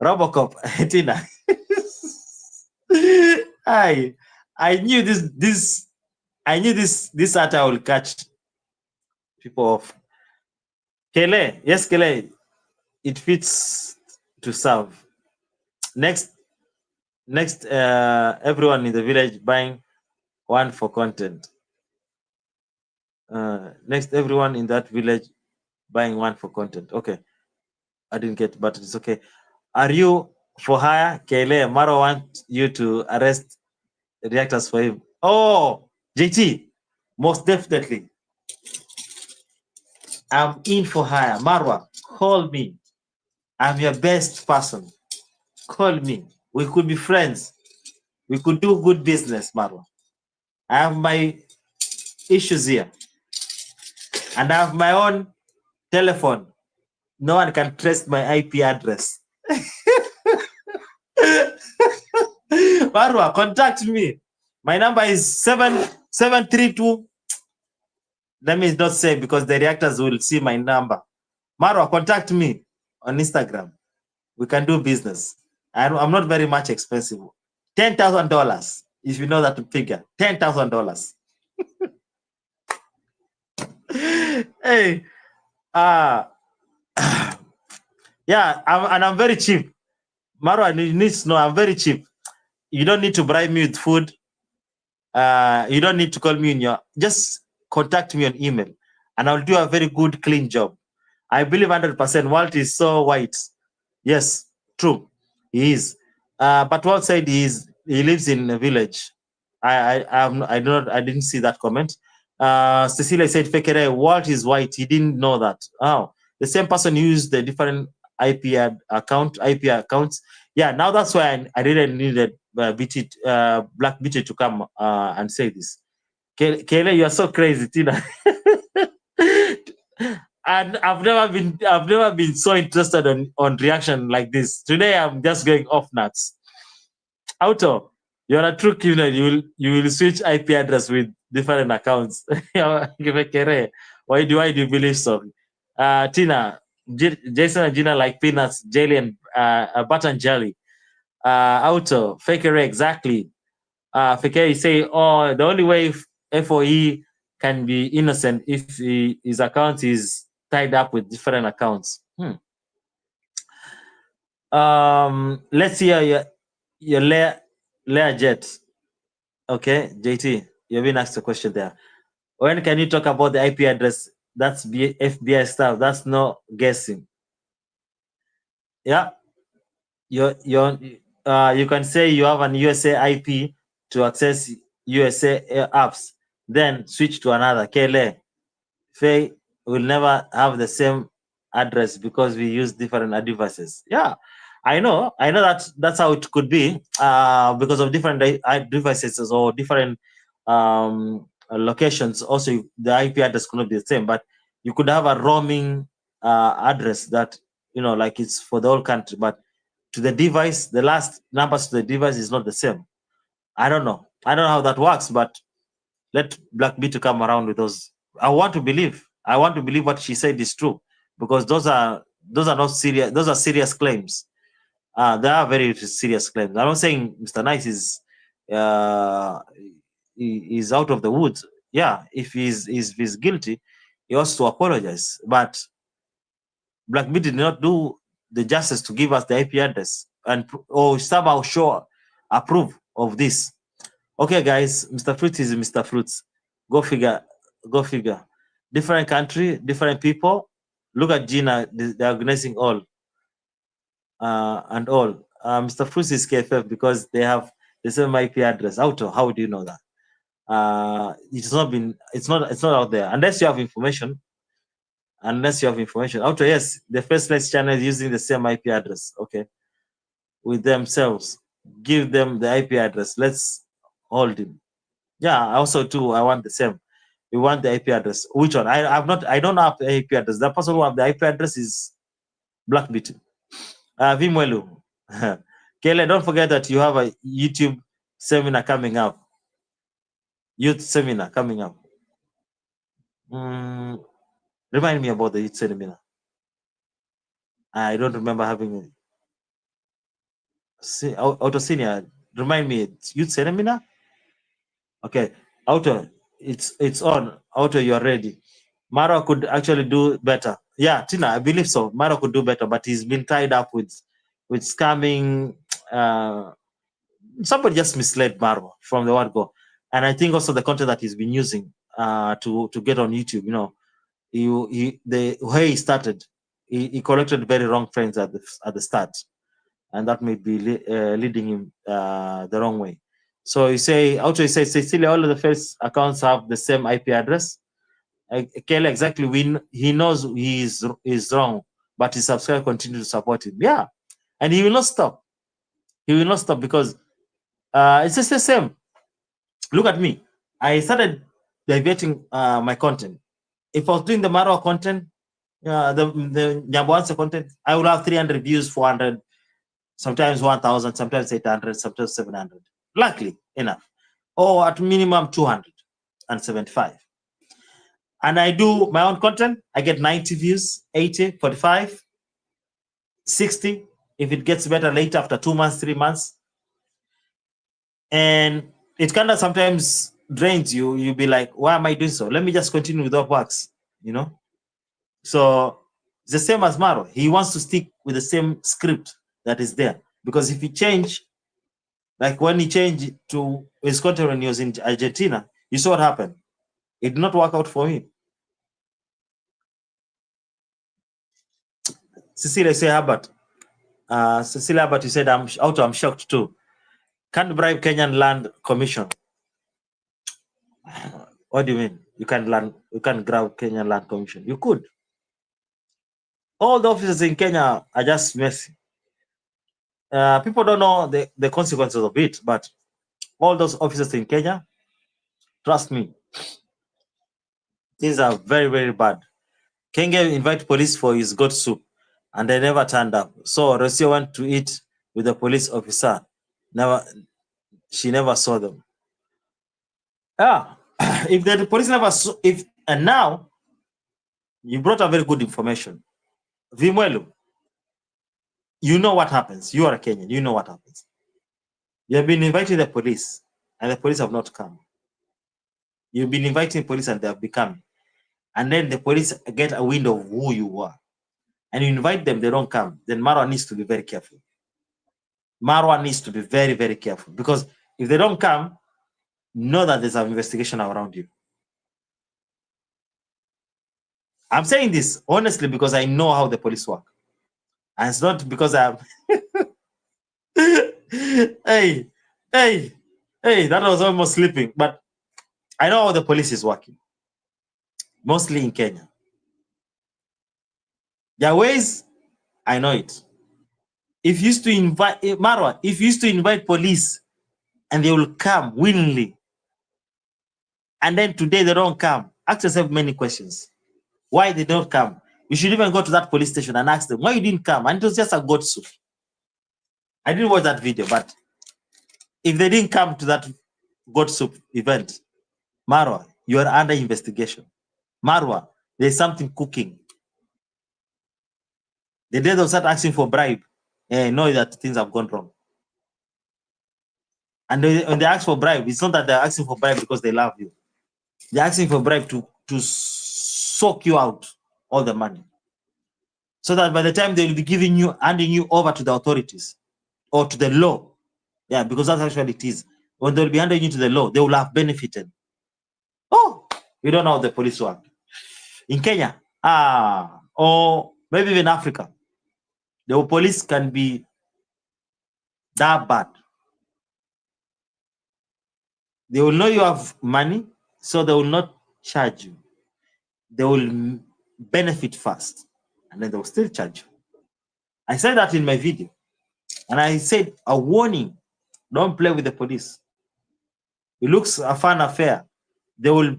Robocop, Tina. I knew this satire will catch people off. Kele, yes, Kele, it fits to serve. Next, everyone in the village buying one for content. Next, everyone in that village buying one for content. Okay, I didn't get, but it's okay. Are you for hire? Kele, Maro want you to arrest reactors for him. Oh, JT, most definitely. I'm in for hire. Marwa, call me. I'm your best person. Call me. We could be friends. We could do good business, Marwa. I have my issues here. And I have my own telephone. No one can trace my IP address. Marwa, contact me. My number is 7732. Let me not say because the reactors will see my number. Marwa, contact me on Instagram. We can do business. I'm not very much expensive. $10,000 if you know that figure. $10,000. Hey, yeah, I'm very cheap. Marwa needs to know I'm very cheap. You don't need to bribe me with food. You don't need to call me in your. Just contact me on email, and I'll do a very good, clean job. I believe 100%. Walt is so white. Yes, true, he is. But Walt said he lives in a village. I didn't see that comment. Cecilia said Fekere, Walt is white. He didn't know that. Oh, the same person used the different IP accounts. Yeah, now that's why I really needed Black BT to come and say this. Kele, you are so crazy, Tina. And I've never been so interested on reaction like this. Today I'm just going off nuts. Auto, you're a true criminal. You will switch IP address with different accounts. Why do you believe so? Tina, Jason and Gina like peanuts, jelly and butter and jelly. Auto, fakery, exactly. Fakery say, oh, the only way FOE can be innocent if his account is tied up with different accounts. Let's see your layer jet. Okay, JT, you've been asked a question there. When can you talk about the IP address? That's FBI stuff. That's no guessing. Yeah, you can say you have an USA IP to access USA apps, then switch to another. Kele, Faye will never have the same address because we use different devices. Yeah, I know that's how it could be because of different devices or different locations. Also, the IP address could not be the same, but you could have a roaming address that like it's for the whole country, but to the device, the last numbers to the device is not the same. I don't know. I don't know how that works, but let Black Beauty come around with those. I want to believe what she said is true, because those are not serious. Those are serious claims. They are very serious claims. I'm not saying Mr. Nice uh, is out of the woods. Yeah, if he's guilty, he has to apologize. But Black Beauty did not do the justice to give us the IP address and or somehow approve of this. Okay, guys, Mr. Fruits is Mr. Fruits. Go figure. Go figure. Different country, different people. Look at Gina, they're organizing all and all. Mr. Fruits is KFF because they have the same IP address. How do you know that? It's not out there unless you have information. Auto, yes, the first place channel is using the same IP address. Okay, with themselves, give them the IP address. Let's hold him. Yeah, also too, I want the same. We want the IP address. Which one? I don't have the IP address. The person who have the IP address is Black Beauty. Vimwelu. Kele, don't forget that you have a YouTube seminar coming up. Youth seminar coming up. Remind me about the youth seminar. I don't remember having it. Auto senior, remind me, it's youth seminar. Okay, Auto, it's on. Auto, you're ready. Maro could actually do better. Yeah, Tina, I believe so. Maro could do better, but he's been tied up with scamming. Somebody just misled Maro from the word go, and I think also the content that he's been using to get on YouTube. You know, the way he started, he collected very wrong friends at the start, and that may be leading him the wrong way. So you say, Auto, you say, Cecilia, all of the first accounts have the same IP address. Kelly, exactly. He knows he's wrong, but his subscribers continue to support him. Yeah, and he will not stop. He will not stop because it's just the same. Look at me. I started diverting my content. If I was doing the Marwa content, the Nyamboanse content, I would have 300 views, 400, sometimes 1,000, sometimes 800, sometimes 700. Luckily enough, or at minimum 275. And I do my own content, I get 90 views, 80, 45, 60, if it gets better later after 2 months, 3 months. And it kind of sometimes drains you. You'll be like, why am I doing so? Let me just continue with what works, you know? So it's the same as Maro. He wants to stick with the same script that is there. Because if you change, like when he changed to his content when he was in Argentina, you saw what happened. It did not work out for him. Cecilia, say Herbert. Cecilia Herbert, you said, I'm shocked too. Can't bribe Kenyan Land Commission. What do you mean? You can't grab Kenyan Land Commission. You could. All the officers in Kenya are just messy. People don't know the consequences of it, but all those officers in Kenya, trust me, things are very, very bad. Kenge invite police for his goat soup, and they never turned up. So Rocio went to eat with the police officer. She never saw them. Yeah, if the police never saw, and now you brought a very good information. Vimwelu, you know what happens. You are a Kenyan. You know what happens. You have been inviting the police, and the police have not come. You've been inviting police, and they have become. And then the police get a wind of who you are. And you invite them, they don't come. Then Marwa needs to be very careful. Marwa needs to be very, very careful. Because if they don't come, know that there's an investigation around you. I'm saying this honestly because I know how the police work. And it's not because I'm... hey, that was almost sleeping. But I know how the police is working. Mostly in Kenya. Their ways, I know it. If you used to invite Marwa, if you used to invite police and they will come willingly, and then today they don't come, ask yourself many questions. Why they don't come? You should even go to that police station and ask them why you didn't come. And it was just a goat soup. I didn't watch that video, but if they didn't come to that goat soup event, Marwa, you are under investigation. Marwa, there's something cooking. The day they'll start asking for bribe, know that things have gone wrong. And when they ask for bribe, it's not that they're asking for bribe because they love you. They're asking for bribe to soak you out all the money. So that by the time they'll be handing you over to the authorities or to the law. Yeah, because that's actually it is. When they'll be handing you to the law, they will have benefited. Oh, we don't know how the police work. In Kenya, or maybe even Africa, the police can be that bad. They will know you have money, so they will not charge you. They will benefit first, and then they will still charge you. I said that in my video, and I said a warning: don't play with the police. It looks a fun affair. They will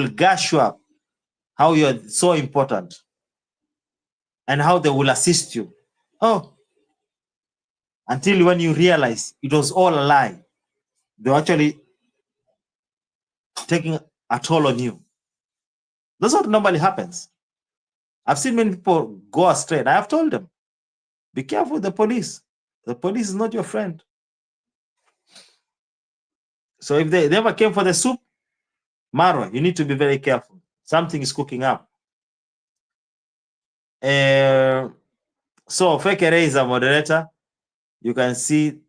gash you up how you're so important and how they will assist you. Oh, until when you realize it was all a lie. They're actually taking a toll on you. That's what normally happens. I've seen many people go astray, and I have told them, be careful with the police. The police is not your friend. So if they never came for the soup, Marwa, you need to be very careful. Something is cooking up. So Fekere is a moderator. You can see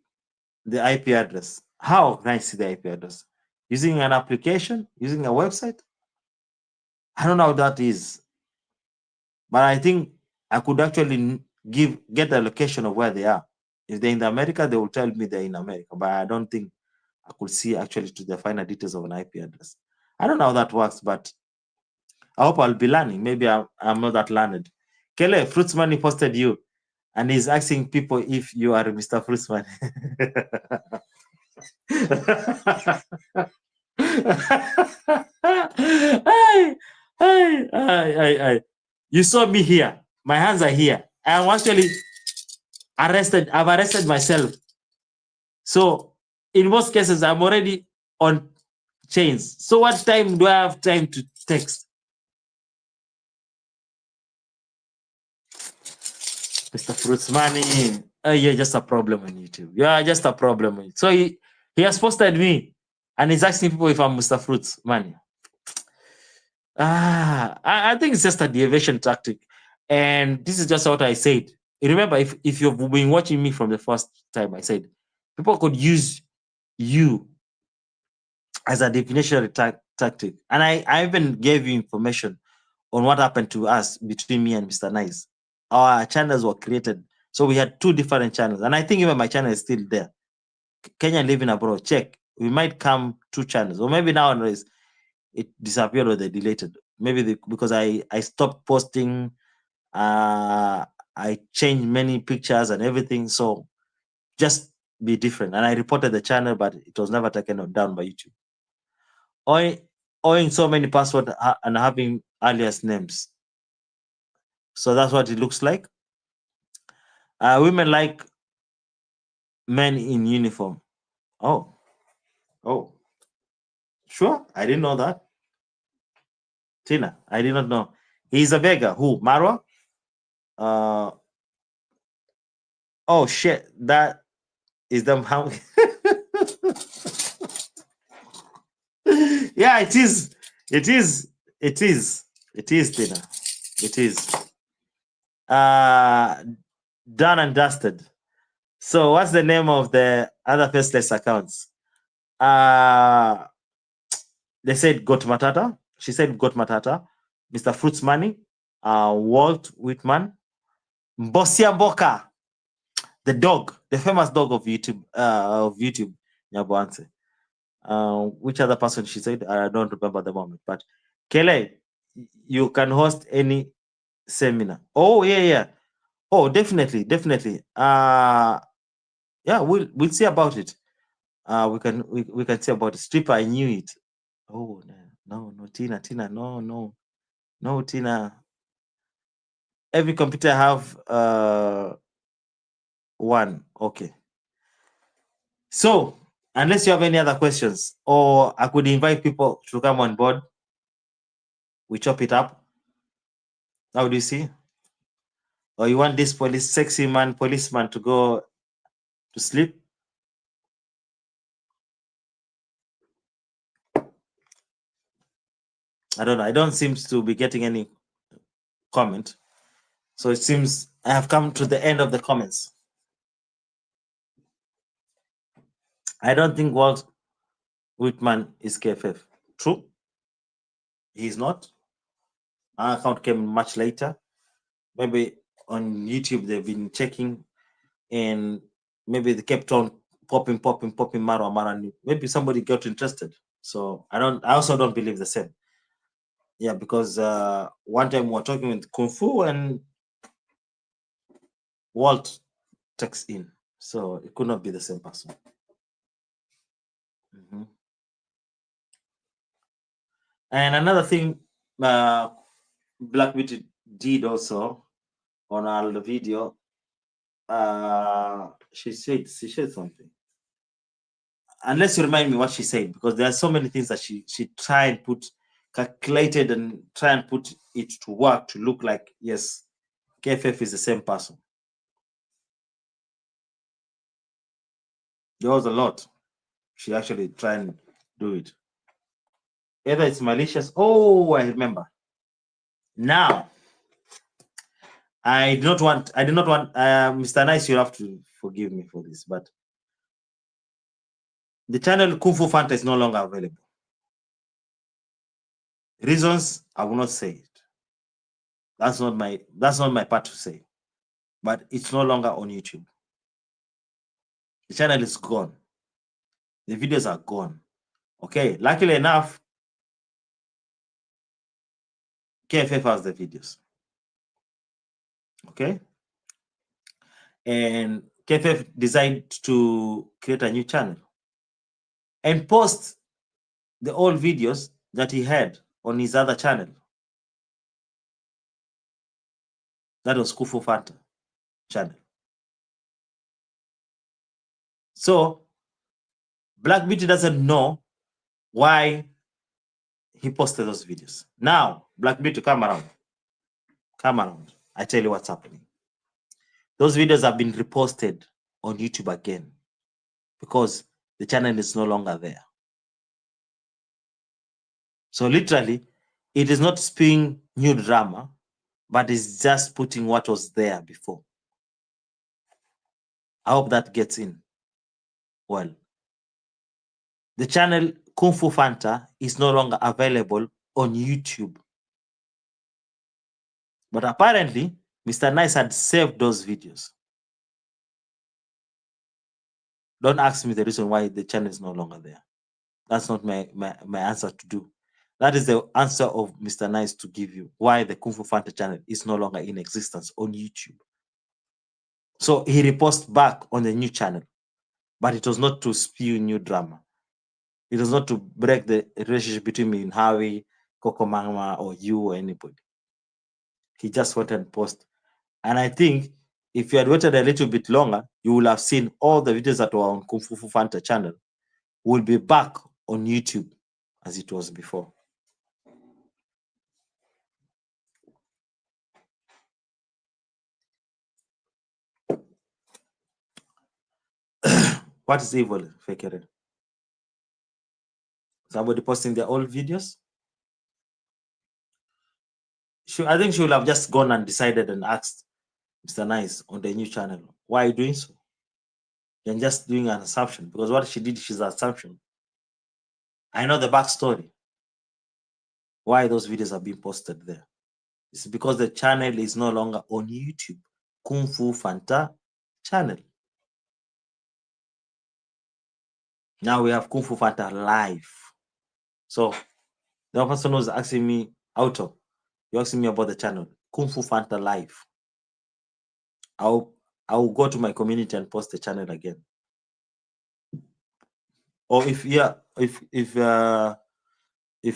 the IP address. How can I see the IP address? Using an application, using a website? I don't know how that is. But I think I could actually get the location of where they are. If they're in America, they will tell me they're in America. But I don't think I could see actually to the finer details of an IP address. I don't know how that works, but I hope I'll be learning. Maybe I'm not that learned. Kele, Fruitsman posted you, and he's asking people if you are Mr. Fruitsman. You saw me here. My hands are here. I'm actually arrested. I've arrested myself. So in most cases, I'm already on chains. So what time do I have time to text? Mr. Fruitsmani, you're just a problem on YouTube. You are just a problem. So he has posted me, and he's asking people if I'm Mr. Fruitsmani. I think it's just a deviation tactic. And this is just what I said. Remember, if you've been watching me from the first time, I said people could use you as a definition tactic. And I even gave you information on what happened to us between me and Mr. Nice. Our channels were created. So we had two different channels. And I think even my channel is still there. Kenya living abroad, check. We might come two channels. Or maybe nowadays it disappeared or they deleted. Maybe because I stopped posting. I changed many pictures and everything. So just be different. And I reported the channel, but it was never taken down by YouTube. Owing so many passwords and having alias names. So that's what it looks like. Women like men in uniform. Oh, sure. I didn't know that. Tina, I did not know. He's a beggar. Who? Marwa? Oh shit, that is them. How? Yeah, it is. It is. It is. It is, Tina. It is. Done and dusted. So what's the name of the other faceless accounts? They said Got Matata. She said Got Matata. Mr. Fruits Money. Walt Whitman. mbosiamboka. The dog, the famous dog of YouTube, Nyaboanse. Which other person she said? I don't remember the moment. But Kele, you can host any seminar. Oh yeah. Oh, definitely. Yeah, we'll see about it. We can see about it. Stripper, I knew it. Oh no, Tina, no, Tina. Every computer have one. Okay. So, unless you have any other questions, or I could invite people to come on board, we chop it up. How do you see? Or you want this sexy policeman to go to sleep? I don't know. I don't seem to be getting any comment. So it seems I have come to the end of the comments. I don't think Walt Whitman is KFF. True. He's not. Our account came much later. Maybe on YouTube they've been checking, and maybe they kept on popping Mara. Maybe somebody got interested. So I also don't believe the same. Yeah, because one time we were talking with Kung Fu and Walt texts in. So it could not be the same person. And another thing Black Beauty did also on our video, she said something. Unless you remind me what she said, because there are so many things that she tried and put calculated and try and put it to work to look like, yes, KFF is the same person. There was a lot. She actually tried and do it. Either it's malicious. Oh, I remember. Now, I did not want, Mr. Nice, you have to forgive me for this, but the channel Kung Fu Fanta is no longer available. Reasons, I will not say it. That's not my part to say. But it's no longer on YouTube. The channel is gone. The videos are gone. Okay, luckily enough, KFF has the videos. Okay. And KFF decided to create a new channel and post the old videos that he had on his other channel. That was Kung Fu Fanta channel. So Black Beauty doesn't know why he posted those videos. Now, Black Beauty, come around. Come around. I tell you what's happening. Those videos have been reposted on YouTube again because the channel is no longer there. So literally, it is not spewing new drama, but it's just putting what was there before. I hope that gets in. Well, the channel Kung Fu Fanta is no longer available on YouTube. But apparently, Mr. Nice had saved those videos. Don't ask me the reason why the channel is no longer there. That's not my answer to do. That is the answer of Mr. Nice to give you, why the Kung Fu Fanta channel is no longer in existence on YouTube. So he reposted back on the new channel, but it was not to spew new drama. It was not to break the relationship between me and Harvey, Coco Mama, or you or anybody. He just wanted to post. And I think if you had waited a little bit longer, you will have seen all the videos that were on Kung Fu Fanta channel will be back on YouTube as it was before. What is evil, Fekere? Somebody posting their old videos? I think she will have just gone and decided and asked Mr. Nice on the new channel, why are you doing so? You're just doing an assumption, because what she did, she's an assumption. I know the backstory. Why those videos are being posted there. It's because the channel is no longer on YouTube. Kung Fu Fanta channel. Now we have Kung Fu Fanta live. So the person who's asking me, Auto, you're asking me about the channel, Kung Fu Fanta live. I'll go to my community and post the channel again. Or if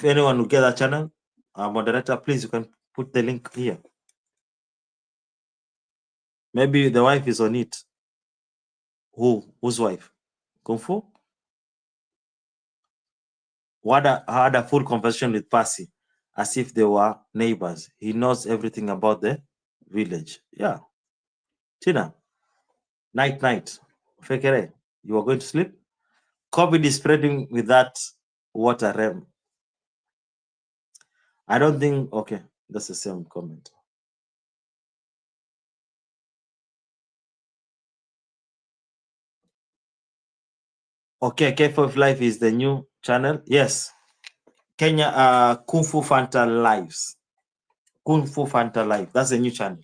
anyone will get that channel, moderator, please, you can put the link here. Maybe the wife is on it. Whose wife? Kung Fu? Had a full conversation with Percy as if they were neighbors. He knows everything about the village. Yeah. Tina, night. Fekere, you are going to sleep? COVID is spreading with that water rem. I don't think, okay, that's the same comment. Okay, K4 Life is the new channel. Yes. Kenya Kung Fu Fanta Lives. Kung Fu Fanta Live. That's the new channel.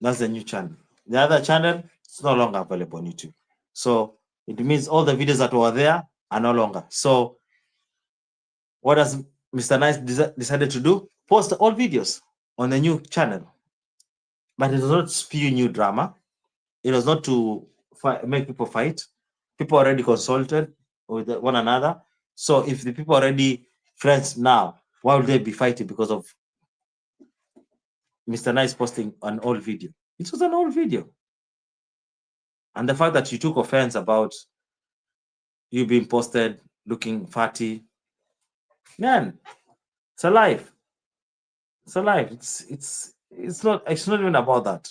That's the new channel. The other channel is no longer available on YouTube. So it means all the videos that were there are no longer. So what does Mr. Nice decided to do? Post all videos on the new channel. But it does not spew new drama. It was not to make people fight. People already consulted with one another. So if the people are already friends now, why would they be fighting because of Mr. Nice posting an old video? It was an old video. And the fact that you took offense about you being posted looking fatty, man, it's alive. It's alive. It's not even about that.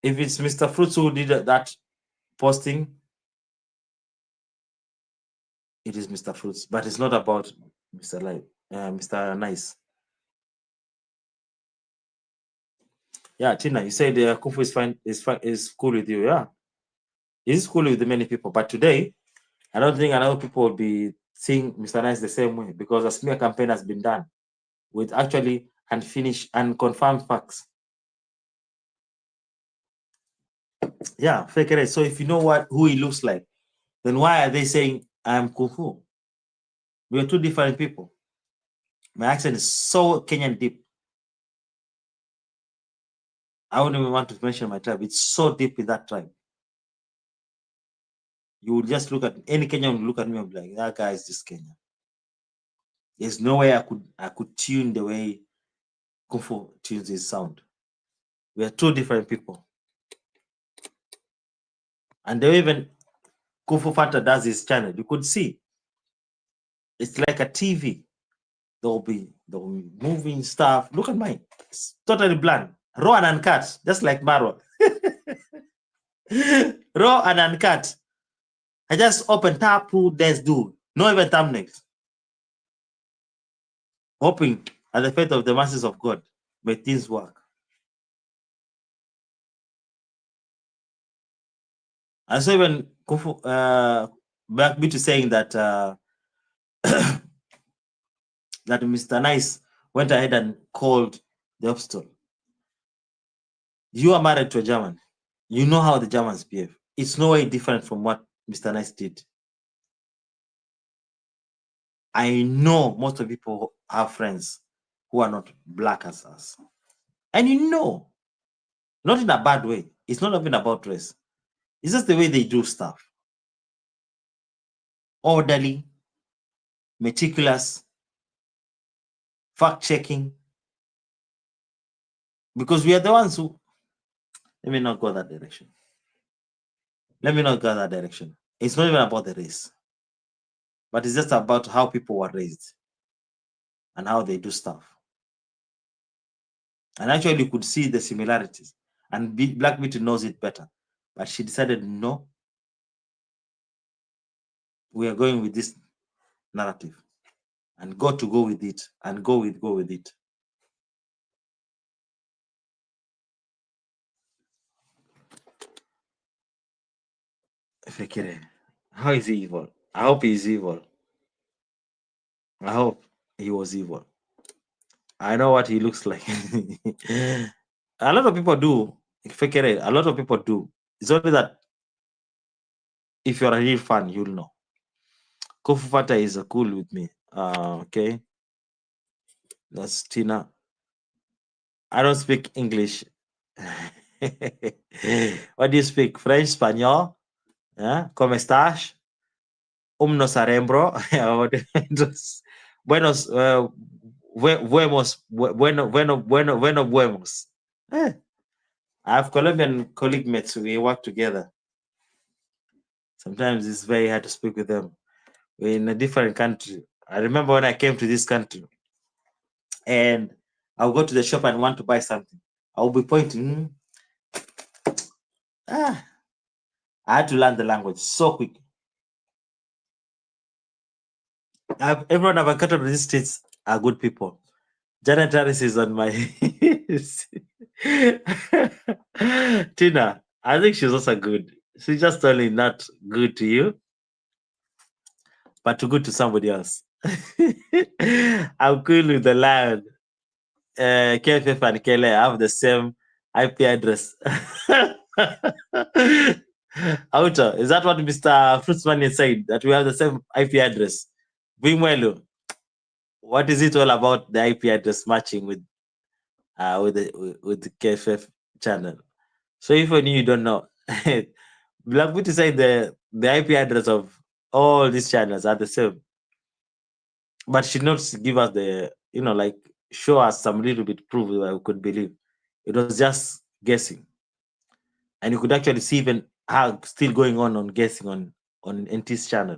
If it's Mr. Fruits who did that posting, it is Mr. Fruits, but it's not about Mr. Nice. Yeah, Tina, you said Kung Fu is fine, is cool with you. Yeah, it's cool with many people. But today, I don't think another people will be seeing Mr. Nice the same way because a smear campaign has been done with actually unfinished and confirmed facts. Yeah, fake it. So if you know who he looks like, then why are they saying I'm Kung Fu? We are two different people. My accent is so Kenyan deep. I wouldn't even want to mention my tribe. It's so deep in that tribe. You would just look at any Kenyan would look at me and be like, that guy is just Kenyan. There's no way I could tune the way Kung Fu tunes his sound. We are two different people. And the way even Kung Fu Fanta does his channel, you could see it's like a TV. There'll be moving stuff. Look at mine. It's totally bland. Raw and uncut, just like Marwa. Raw and uncut. I just open tap, who dance do. No even thumbnails. Hoping at the faith of the masses of God, may things work. And so even back me to saying that that Mr. Nice went ahead and called the hospital. You are married to a German. You know how the Germans behave. It's no way different from what Mr. Nice did. I know most of people have friends who are not black as us. And you know, not in a bad way. It's not even about race. It's just the way they do stuff. Orderly, meticulous, fact-checking. Because we are the ones who... Let me not go that direction. It's not even about the race. But it's just about how people were raised and how they do stuff. And actually, you could see the similarities. And Black Beauty knows it better. But she decided, no, we are going with this narrative. And got to go with it. And go with it. Fekere, how is he evil? I hope he's evil. I hope he was evil. I know what he looks like. A lot of people do. Fekere, a lot of people do. It's only that if you're a real fan, you'll know. Kofu Fata is cool with me. Okay. That's Tina. I don't speak English. What do you speak? French, Spanish? ¿Cómo estás? No cerebro. Buenos, buenos. I have Colombian colleague mates. We work together. Sometimes it's very hard to speak with them. We're in a different country. I remember when I came to this country and I'll go to the shop and want to buy something. I'll be pointing. I had to learn the language so quick. Everyone I've encountered in these states are good people. Janet Harris is on my Tina. I think she's also good. She's just only not good to you, but too good to somebody else. I'm cool with the lion. KFF and Kele have the same IP address. Outer, is that what Mr. Fruitsman said? That we have the same IP address? Bimwelo, what is it all about the IP address matching with the KFF channel? So if you don't know, Black Beauty said the IP address of all these channels are the same, but she not give us the like show us some little bit proof that we could believe. It was just guessing, and you could actually see even how still going on guessing on NT's channel.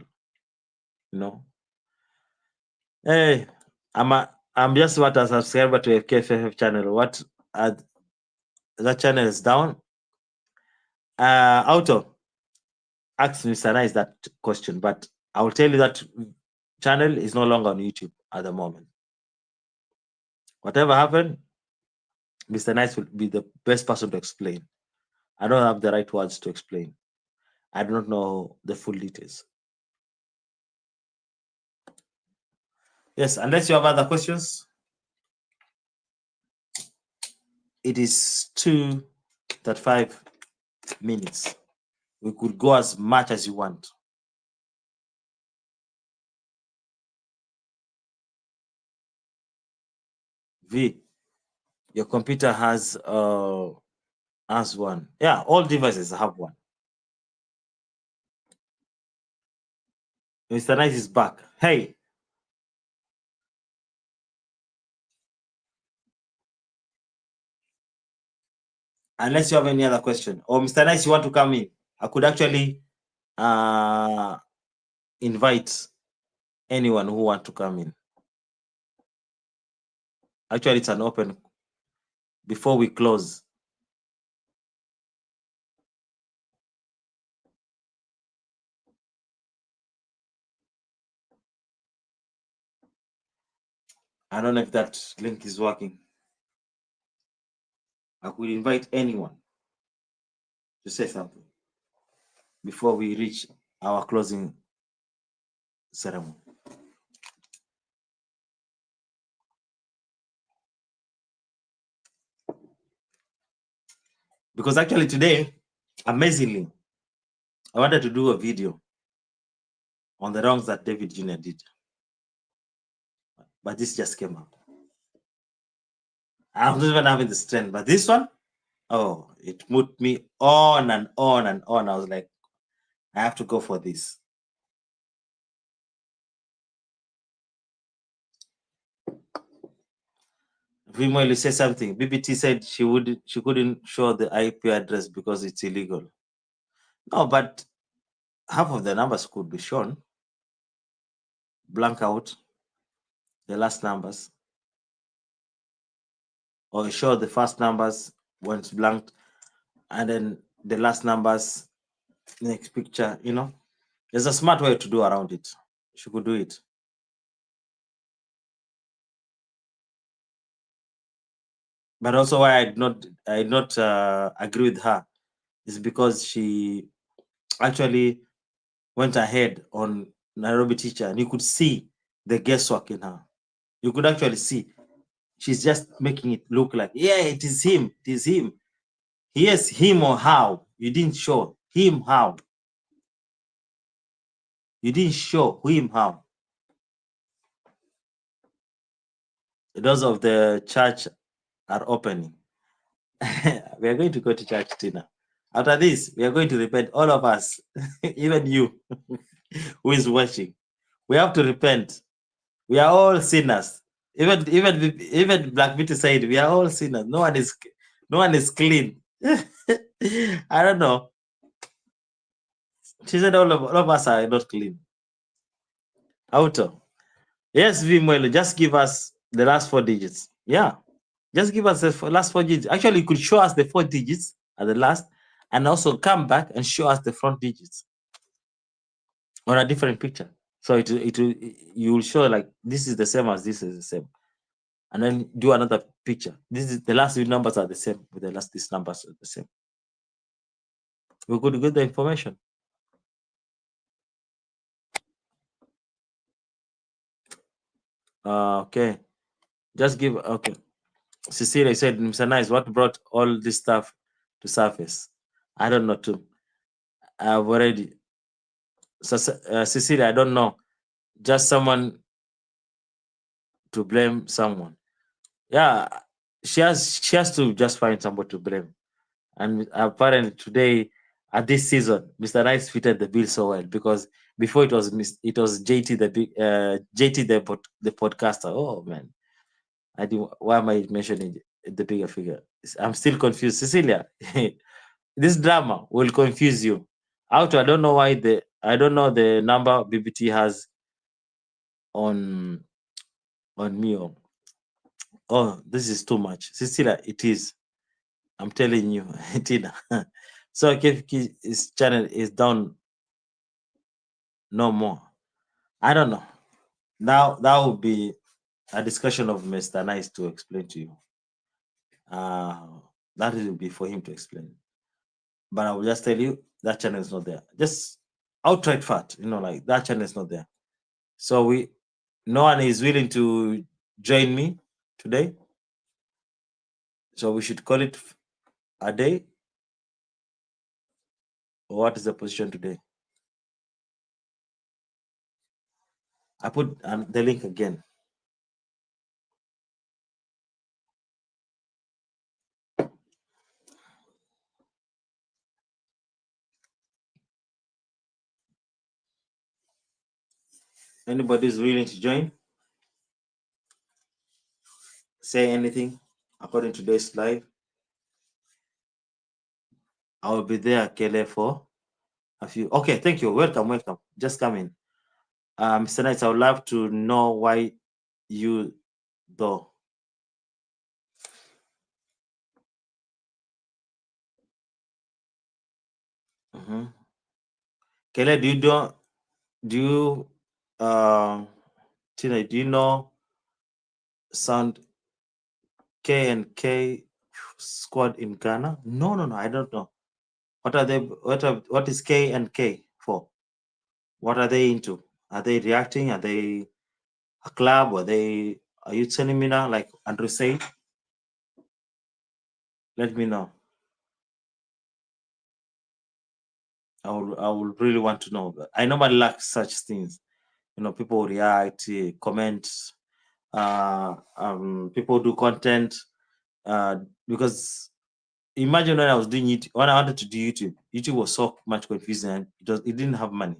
Hey, I'm just what a subscriber to a KFF channel. What that channel is down. Auto asked Mr. Nice that question, but I will tell you that channel is no longer on YouTube at the moment. Whatever happened, Mr. Nice will be the best person to explain. I don't have the right words to explain. I do not know the full details. Yes, unless you have other questions. It is 2:35 minutes. We could go as much as you want. V, your computer has one. Yeah, all devices have one. Mr. Nice is back. Hey. Unless you have any other question. Or Mr. Nice, you want to come in? I could actually invite anyone who want to come in. Actually, it's an open before we close. I don't know if that link is working. I could invite anyone to say something before we reach our closing ceremony. Because actually today, amazingly, I wanted to do a video on the wrongs that David Jr. did. But this just came up. I'm not even having the strength. But this one, oh, it moved me on and on and on. I was like, I have to go for this. Vimoili said something. BBT said she couldn't show the IP address because it's illegal. No, but half of the numbers could be shown. Blank out the last numbers, or show the first numbers when it's blanked, and then the last numbers next picture. There's a smart way to do around it. She could do it. But also why I did not agree with her is because she actually went ahead on Nairobi teacher, and you could see the guesswork in her. You could actually see she's just making it look like, yeah, it is him. It is him. Yes, him or how. You didn't show him how. You didn't show him how. The doors of the church are opening. We are going to go to church, Tina. After this, we are going to repent, all of us, even you who is watching. We have to repent. We are all sinners. Even Black Beauty said we are all sinners. No one is clean. I don't know. She said all of us are not clean. Auto. Yes, Vimwelo, just give us the last 4 digits. Yeah. Just give us the last 4 digits. Actually, you could show us the 4 digits at the last and also come back and show us the front digits on a different picture. So you will show like this is the same as this is the same. And then do another picture. This is the last 3 numbers are the same with the last these numbers are the same. We could get the information. Okay. Just give okay. Cecilia said, Mr. Nice, what brought all this stuff to surface? I don't know too. I've already Cecilia, I don't know. Just someone to blame someone. Yeah, she has to just find someone to blame. And apparently today at this season, Mr. Nice fitted the bill so well because before it was JT the podcaster. Oh man, why am I mentioning the bigger figure? I'm still confused. Cecilia, this drama will confuse you. I don't know why I don't know the number BBT has on me. Oh, this is too much. Cecilia, it is. I'm telling you, Tina. So his channel is down no more. I don't know. Now that would be a discussion of Mr. Nice to explain to you. That will be for him to explain. But I will just tell you that channel is not there. Just outright fact, like that channel is not there. So no one is willing to join me today. So we should call it a day. Or what is the position today? I put the link again. Anybody is willing to join? Say anything according to today's live. I will be there, Kele, for a few. Okay, thank you. Welcome. Just come in. Mr. Knights, I would love to know why you though. Kele, Tina, do you know Sound K and K squad in Ghana? No, I don't know. What are they? What is K and K for? What are they into? Are they reacting? Are they a club? Are you telling me now, like Andrew said? Let me know. I will really want to know. I normally like such things. People react, comment, people do content. Because imagine when I was doing it, when I wanted to do YouTube was so much confusing and it didn't have money.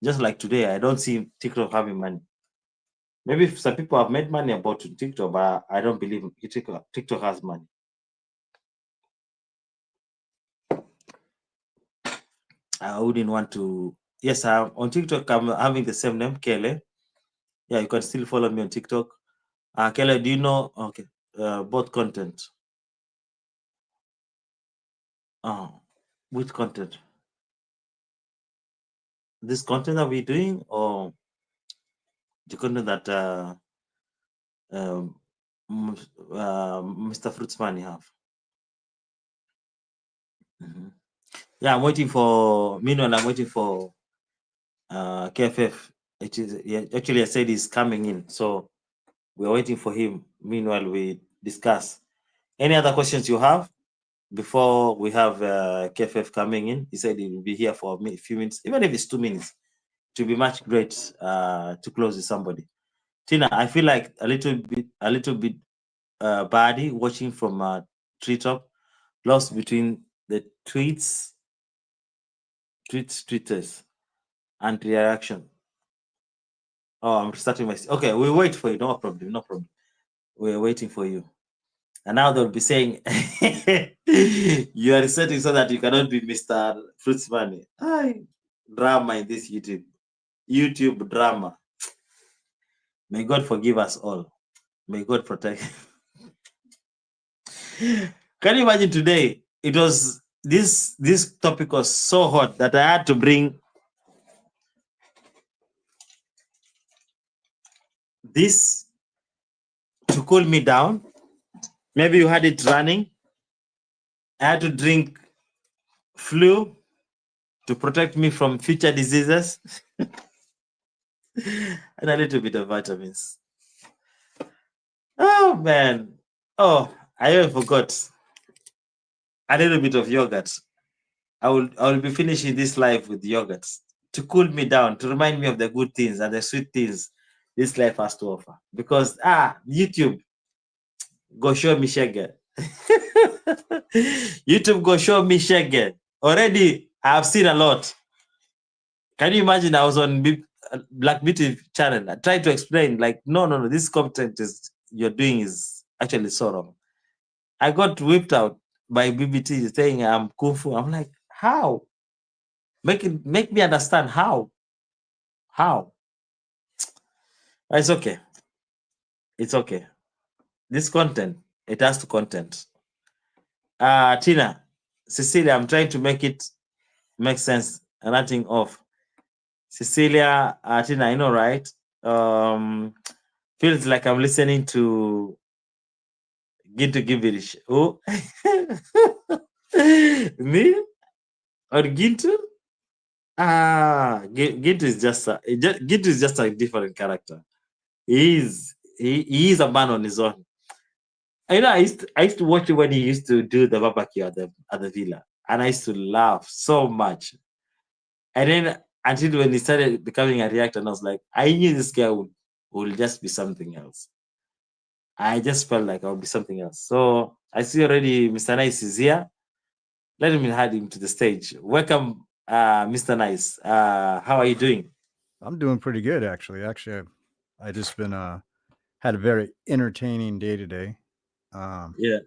Just like today, I don't see TikTok having money. Maybe some people have made money about TikTok, but I don't believe TikTok has money. I wouldn't want to. Yes, on TikTok, I'm having the same name, Kele. Yeah, you can still follow me on TikTok. Kele, do you know? Okay, both content. Which content? This content that we're doing, or the content that Mr. Fruitsman have? Yeah, I'm waiting for. Meanwhile, I'm waiting for KFF. Actually, I said he's coming in, so we're waiting for him. Meanwhile, we discuss. Any other questions you have before we have KFF coming in? He said he will be here for a few minutes, even if it's 2 minutes. It will be much great to close with somebody. Tina, I feel like a little bit baddie watching from treetop, lost between the tweeters and reaction. Oh, I'm starting my. Okay, we'll wait for you. No problem. We're waiting for you. And now they'll be saying, you are resetting so that you cannot be Mr. Fruits Money. Drama in this YouTube. YouTube drama. May God forgive us all. May God protect. Can you imagine today? It was this topic was so hot that I had to bring this to cool me down. Maybe you had it running. I had to drink flu to protect me from future diseases and a little bit of vitamins. Oh man. Oh, I even forgot. A little bit of yogurt. I will be finishing this life with yogurt to cool me down, to remind me of the good things and the sweet things this life has to offer. Because YouTube, go show me shege. YouTube, go show me shege. Already, I have seen a lot. Can you imagine? I was on Black Beauty channel. I tried to explain, like, no, this content you're doing is actually so wrong. I got whipped out by BBT saying I'm kung fu. I'm like, how? Make me understand how. How? It's okay. It's okay. This content, it has to content. Tina, Cecilia, I'm trying to make it make sense. Nothing off. Cecilia, Tina, I know, right? Feels like I'm listening to Gintu Givirish. Oh, me or Gintu? Gintu is just a different character. He is a man on his own. I know I used to watch it when he used to do the barbecue at the villa, and I used to laugh so much. And then until when he started becoming a reactor, and I was like, I knew this guy will just be something else. I just felt like I would be something else. So I see already Mr. Nice is here. Let me add him to the stage. Welcome, Mr. Nice. How are you doing? I'm doing pretty good, actually. I just been had a very entertaining day today. Yeah.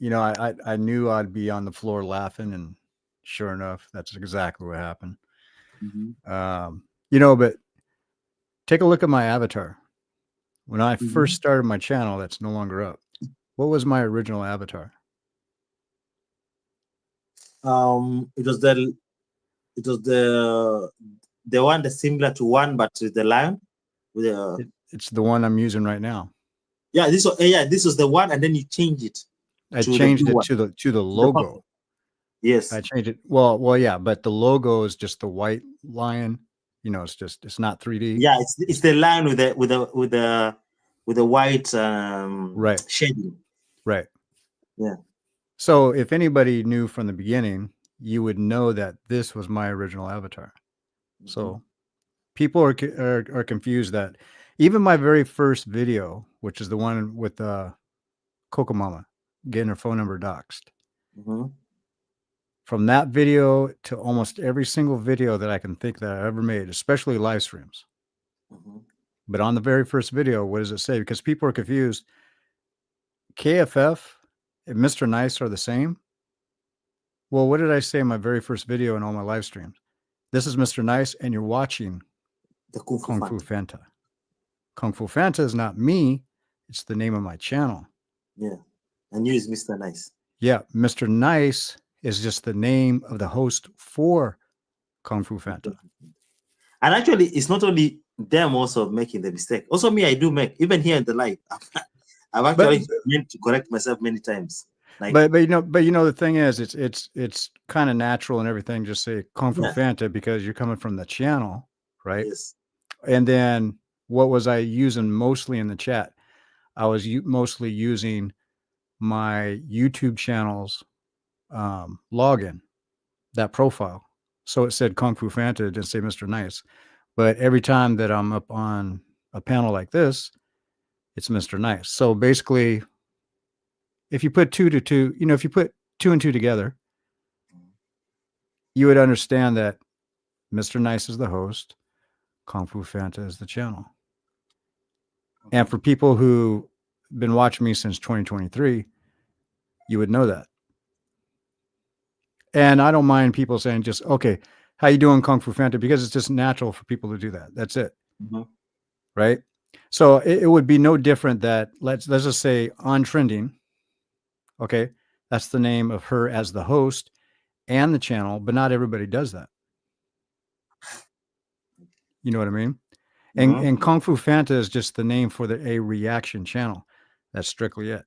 You know, I knew I'd be on the floor laughing, and sure enough, that's exactly what happened. You know, but take a look at my avatar. When I first started my channel, that's no longer up. What was my original avatar? It was the one that's similar to one, but with the lion. It's the one I'm using right now. Yeah, this was the one, and then you change it. I changed it to the logo. Yes, I changed it. Well, yeah, but the logo is just the white lion. You know, it's not 3D. Yeah, it's the lion with the white right shading. Right. Yeah. So if anybody knew from the beginning, you would know that this was my original avatar. So people are confused that even my very first video, which is the one with Coco Mama getting her phone number doxxed, from that video to almost every single video that I can think that I ever made, especially live streams. But on the very first video, what does it say? Because people are confused. KFF and Mr. Nice are the same. Well, what did I say in my very first video and all my live streams? This is Mr. Nice, and you're watching the Kung Fu Fanta. Kung Fu Fanta is not me. It's the name of my channel. Yeah. And you is Mr. Nice. Yeah. Mr. Nice is just the name of the host for Kung Fu Fanta. And actually, it's not only them also making the mistake. Also me, I do make, even here in the live. I've actually meant to correct myself many times. Like, but you know the thing is, it's kind of natural and everything. Just say Kung Fu Fanta because you're coming from the channel, right? Yes. And then what was I using mostly in the chat? I was mostly using my YouTube channel's login, that profile. So it said Kung Fu Fanta, it didn't say Mr. Nice. But every time that I'm up on a panel like this, it's Mr. Nice. So basically, if you put two and two together, you would understand that Mr. Nice is the host, Kung Fu Fanta is the channel. And for people who've been watching me since 2023, you would know that. And I don't mind people saying just, okay, how you doing, Kung Fu Fanta? Because it's just natural for people to do that. That's it. Mm-hmm. Right. So it would be no different that let's just say On Trending. Okay. That's the name of her as the host and the channel, but not everybody does that. You know what I mean? And Kung Fu Fanta is just the name for a reaction channel. That's strictly it.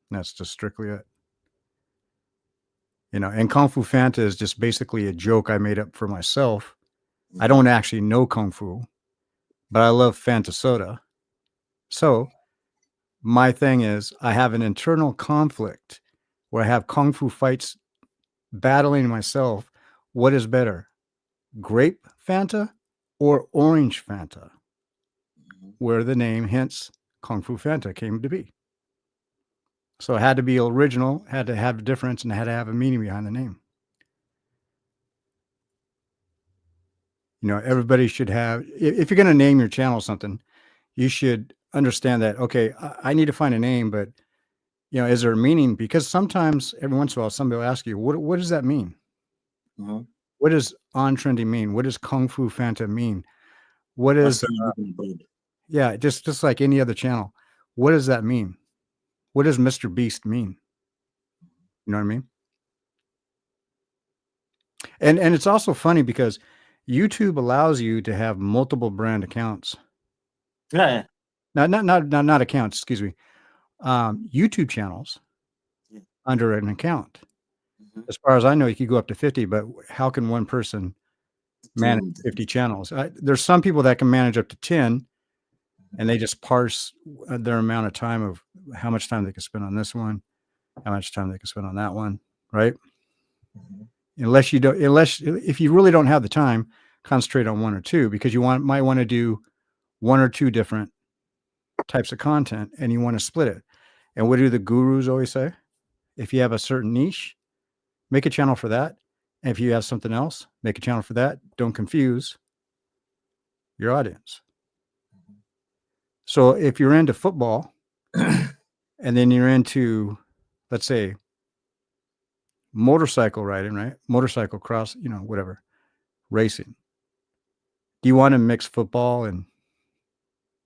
That's just strictly it. You know, and Kung Fu Fanta is just basically a joke I made up for myself. I don't actually know Kung Fu, but I love Fanta soda. So my thing is I have an internal conflict where I have Kung Fu fights battling myself. What is better, grape Fanta or orange Fanta? Where the name, hence Kung Fu Fanta, came to be. So it had to be original, had to have a difference, and had to have a meaning behind the name. You know, everybody should have, if you're going to name your channel something, you should understand that, okay, I need to find a name, but, you know, is there a meaning? Because sometimes, every once in a while, somebody will ask you, what does that mean? Mm-hmm. What does On Trending mean? What does Kung Fu Fanta mean? What is, yeah, just like any other channel. What does that mean? What does Mr. Beast mean? You know what I mean? And it's also funny because YouTube allows you to have multiple brand accounts. Yeah. Not accounts, excuse me. YouTube channels under an account. Mm-hmm. As far as I know, you could go up to 50, but how can one person manage 50 channels? There's some people that can manage up to 10, and they just parse their amount of time of how much time they can spend on this one, how much time they can spend on that one, right? Mm-hmm. Unless if you really don't have the time, concentrate on one or two, because you might want to do one or two different types of content and you want to split it. And what do the gurus always say? If you have a certain niche, make a channel for that. And if you have something else, make a channel for that. Don't confuse your audience. So if you're into football and then you're into, let's say, motorcycle riding, right? Motorcycle cross, you know, whatever, racing. Do you want to mix football and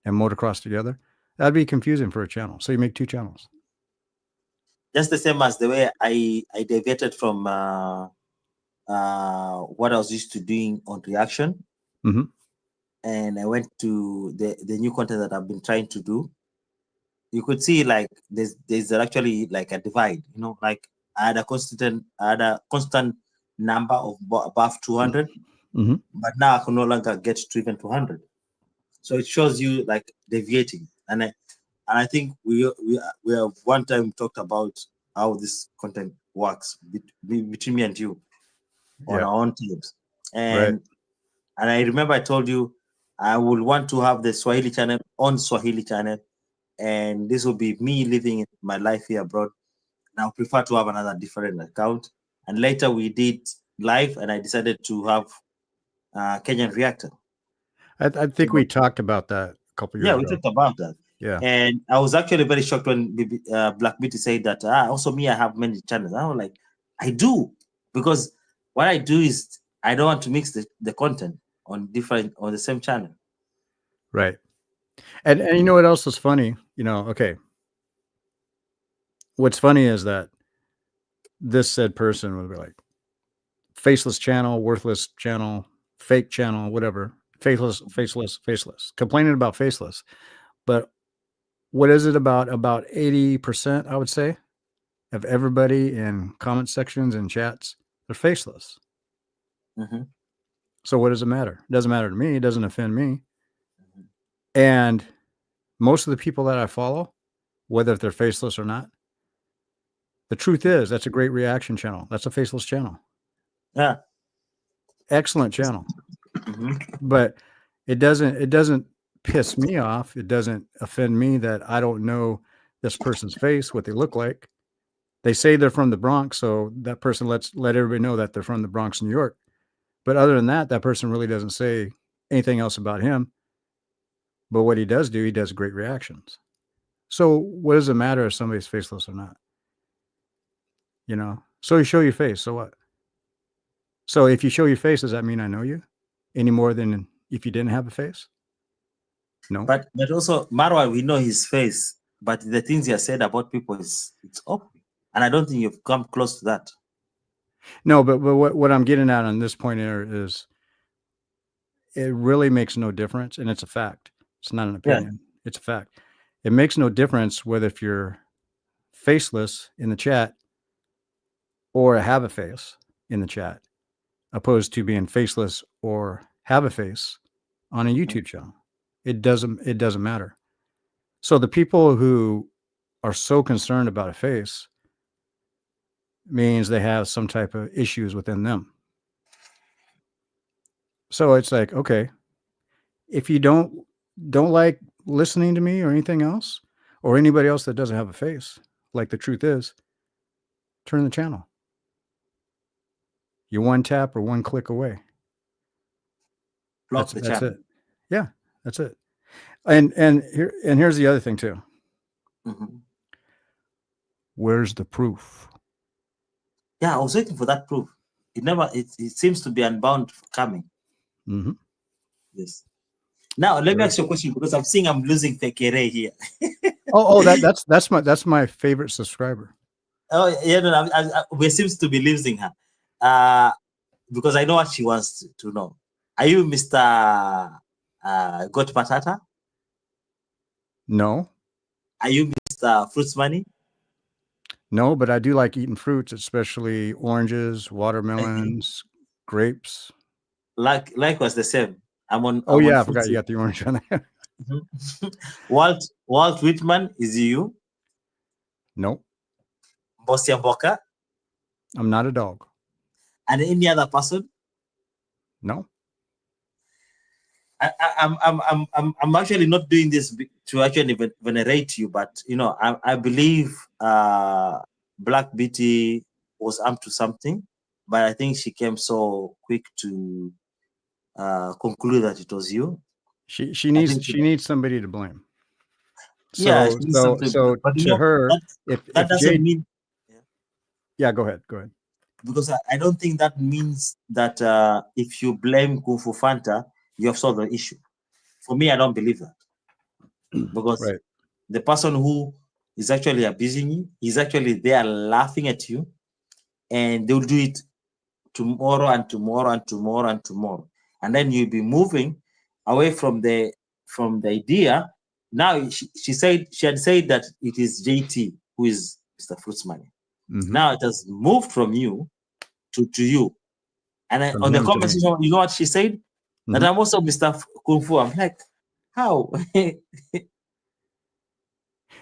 motocross together? That'd be confusing for a channel. So you make two channels. Just the same as the way I deviated from what I was used to doing on reaction. Mm-hmm. And I went to the new content that I've been trying to do. You could see like there's actually like a divide, you know, like I had a constant number of above 200, mm-hmm. but now I can no longer get to even 200. So it shows you like deviating. And I think we have one time talked about how this content works between me and you on our own teams. And I remember I told you I would want to have the Swahili channel on Swahili channel, and this will be me living my life here abroad. And I would prefer to have another different account. And later we did live, and I decided to have Kenyan Reactor. I think we talked about that a couple years ago. Yeah, we talked about that. Yeah. And I was actually very shocked when Black Beauty said that, also me, I have many channels. I was like, I do. Because what I do is I don't want to mix the content on the same channel. Right. And you know what else is funny? You know, okay. What's funny is that this said person would be like, faceless channel, worthless channel, fake channel, whatever. Faceless. Complaining about faceless. But what is it about 80%, I would say, of everybody in comment sections and chats, they're faceless. Mm-hmm. So what does it matter? It doesn't matter to me. It doesn't offend me. Mm-hmm. And most of the people that I follow, whether they're faceless or not, the truth is that's a great reaction channel. That's a faceless channel. Yeah. Excellent channel. Mm-hmm. But it doesn't piss me off. It doesn't offend me that I don't know this person's face, what they look like. They say they're from the Bronx, so that person let everybody know that they're from the Bronx, New York. But other than that, that person really doesn't say anything else about him. But what he does great reactions. So what does it matter if somebody's faceless or not? You know, so you show your face. So what? So if you show your face, does that mean I know you any more than if you didn't have a face? No. But also, Marwa, we know his face, but the things he has said about people it's open, and I don't think you've come close to that. No, but what I'm getting at on this point here is it really makes no difference, and it's a fact. It's not an opinion. Yeah. It's a fact. It makes no difference whether if you're faceless in the chat or have a face in the chat, opposed to being faceless or have a face on a YouTube channel. It doesn't matter. So the people who are so concerned about a face means they have some type of issues within them. So it's like, okay, if you don't like listening to me or anything else, or anybody else that doesn't have a face, like the truth is, turn the channel. You're one tap or one click away. Block the that's channel. it. Yeah, that's it. And here's the other thing too. Mm-hmm. Where's the proof? Yeah, I was waiting for that proof. It seems to be unbound coming. Mm-hmm. Yes. Now let me ask you a question, because I'm seeing I'm losing Fekere here. that's my favorite subscriber. Oh yeah, no, we seems to be losing her. Because I know what she wants to know. Are you Mr. Got Patata? No. Are you Mr. Fruits Money? No, but I do like eating fruits, especially oranges, watermelons, grapes. Like was the same. I'm on. Oh, I'm yeah, on I forgot you got the orange on there. Walt Whitman, is you? Nope. Mbosiamboka? I'm not a dog. And any other person? No. I'm actually not doing this to actually venerate you, but you know, I believe Black Beauty was up to something, but I think she came so quick to conclude that it was you. She needs somebody to blame. So, yeah, so but to her, that doesn't mean. Yeah, go ahead. Because I don't think that means that if you blame Kung Fu Fanta, you have solved the issue. For me, I don't believe that. Because right. The person who is actually abusing you is actually there laughing at you, and they'll do it tomorrow and tomorrow and tomorrow and tomorrow. And then you'll be moving away from the idea. Now she had said that it is JT who is Mr. Fruits Money. Mm-hmm. Now it has moved from you to you. And on the conversation, you know what she said? Mm-hmm. That I'm also Mr. Kung Fu. I'm like, how?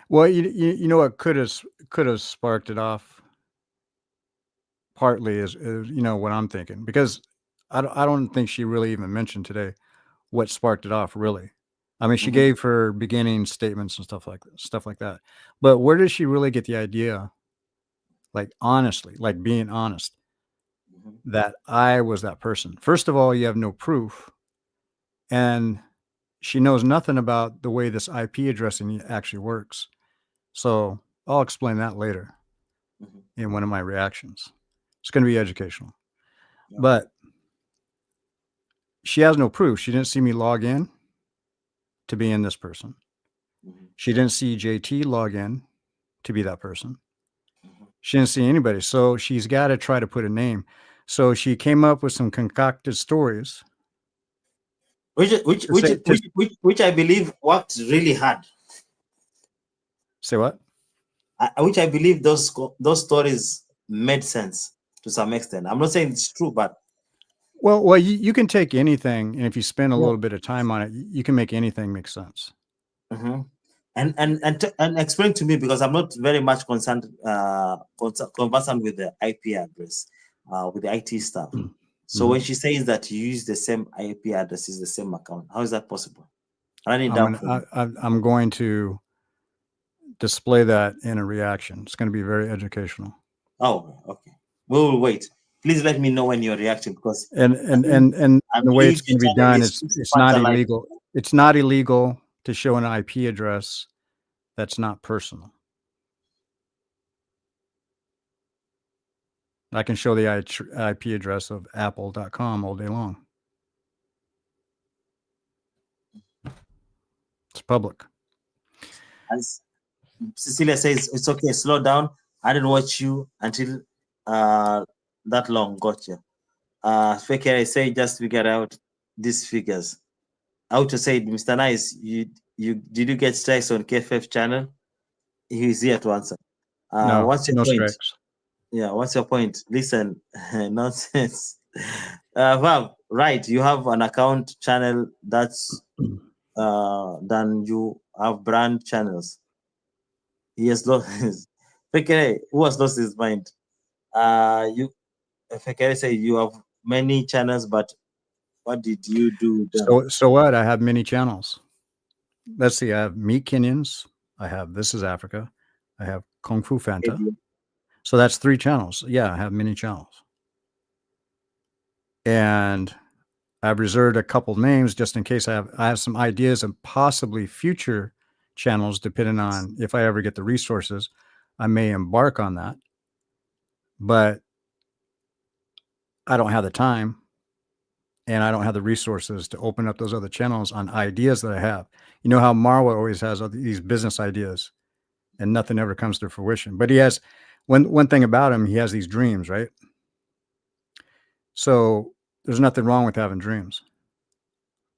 Well, you know what could have sparked it off. Partly is you know what I'm thinking, because I don't think she really even mentioned today what sparked it off. Really, I mean, she mm-hmm. gave her beginning statements and stuff like that. But where did she really get the idea? Like honestly, like being honest, mm-hmm. that I was that person. First of all, you have no proof, and she knows nothing about the way this IP addressing actually works. So I'll explain that later mm-hmm. in one of my reactions. It's going to be educational. Yeah. But she has no proof. She didn't see me log in to be in this person. Mm-hmm. She didn't see JT log in to be that person. Mm-hmm. She didn't see anybody. So she's got to try to put a name. So she came up with some concocted stories. Which I believe worked really hard. Say what? Which I believe those stories made sense to some extent. I'm not saying it's true, but well, you can take anything, and if you spend a little bit of time on it, you can make anything make sense. Mm-hmm. And explain to me, because I'm not very much conversant with the IP address, with the IT stuff. Mm-hmm. So when she says that you use the same IP address, is the same account, how is that possible? I'm going to display that in a reaction. It's going to be very educational. Oh, okay. We will wait. Please let me know when you're reacting, because and the way it's going to be done is it's not illegal. It's not illegal to show an IP address that's not personal. I can show the IP address of apple.com all day long. It's public. As Cecilia says, it's okay, slow down. I didn't watch you until that long. Gotcha. Fake I say just figure out these figures. How to say it, Mr. Nice, you did you get strikes on KFF channel? He's here to answer. No, What's your no point? strikes. Yeah, what's your point? Listen, nonsense. Vav, right, you have an account channel that's then you have brand channels. He has lost his Fekere, who has lost his mind? You Fekere say you have many channels, but what did you do with them? So what? I have many channels. Let's see. I have Meet Kenyans. I have This is Africa. I have Kung Fu Fanta. So that's 3 channels. Yeah, I have many channels. And I've reserved a couple names just in case I have some ideas of possibly future channels, depending on if I ever get the resources, I may embark on that. But I don't have the time and I don't have the resources to open up those other channels on ideas that I have. You know how Marwa always has these business ideas and nothing ever comes to fruition. But he has one thing about him, he has these dreams, right? So there's nothing wrong with having dreams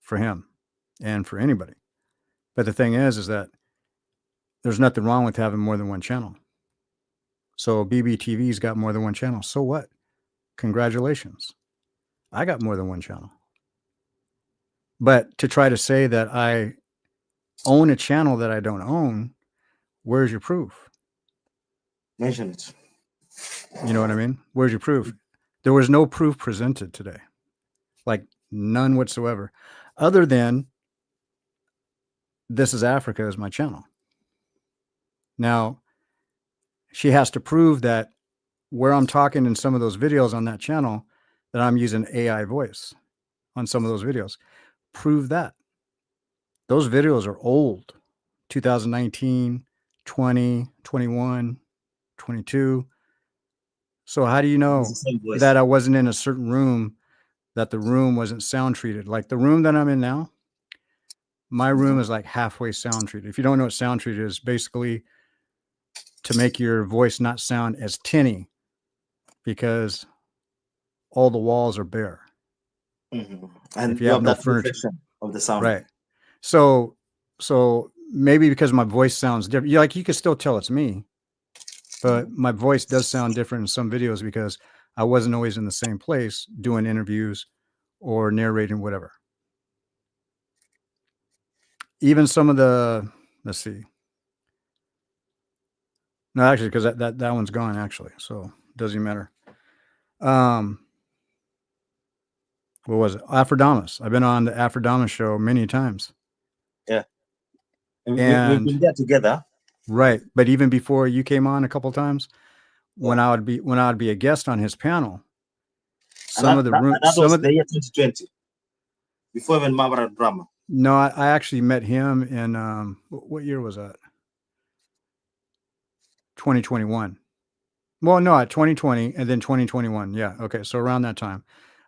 for him and for anybody. But the thing is that there's nothing wrong with having more than one channel. So BBTV's got more than one channel. So what? Congratulations. I got more than one channel. But to try to say that I own a channel that I don't own, where's your proof? Mention it. You know what I mean? Where's your proof? There was no proof presented today. Like none whatsoever. Other than This is Africa is my channel. Now, she has to prove that where I'm talking in some of those videos on that channel, that I'm using AI voice on some of those videos. Prove that. Those videos are old. 2019, 20, 21, 22. So how do you know that I wasn't in a certain room, that the room wasn't sound treated? Like the room that I'm in now, my room is like halfway sound treated. If you don't know what sound treated is, basically to make your voice not sound as tinny because all the walls are bare. And if you have no furniture of the sound, right? So maybe because my voice sounds different, you can still tell it's me, but my voice does sound different in some videos because I wasn't always in the same place doing interviews or narrating whatever. Even some of the, let's see. No, actually, because that one's gone actually, so it doesn't even matter. What was it? Afrodamus. I've been on the Afrodamus show many times. Yeah. And we've been there together. Right. But even before you came on a couple of times, when I would be a guest on his panel, some of the rooms. That was the year 2020. Before even Mama Brahma. No, I actually met him in what year was that? 2021. Well, no, at 2020 and then 2021. Yeah. Okay. So around that time.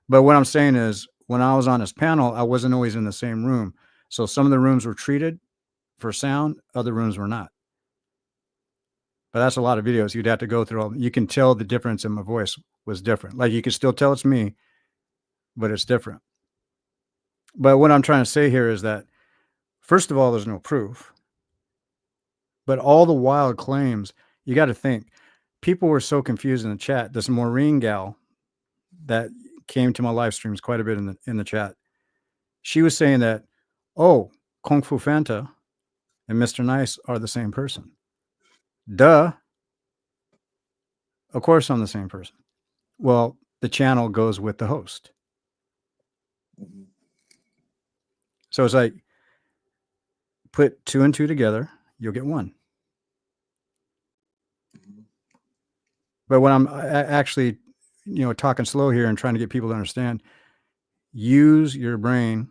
But what I'm saying is when I was on his panel, I wasn't always in the same room. So some of the rooms were treated for sound, other rooms were not. But that's a lot of videos you'd have to go through. You can tell the difference in my voice was different. Like you can still tell it's me, but it's different. But what I'm trying to say here is that, first of all, there's no proof. But all the wild claims, you got to think, people were so confused in the chat. This Maureen gal that came to my live streams quite a bit in the chat, she was saying that, oh, Kung Fu Fanta and Mr. Nice are the same person. Duh. Of course I'm the same person. Well, the channel goes with the host. So it's like, put 2 and 2 together, you'll get 1. But when I'm actually, talking slow here and trying to get people to understand, use your brain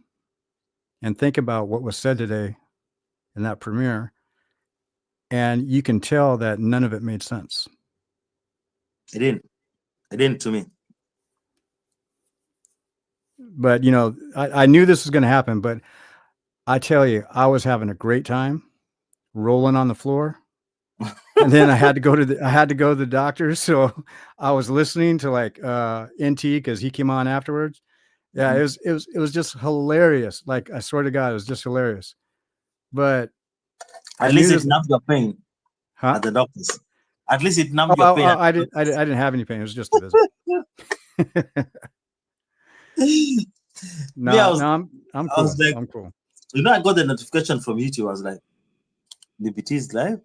and think about what was said today in that premiere And you can tell that none of it made sense. It didn't. It didn't to me. But, you know, I knew this was going to happen, but I tell you, I was having a great time rolling on the floor. And then I had to go to the doctor. So I was listening to like NT because he came on afterwards. Yeah, it was just hilarious. Like, I swear to God, it was just hilarious. But At I least knew it this. numbed your pain Huh? at the doctor's. At least it numbed your pain. I didn't have any pain. It was just a visit. Me, I No, was, I'm I was cool. like, I'm cool. you know, I got the notification from YouTube. I was like, DBT is live.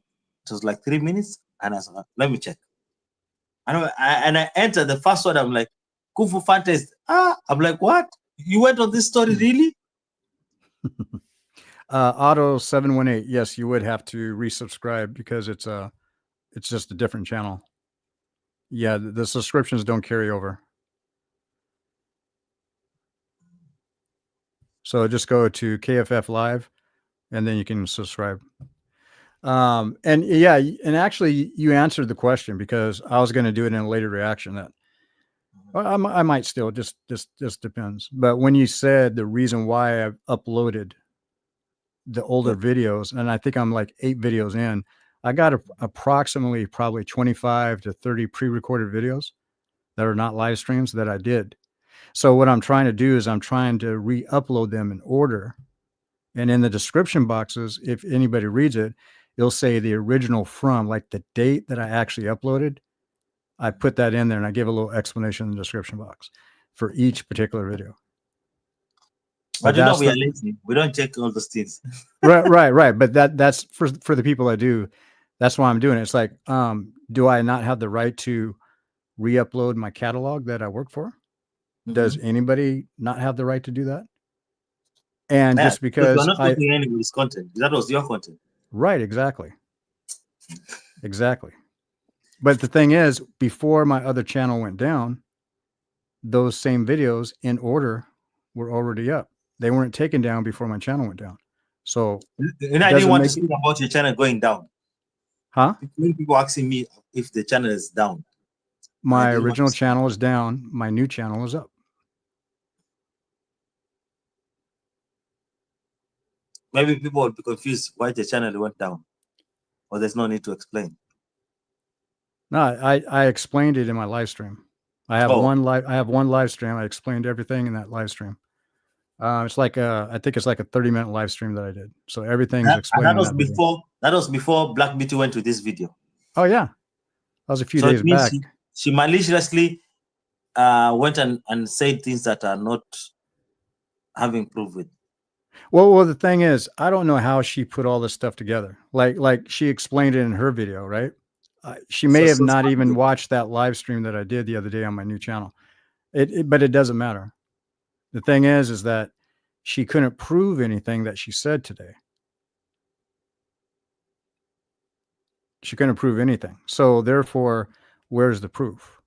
It was like 3 minutes, and I was like, let me check. And I entered the first one. I'm like, Kufu fan test. I'm like, what? You went on this story really? Auto 718. Yes, you would have to resubscribe because it's just a different channel. Yeah, the subscriptions don't carry over. So just go to KFF Live, and then you can subscribe. And yeah, and actually, you answered the question because I was going to do it in a later reaction. That I might still just depends. But when you said the reason why I've uploaded the older videos, and I think I'm like 8 videos in, I got approximately probably 25 to 30 pre-recorded videos that are not live streams that I did. So what I'm trying to do is I'm trying to re-upload them in order. And in the description boxes, if anybody reads it, it'll say the original from, like the date that I actually uploaded. I put that in there and I give a little explanation in the description box for each particular video. But you know, we are lazy. We don't check all those things. Right. But that's for the people that do. That's why I'm doing it. It's like, do I not have the right to re-upload my catalog that I work for? Does anybody not have the right to do that? And just because you're not copying anybody's content, that was your content. Right, exactly. Exactly. But the thing is, before my other channel went down, those same videos in order were already up. They weren't taken down before my channel went down. So and I didn't want to speak about your channel going down. Huh? Many people asking me if the channel is down. My original channel is down. My new channel is up. Maybe people will be confused why the channel went down. Or there's no need to explain. No, I explained it in my live stream. I have one live stream. I explained everything in that live stream. It's like I think it's like a 30-minute live stream that I did. So everything's explained. And that was before Black Beauty went to this video. Oh yeah, that was a few days back. She maliciously went and said things that are not having proof with. Well, the thing is, I don't know how she put all this stuff together. Like she explained it in her video, right? She may have not even watched that live stream that I did the other day on my new channel. But it doesn't matter. The thing is that she couldn't prove anything that she said today. She couldn't prove anything. So therefore, where's the proof?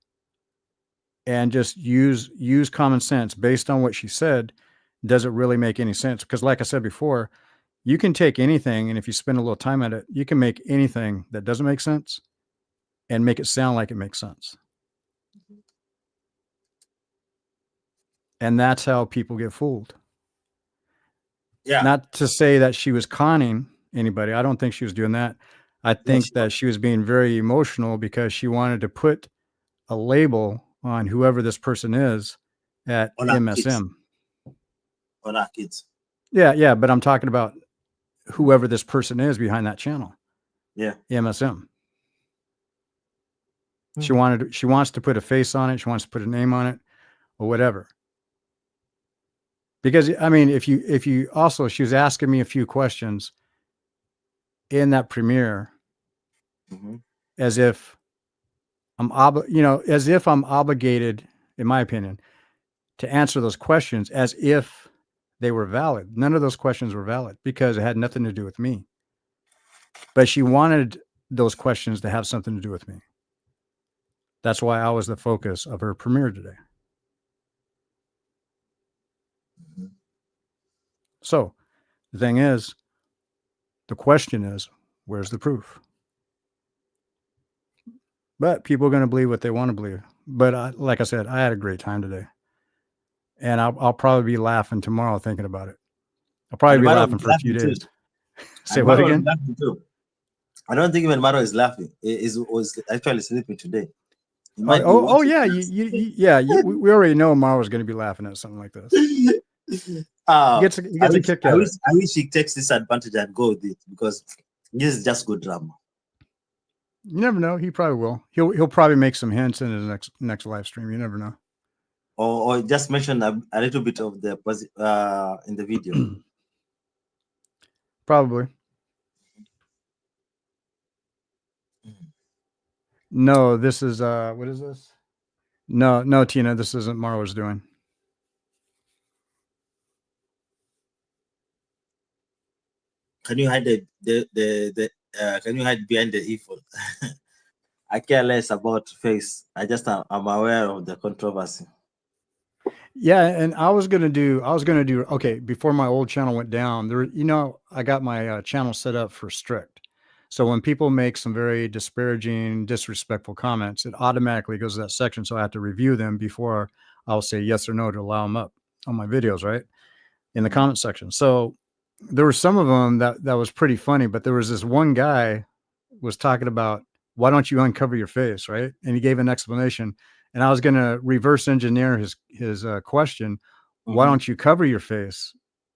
And just use common sense based on what she said. Does it really make any sense? Because like I said before, you can take anything, and if you spend a little time at it, you can make anything that doesn't make sense and make it sound like it makes sense. And that's how people get fooled. Yeah. Not to say that she was conning anybody. I don't think she was doing that. I think that she was being very emotional because she wanted to put a label on whoever this person is at MSM. On our kids. Yeah, but I'm talking about whoever this person is behind that channel. Yeah. MSM. She wants to put a face on it. She wants to put a name on it or whatever. Because I mean, if you also, she was asking me a few questions in that premiere as if I'm obligated, in my opinion, to answer those questions as if they were valid. None of those questions were valid because it had nothing to do with me. But she wanted those questions to have something to do with me. That's why I was the focus of her premiere today. So the thing is, the question is, where's the proof? But people are going to believe what they want to believe. But like I said, I had a great time today. And I'll probably be laughing tomorrow thinking about it. I'll probably And be Maro laughing was for a few laughing days. too. Say And what Maro was again? laughing too. I don't think even Maro is laughing. He was actually sleeping today. He might be Oh watching yeah. us. We already know Mario's going to be laughing at something like this. He gets a kick out of it. I wish he takes this advantage and go with it, because this is just good drama. You never know. He probably will. He'll probably make some hints in his next live stream. You never know. Or just mention a little bit of the in the video. Probably. No, this is what is this? No, Tina, this isn't Marlo's doing. Can you hide can you hide behind the earphone? I care less about face. I'm aware of the controversy. Yeah, and I was gonna do okay before my old channel went down. I got my channel set up for strict. So when people make some very disparaging, disrespectful comments, it automatically goes to that section. So I have to review them before I'll say yes or no to allow them up on my videos, right? In the comment section. So there were some of them that was pretty funny, but there was this one guy was talking about, why don't you uncover your face, right? And he gave an explanation, and I was going to reverse engineer his question. Why don't you cover your face?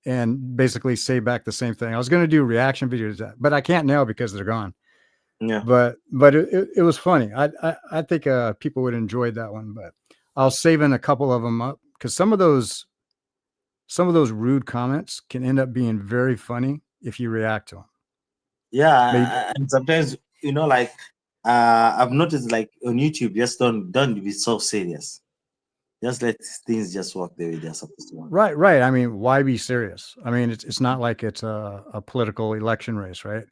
And basically say back the same thing. I was going to do reaction videos, but I can't now because they're gone. Yeah. But it was funny. I think people would enjoy that one, but I'll save in a couple of them up, because some of those rude comments can end up being very funny if you react to them. Yeah, and sometimes, like I've noticed, like on YouTube, just don't be so serious. Just let things just work the way they're supposed to work. Right. I mean, why be serious? I mean, it's not like it's a political election race, right?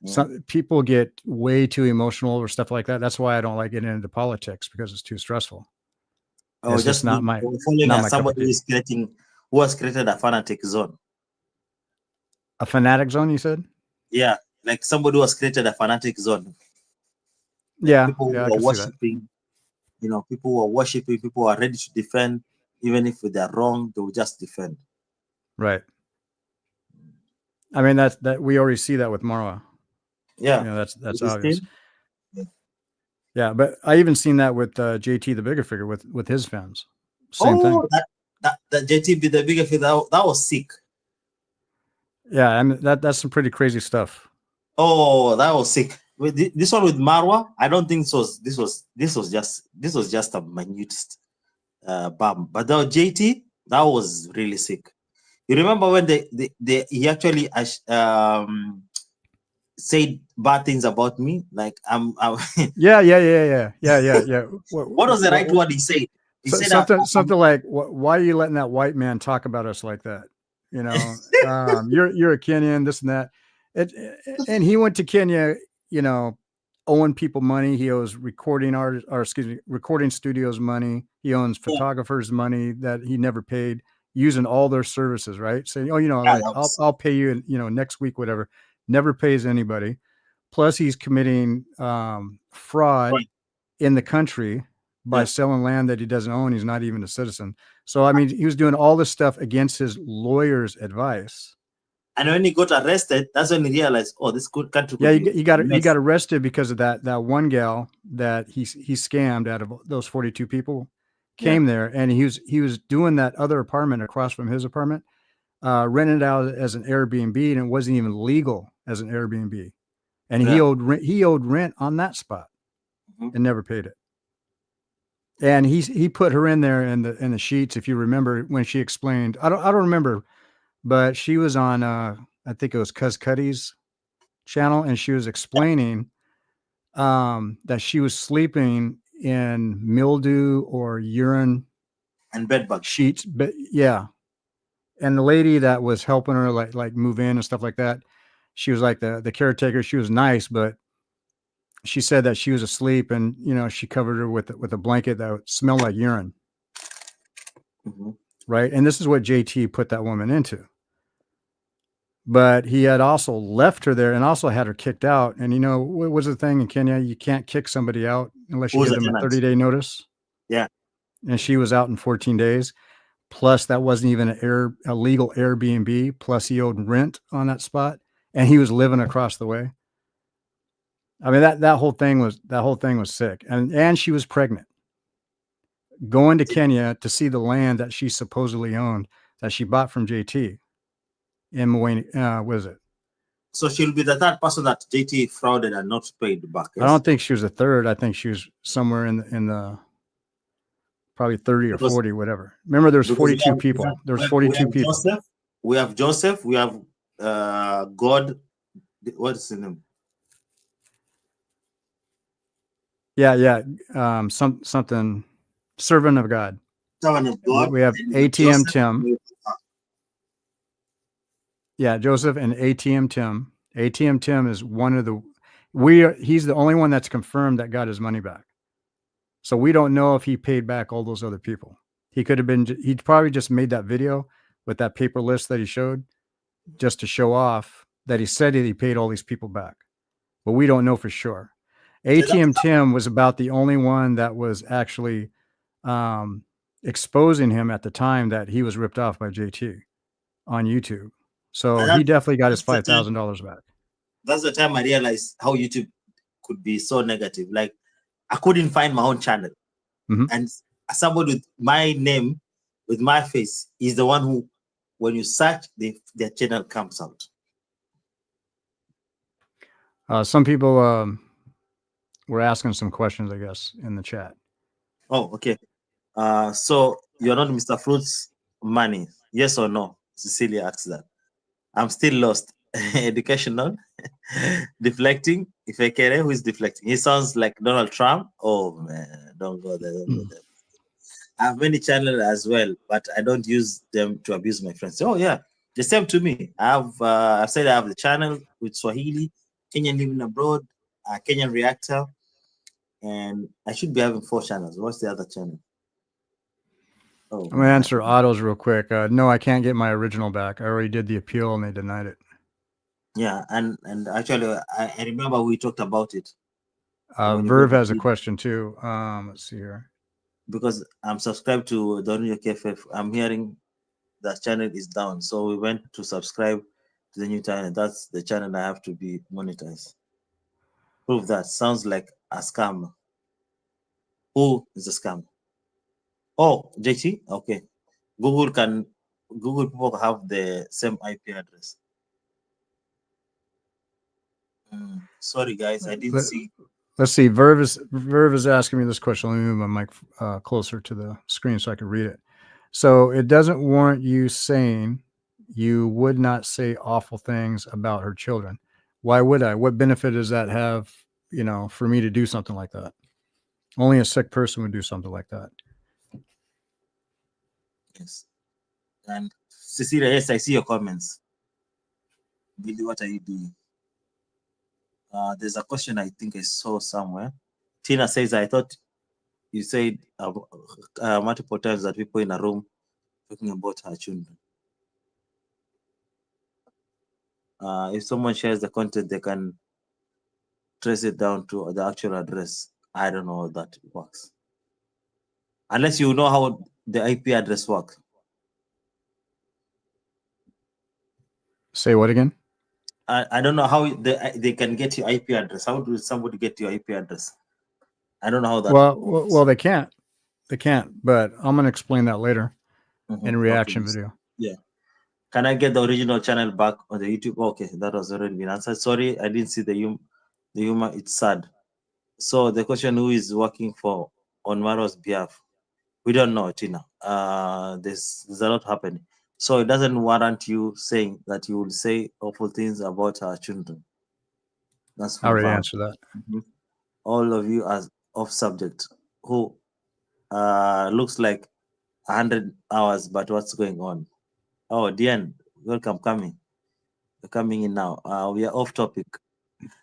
Some people get way too emotional over stuff like that. That's why I don't like getting into politics, because it's too stressful. Oh, it's just not my somebody who has created a fanatic zone. A fanatic zone, you said? Yeah, like somebody who has created a fanatic zone. Like people who are worshiping, people who are worshiping, people who are ready to defend, even if they're wrong, they will just defend. Right. I mean, that we already see that with Marwa. Yeah, that's obvious. Yeah, but I even seen that with JT the Bigger Figure with his fans. Same thing. That JT the Bigger Figure, that was sick. Yeah, I mean that's some pretty crazy stuff. Oh, that was sick. This one with Marwa, I don't think so. This was just a minute bump, but the JT, that was really sick. You remember when he actually said bad things about me, like I'm yeah. What was the right word he said? He said something like, why are you letting that white man talk about us like that? You're a Kenyan, this and that. And he went to Kenya, owing people money. He owes recording studios money. He owns photographers money that he never paid, using all their services, right? Saying, I'll pay you, next week, whatever. Never pays anybody. Plus he's committing fraud in the country by selling land that he doesn't own. He's not even a citizen. So, I mean, he was doing all this stuff against his lawyer's advice. And when he got arrested, that's when he realized, oh, this country. Yeah, he got arrested because of that one gal that he scammed out of those 42 people came there, and he was doing that other apartment across from his apartment, rented out as an Airbnb, and it wasn't even legal as an Airbnb. And he owed rent on that spot and never paid it. And he put her in there in the sheets. If you remember when she explained, I don't remember, but she was on I think it was Cuz Cuddy's channel, and she was explaining that she was sleeping in mildew or urine and bed bug sheets. But yeah, and the lady that was helping her like move in and stuff like that, she was like the caretaker. She was nice, but she said that she was asleep, and she covered her with a blanket that smelled like urine. Right. And this is what JT put that woman into. but he had also left her there and also had her kicked out. And you know, what was the thing in Kenya? You can't kick somebody out unless you Who's give the them a tenant? 30-day notice. Yeah. And she was out in 14 days. Plus, that wasn't even a legal Airbnb. Plus, he owed rent on that spot, and he was living across the way. I mean, that whole thing was sick. And she was pregnant. Going to Kenya to see the land that she supposedly owned that she bought from JT in Mweni, was it? So she'll be the third person that JT frauded and not paid back. Yes? I don't think she was a third. I think she was somewhere in the probably 30 or 40, whatever. Remember, there's 42 people. There's 42 people. We have Joseph. We have God. What is his name? Yeah. Something. Servant of God. Servant of God. We have ATM Tim. Yeah, Joseph and ATM Tim. ATM Tim is one of the. He's the only one that's confirmed that got his money back. So we don't know if he paid back all those other people. He could have been. He probably just made that video with that paper list that he showed, just to show off that he said that he paid all these people back, but we don't know for sure. ATM Tim was about the only one that was actually exposing him at the time that he was ripped off by JT on YouTube. So he definitely got his $5,000 back. That's the time I realized how YouTube could be so negative. Like, I couldn't find my own channel. And somebody with my name, with my face, is the one who, when you search, their channel comes out. Some people were asking some questions, I guess, in the chat. Oh, okay. So you're not Mr. Fruit's money, yes or no? Cecilia asks that. I'm still lost. Educational, deflecting. If I care, who is deflecting? He sounds like Donald Trump. Oh man, don't go there. Don't go there. I have many channels as well, but I don't use them to abuse my friends. Oh yeah, the same to me. I've said I have the channel with Swahili, Kenyan living abroad, Kenyan reactor, and I should be having 4 channels. What's the other channel? Oh, I'm gonna answer Otto's real quick. No, I can't get my original back. I already did the appeal and they denied it. Yeah, and actually, I remember we talked about it. Verve has a question too. Let's see here. Because I'm subscribed to Donio KFF, I'm hearing that channel is down. So we went to subscribe to the new channel. That's the channel I have to be monetized. Prove that. Sounds like a scam. Who is a scam? Oh, JT? Okay. Google people have the same IP address. Sorry guys, I didn't see. Let's see. Verve is asking me this question. Let me move my mic closer to the screen so I can read it. So it doesn't warrant you saying you would not say awful things about her children. Why would I? What benefit does that have, for me to do something like that? Only a sick person would do something like that. Yes. And Cecilia, yes, I see your comments. Billy, what are you doing? There's a question I think I saw somewhere. Tina says, I thought you said multiple times that people in a room talking about her children. If someone shares the content, they can trace it down to the actual address. I don't know how that works. Unless you know how the IP address works. Say what again? I don't know how they can get your IP address. How do somebody get your IP address? I don't know how that works. Well, they can't. They can't, but I'm going to explain that later in a reaction video. Yeah. Can I get the original channel back on the YouTube? Okay, that has already been answered. Sorry, I didn't see the humor. It's sad. So the question, who is working on Maro's behalf? We don't know, Tina. There's a lot happening. So it doesn't warrant you saying that you will say awful things about our children. That's I already answered that. All of you are off subject. Who looks like 100 hours, but what's going on? Oh, Diane, welcome, You're coming in now. We are off topic.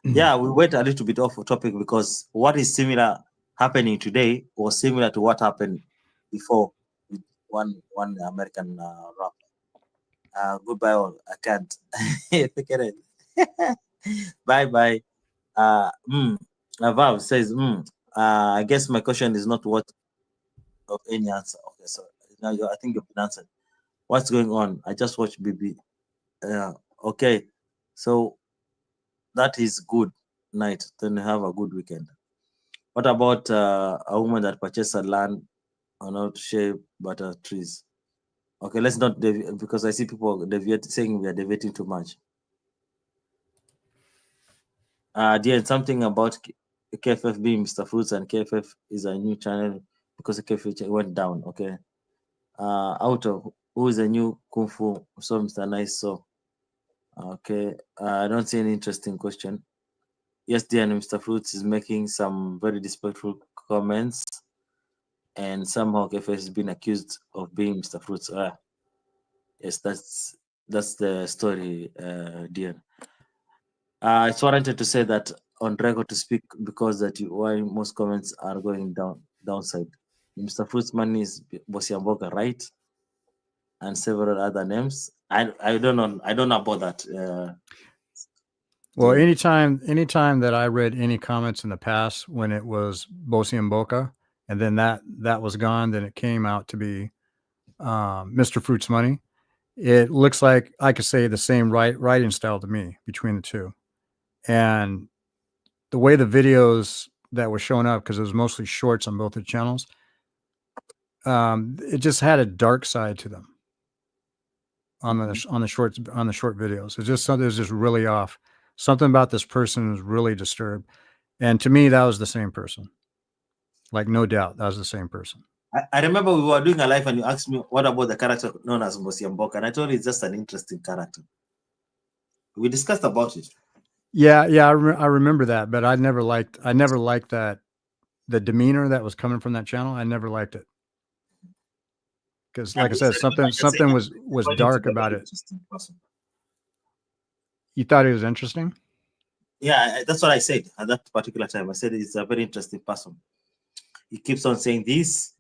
Yeah, we went a little bit off topic because what is similar happening today was similar to what happened before with one American rapper. Goodbye all. I can't. Forget it. Bye bye. Vav says, I guess my question is not what of any answer. Okay, so now I think you've been answered. What's going on? I just watched BB. Okay, so that is good night. Then have a good weekend. What about a woman that purchased a land on how to share butter trees? Okay, let's not because I see people saying we are deviating too much. Dear, something about KFF being Mr. Fruits and KFF is a new channel because the KFF went down. Okay. Out of who is a new Kung Fu? So Mr. Nice. So okay. I don't see any interesting question. Yes, dear, Mr. Fruits is making some very disrespectful comments, and somehow KFF has been accused of being Mr. Fruits. Yes, that's the story, dear. It's warranted to say that on record to speak because that why most comments are going downside. Mr. Fruits money is mbosiamboka, right? And several other names. I don't know. I don't know about that. Well, anytime that I read any comments in the past when it was mbosiamboka, and then that was gone, then it came out to be Mr. Fruits Money. It looks like I could say the same writing style to me between the two, and the way the videos that were showing up, because it was mostly shorts on both the channels, it just had a dark side to them on the short videos. It's just something that's just really off. Something about this person was really disturbed, and to me, that was the same person. Like, no doubt, that was the same person. I remember we were doing a live and you asked me what about the character known as mbosiamboka, and I told you it's just an interesting character. We discussed about it. Yeah, I remember that, but I never liked that, the demeanor that was coming from that channel. I never liked it because, like I said, something was dark about it. You thought he was interesting? Yeah, that's what I said at that particular time. I said he's a very interesting person. He keeps on saying this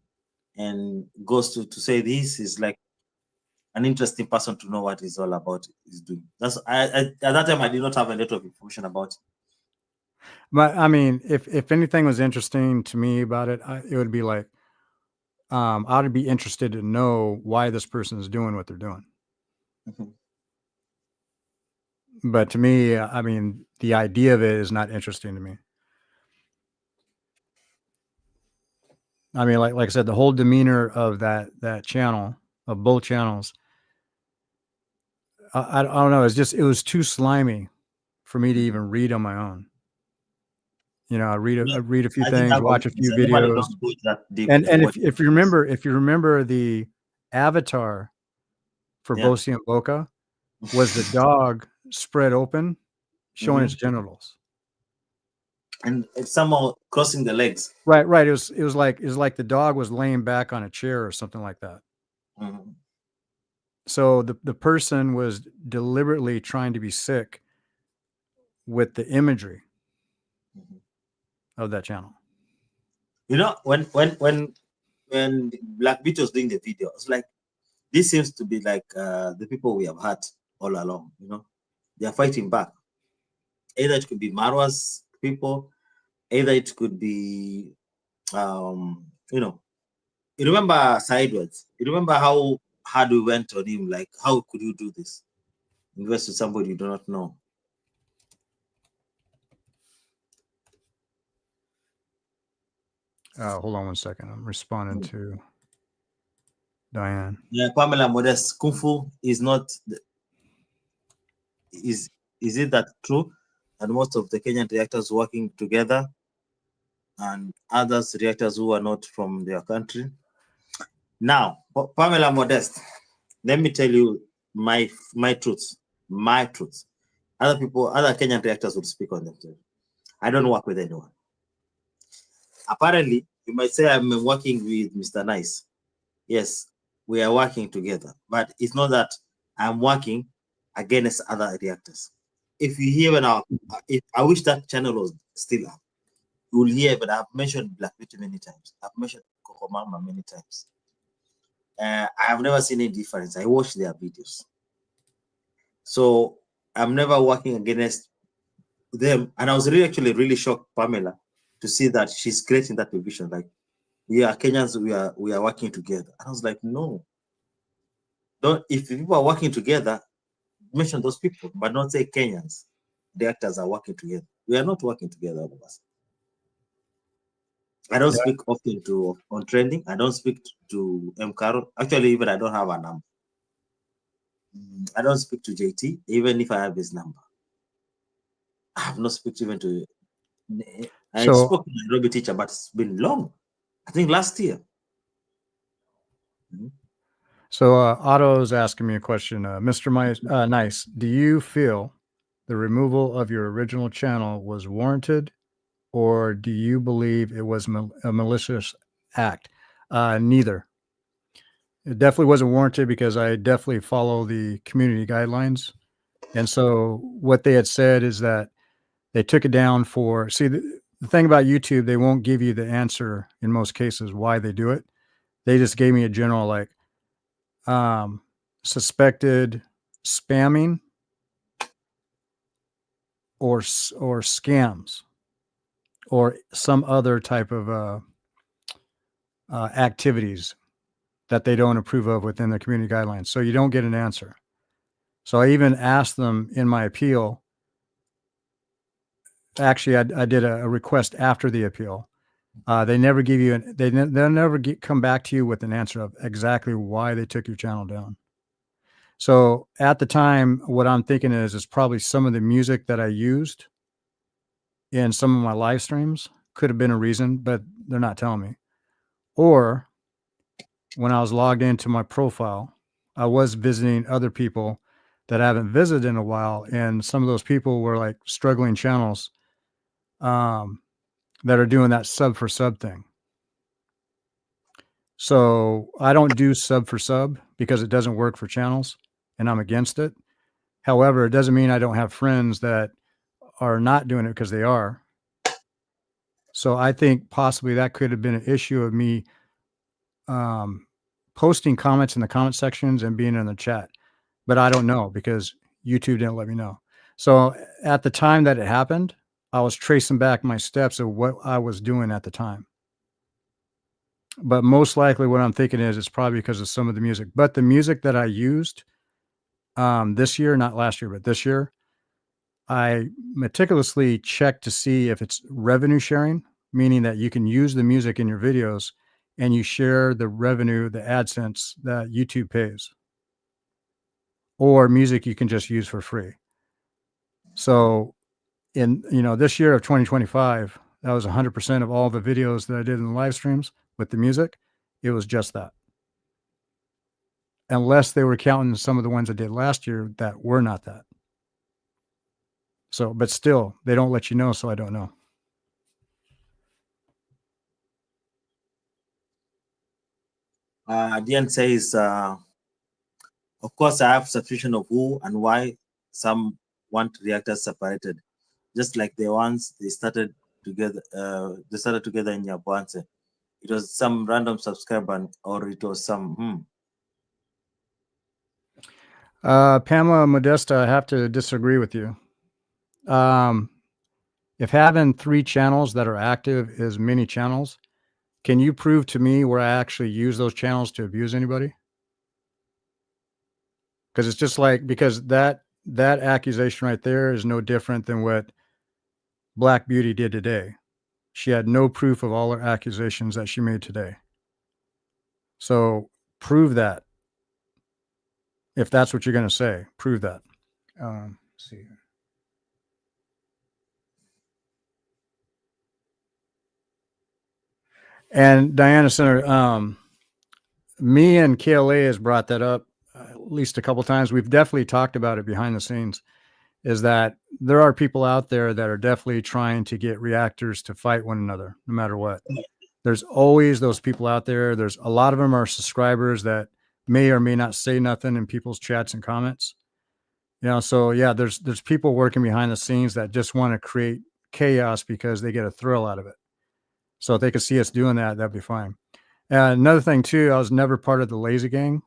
and goes to say this. Is like an interesting person to know what he's all about. He's doing. That's at that time I did not have a lot of information about it. But I mean, if anything was interesting to me about it, it would be like, I'd be interested to know why this person is doing what they're doing. But to me, I mean, the idea of it is not interesting to me. I mean, like I said, the whole demeanor of that channel, of both channels, I don't know. It was too slimy for me to even read on my own. You know, I read a few things, watch a few videos, and if you remember the avatar for mbosiamboka was the dog spread open, showing its genitals, and it's somehow crossing the legs. Right. It was like the dog was laying back on a chair or something like that. So the person was deliberately trying to be sick with the imagery of that channel. You know, when Black Beat was doing the video, it's like this seems to be like the people we have had all along. You know, they are fighting back. Either it could be Marwa's people, either it could be, you know, you remember Sideways. You remember how hard we went on him. Like, how could you do this? Invest with somebody you do not know. Hold on one second. I'm responding to Diane. Yeah, Pamela Modest, Kung Fu is not. Is it that true? And most of the Kenyan reactors working together, and others reactors who are not from their country. Now, Pamela Modest, let me tell you my truths. My truths. Other Kenyan reactors would speak on themselves. I don't work with anyone. Apparently, you might say I'm working with Mr. Nice. Yes, we are working together, but it's not that I'm working against other reactors. If you hear I wish that channel was still up, you will hear, but I've mentioned Black Beauty many times. I've mentioned Coco Mama many times. I have never seen any difference. I watch their videos. So I'm never working against them. And I was really shocked, Pamela, to see that she's creating that division. Like, we are Kenyans, we are working together. And I was like, no. Don't, if people are working together, mention those people, but not say Kenyans. The actors are working together. We are not working together, all of us. I don't Yeah. speak often to on trending. I don't speak to M. Carol. Actually, even I don't have a number. I don't speak to JT, even if I have his number. I have not spoken even to. I So, spoke to my Nairobi teacher, but it's been long. I think last year. Mhm. so Otto is asking me a question. Mr. Nice, do you feel the removal of your original channel was warranted, or do you believe it was a malicious act? Neither. It definitely wasn't warranted because I definitely follow the community guidelines. And so what they had said is that they took it down for, see, the thing about YouTube, they won't give you the answer in most cases why they do it. They just gave me a general, like, suspected spamming or scams or some other type of activities that they don't approve of within the community guidelines. So you don't get an answer. So I even asked them in my appeal. Actually, I did a request after the appeal. They never give you they'll never come back to you with an answer of exactly why they took your channel down. So at the time, what I'm thinking is probably some of the music that I used in some of my live streams could have been a reason, but they're not telling me. Or when I was logged into my profile, I was visiting other people that I haven't visited in a while, and some of those people were like struggling channels that are doing that sub for sub thing. So I don't do sub for sub because it doesn't work for channels and I'm against it. However, it doesn't mean I don't have friends that are not doing it because they are. So I think possibly that could have been an issue of me posting comments in the comment sections and being in the chat, but I don't know because YouTube didn't let me know. So at the time that it happened, I was tracing back my steps of what I was doing at the time. But most likely what I'm thinking is it's probably because of some of the music. But the music that I used this year, not last year, but this year, I meticulously checked to see if it's revenue sharing, meaning that you can use the music in your videos and you share the revenue, the AdSense that YouTube pays, or music you can just use for free. So in, this year of 2025, that was 100% of all the videos that I did in the live streams with the music. It was just that. Unless they were counting some of the ones I did last year that were not that. So, but still, they don't let you know, so I don't know. Diane says, of course, I have suspicion of who and why some want reactors separated, just like the ones they started together. They started together in Yabonse. It was some random subscriber, or it was some. Pamela Modesta, I have to disagree with you. If having 3 channels that are active is many channels, can you prove to me where I actually use those channels to abuse anybody? Because it's just like, because that accusation right there is no different than what Black Beauty did today. She had no proof of all her accusations that she made today. So prove that. If that's what you're going to say, prove that. Let's see here. And Diana Center, me and KLA has brought that up at least a couple of times. We've definitely talked about it behind the scenes, is that there are people out there that are definitely trying to get reactors to fight one another, no matter what. There's always those people out there. There's a lot of them are subscribers that may or may not say nothing in people's chats and comments. So yeah, there's people working behind the scenes that just want to create chaos because they get a thrill out of it. So if they could see us doing that, that'd be fine. And another thing too, I was never part of the Lazy Gang.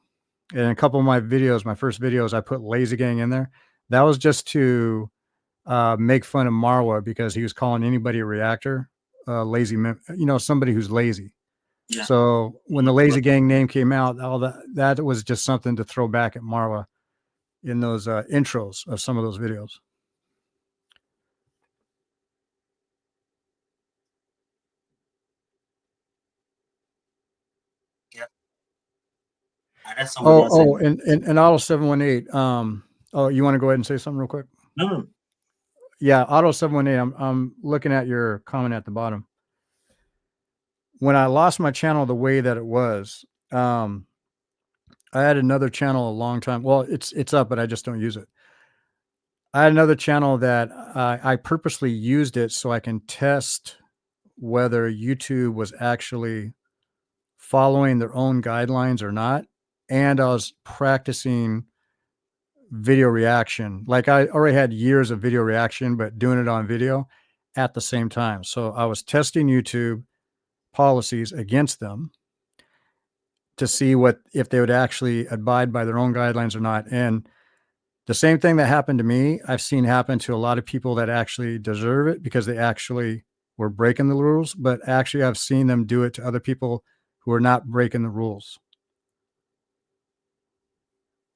And in a couple of my videos, my first videos, I put Lazy Gang in there. That was just to make fun of Marwa because he was calling anybody a reactor, lazy, somebody who's lazy. Yeah. So when the Lazy Gang name came out, all that was just something to throw back at Marwa in those intros of some of those videos. Yeah. And that's somebody else. And Auto 718. You want to go ahead and say something real quick? No. Yeah, Auto 718. I'm looking at your comment at the bottom. When I lost my channel the way that it was, I had another channel a long time. Well, it's up, but I just don't use it. I had another channel that I purposely used it so I can test whether YouTube was actually following their own guidelines or not. And I was practicing video reaction. Like I already had years of video reaction, but doing it on video at the same time. So I was testing YouTube policies against them to see if they would actually abide by their own guidelines or not. And the same thing that happened to me, I've seen happen to a lot of people that actually deserve it because they actually were breaking the rules, but actually I've seen them do it to other people who are not breaking the rules.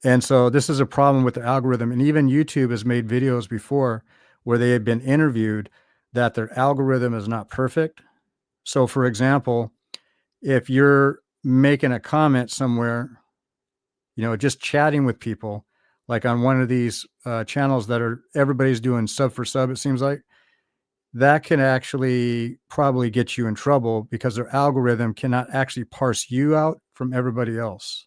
And so this is a problem with the algorithm. And even YouTube has made videos before where they had been interviewed that their algorithm is not perfect. So for example, if you're making a comment somewhere, just chatting with people, like on one of these channels that everybody's doing sub for sub, it seems like, that can actually probably get you in trouble because their algorithm cannot actually parse you out from everybody else.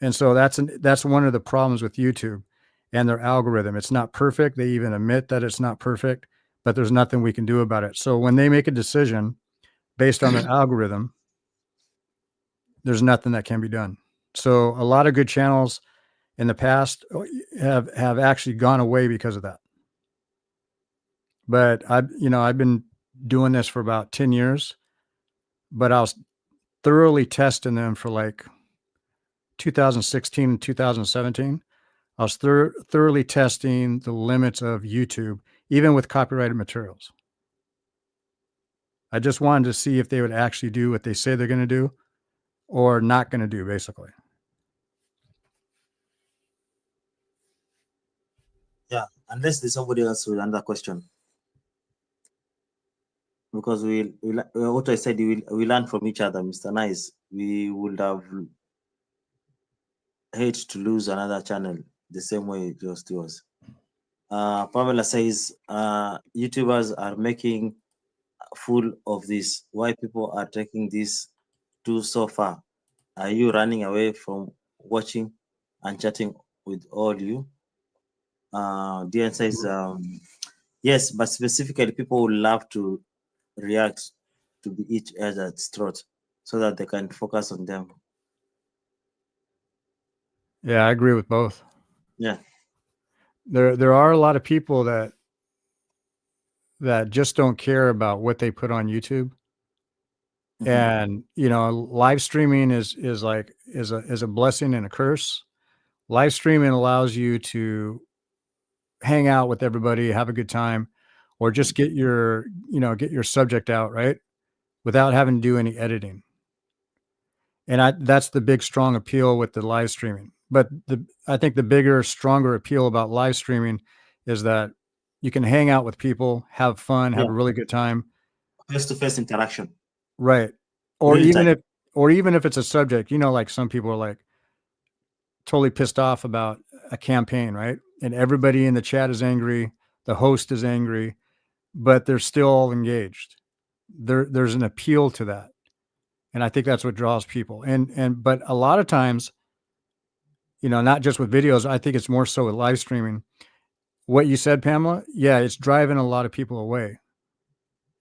And so that's one of the problems with YouTube and their algorithm. It's not perfect. They even admit that it's not perfect, but there's nothing we can do about it. So when they make a decision based on their algorithm, there's nothing that can be done. So a lot of good channels in the past have actually gone away because of that. But I've been doing this for about 10 years, but I was thoroughly testing them for like 2016 and 2017. I was thoroughly testing the limits of YouTube, even with copyrighted materials. I just wanted to see if they would actually do what they say they're going to do or not going to do, basically. Yeah, unless there's somebody else with another question. Because what I said, we learn from each other, Mr. Nice. We would have hate to lose another channel the same way it was to us. Pamela says YouTubers are making full of this. Why people are taking this too so far? Are you running away from watching and chatting with all you? Diane says yes, but specifically people would love to react to each other's throat so that they can focus on them. Yeah, I agree with both. Yeah. There are a lot of people that just don't care about what they put on YouTube. Mm-hmm. And live streaming is a blessing and a curse. Live streaming allows you to hang out with everybody, have a good time, or just get your subject out, right? Without having to do any editing. And that's the big, strong appeal with the live streaming. But I think the bigger, stronger appeal about live streaming is that you can hang out with people, have fun, have a really good time. Face-to-face interaction. Right. Or even if it's a subject, like some people are like totally pissed off about a campaign, right? And everybody in the chat is angry, the host is angry, but they're still all engaged. There's an appeal to that. And I think that's what draws people. But a lot of times, not just with videos, I think it's more so with live streaming. What you said, Pamela, yeah, it's driving a lot of people away.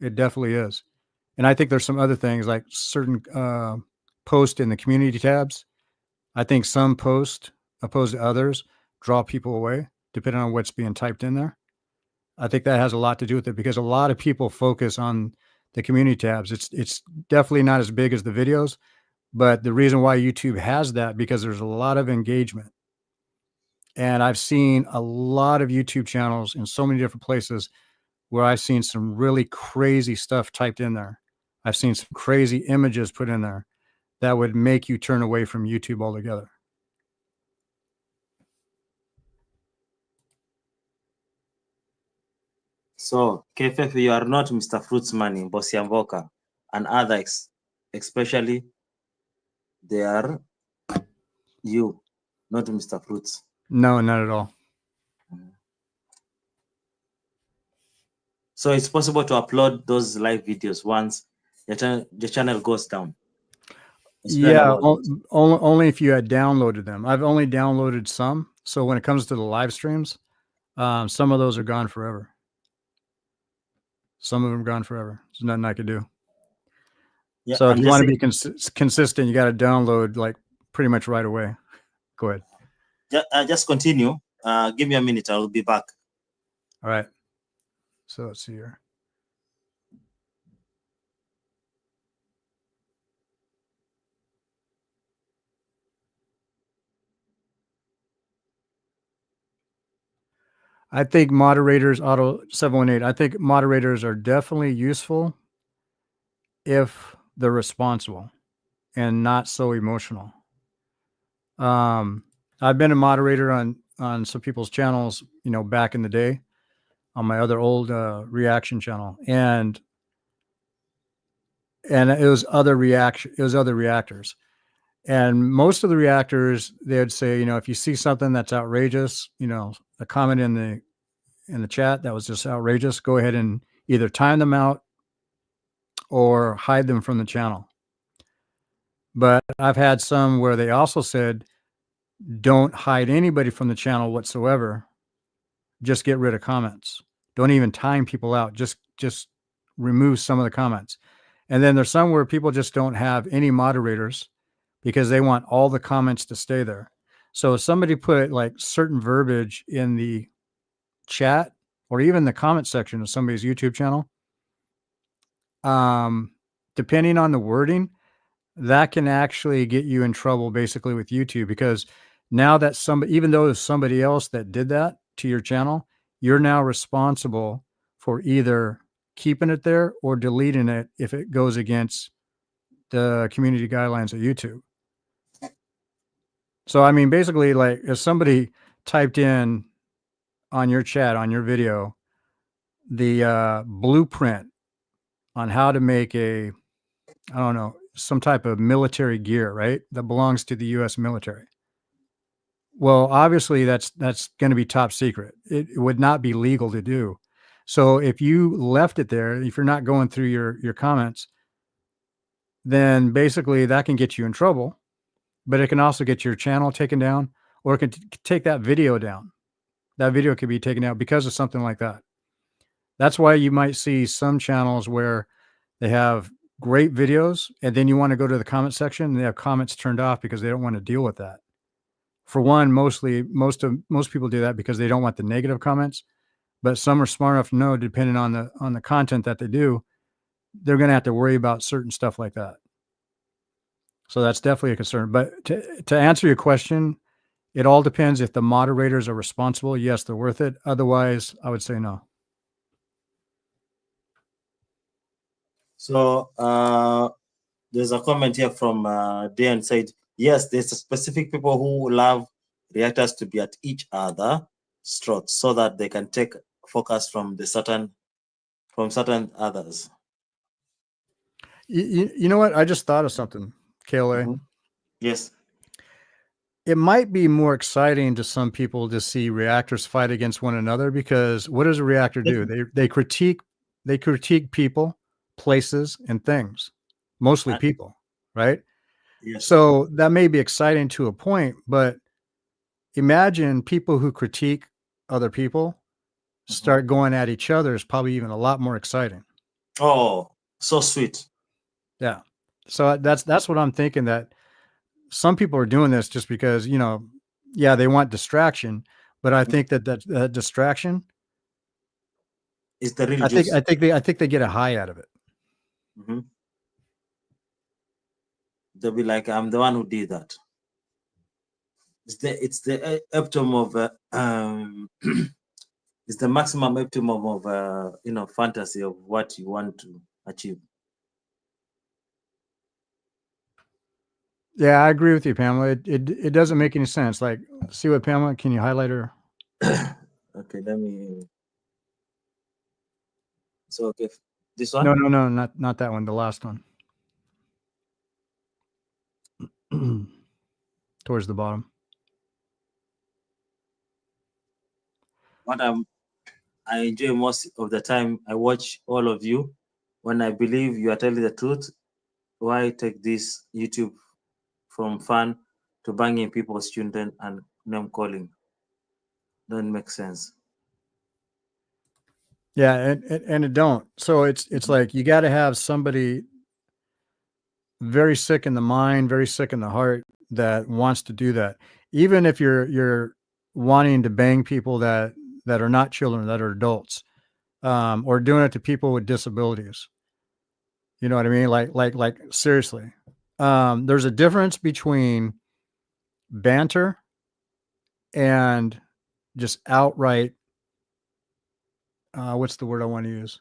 It definitely is. And I think there's some other things like certain posts in the community tabs. I think some posts, opposed to others, draw people away depending on what's being typed in there. I think that has a lot to do with it because a lot of people focus on the community tabs. It's definitely not as big as the videos, but the reason why YouTube has that because there's a lot of engagement. And I've seen a lot of YouTube channels in so many different places where I've seen some really crazy stuff typed in there. I've seen some crazy images put in there that would make you turn away from YouTube altogether. So, KFF, you are not Mr. Fruits Money, mbosiamboka, and others, especially they are you, not Mr. Fruits. No, not at all. So it's possible to upload those live videos once the channel goes down. Explain Yeah, about it. only if you had downloaded them. I've only downloaded some. So when it comes to the live streams, some of those are gone forever. Some of them are gone forever. There's nothing I could do. Yeah, So if I'm you just want to be saying, consistent, you got to download like pretty much right away. Go ahead. just continue. Give me a minute. I'll be back. All right. So let's see here. I think moderators, Auto 718, I think moderators are definitely useful if they're responsible and not so emotional. I've been a moderator on some people's channels, you know, back in the day on my other old reaction channel, and it was other reactors. And most of the reactors, they'd say, you know, if you see something that's outrageous, you know, a comment in the chat that was just outrageous, go ahead and either time them out or hide them from the channel. But I've had some where they also said, don't hide anybody from the channel whatsoever. Just get rid of comments. Don't even time people out. Just remove some of the comments. And then there's some where people just don't have any moderators because they want all the comments to stay there. So if somebody put like certain verbiage in the chat or even the comment section of somebody's YouTube channel, depending on the wording, that can actually get you in trouble basically with YouTube, because now that even though it's somebody else that did that to your channel, you're now responsible for either keeping it there or deleting it if it goes against the community guidelines of YouTube. So, I mean, basically, like if somebody typed in on your chat, on your video, the blueprint on how to make I don't know, some type of military gear, right? That belongs to the US military. Well, obviously that's going to be top secret. It would not be legal to do. So if you left it there, if you're not going through your comments, then basically that can get you in trouble, but it can also get your channel taken down, or it can take that video down. That video could be taken out because of something like that. That's why you might see some channels where they have great videos and then you want to go to the comment section and they have comments turned off because they don't want to deal with that. For one, most people do that because they don't want the negative comments, but some are smart enough to know, depending on the content that they do, they're going to have to worry about certain stuff like that. So that's definitely a concern. But to answer your question, it all depends. If the moderators are responsible, yes, they're worth it. Otherwise, I would say no. So there's a comment here from Dan said, yes, there's a specific people who love reactors to be at each other throats so that they can take focus from certain others. You know what? I just thought of something, KLA. Mm-hmm. Yes. It might be more exciting to some people to see reactors fight against one another, because what does a reactor do? They critique people, places, and things, mostly people, right? Yes. So that may be exciting to a point, but imagine people who critique other people start going at each other is probably even a lot more exciting. Oh, so sweet. Yeah. So that's what I'm thinking, that some people are doing this just because, you know, yeah, they want distraction, but I think that distraction is the real juice. I think they get a high out of it. Mm-hmm. They'll be like, I'm the one who did that. It's the epitome of it's the maximum epitome of fantasy of what you want to achieve. Yeah, I agree with you, Pamela. It doesn't make any sense. Like, see what Pamela? Can you highlight her? Okay, let me. So okay, this one. No, not that one. The last one, towards the bottom. What I enjoy most of the time, I watch all of you when I believe you are telling the truth. Why take this YouTube from fun to banging people's children and name calling? Don't make sense. Yeah, and it don't. So it's like you got to have somebody very sick in the mind, very sick in the heart that wants to do that. Even if you're wanting to bang people that are not children, that are adults, or doing it to people with disabilities. You know what I mean? Like seriously. There's a difference between banter and just outright. What's the word I want to use?